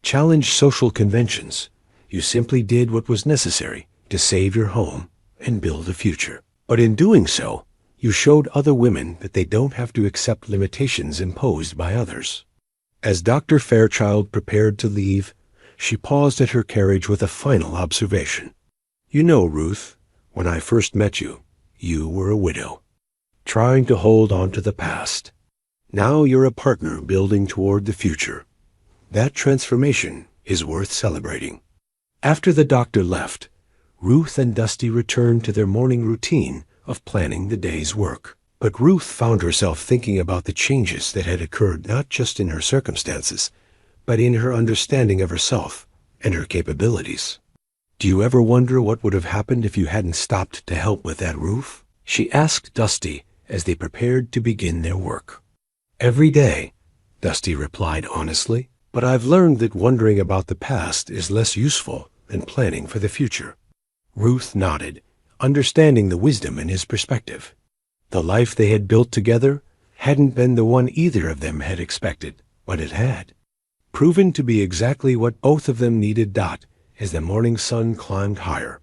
challenge social conventions. You simply did what was necessary to save your home and build a future. But in doing so, you showed other women that they don't have to accept limitations imposed by others." As Dr. Fairchild prepared to leave, she paused at her carriage with a final observation. "You know, Ruth, when I first met you, you were a widow, trying to hold on to the past. Now you're a partner building toward the future. That transformation is worth celebrating. After the doctor left, Ruth and Dusty returned to their morning routine of planning the day's work. But Ruth found herself thinking about the changes that had occurred not just in her circumstances, but in her understanding of herself and her capabilities. "Do you ever wonder what would have happened if you hadn't stopped to help with that roof?" she asked Dusty as they prepared to begin their work. "Every day," Dusty replied honestly, "but I've learned that wondering about the past is less useful than planning for the future." Ruth nodded, understanding the wisdom in his perspective. The life they had built together hadn't been the one either of them had expected, but it had proven to be exactly what both of them needed. As the morning sun climbed higher,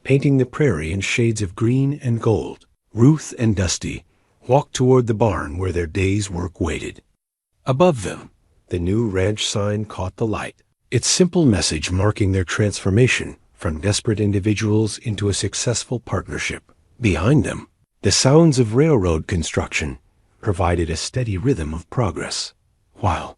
painting the prairie in shades of green and gold, Ruth and Dusty walked toward the barn where their day's work waited. Above them, the new ranch sign caught the light, its simple message marking their transformation from desperate individuals into a successful partnership. Behind them, the sounds of railroad construction provided a steady rhythm of progress, while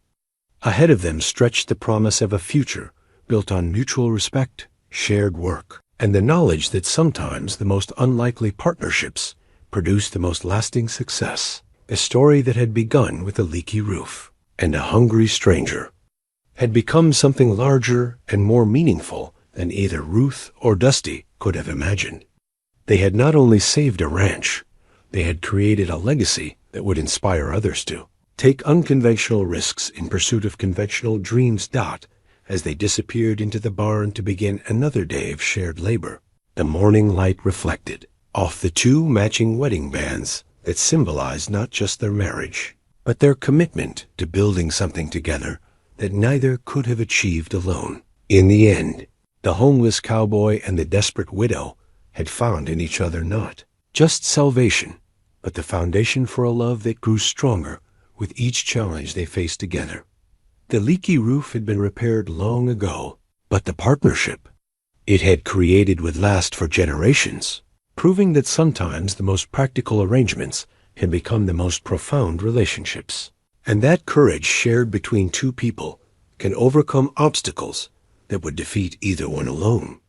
ahead of them stretched the promise of a future built on mutual respect, shared work, and the knowledge that sometimes the most unlikely partnerships produce the most lasting success. A story that had begun with a leaky roof and a hungry stranger had become something larger and more meaningful than either Ruth or Dusty could have imagined. They had not only saved a ranch, they had created a legacy that would inspire others to take unconventional risks in pursuit of conventional dreams. As they disappeared into the barn to begin another day of shared labor, the morning light reflected off the two matching wedding bands that symbolized not just their marriage, but their commitment to building something together that neither could have achieved alone. In the end, the homeless cowboy and the desperate widow had found in each other not just salvation, but the foundation for a love that grew stronger with each challenge they faced together. The leaky roof had been repaired long ago, but the partnership it had created would last for generations, proving that sometimes the most practical arrangements can become the most profound relationships, and that courage shared between two people can overcome obstacles that would defeat either one alone.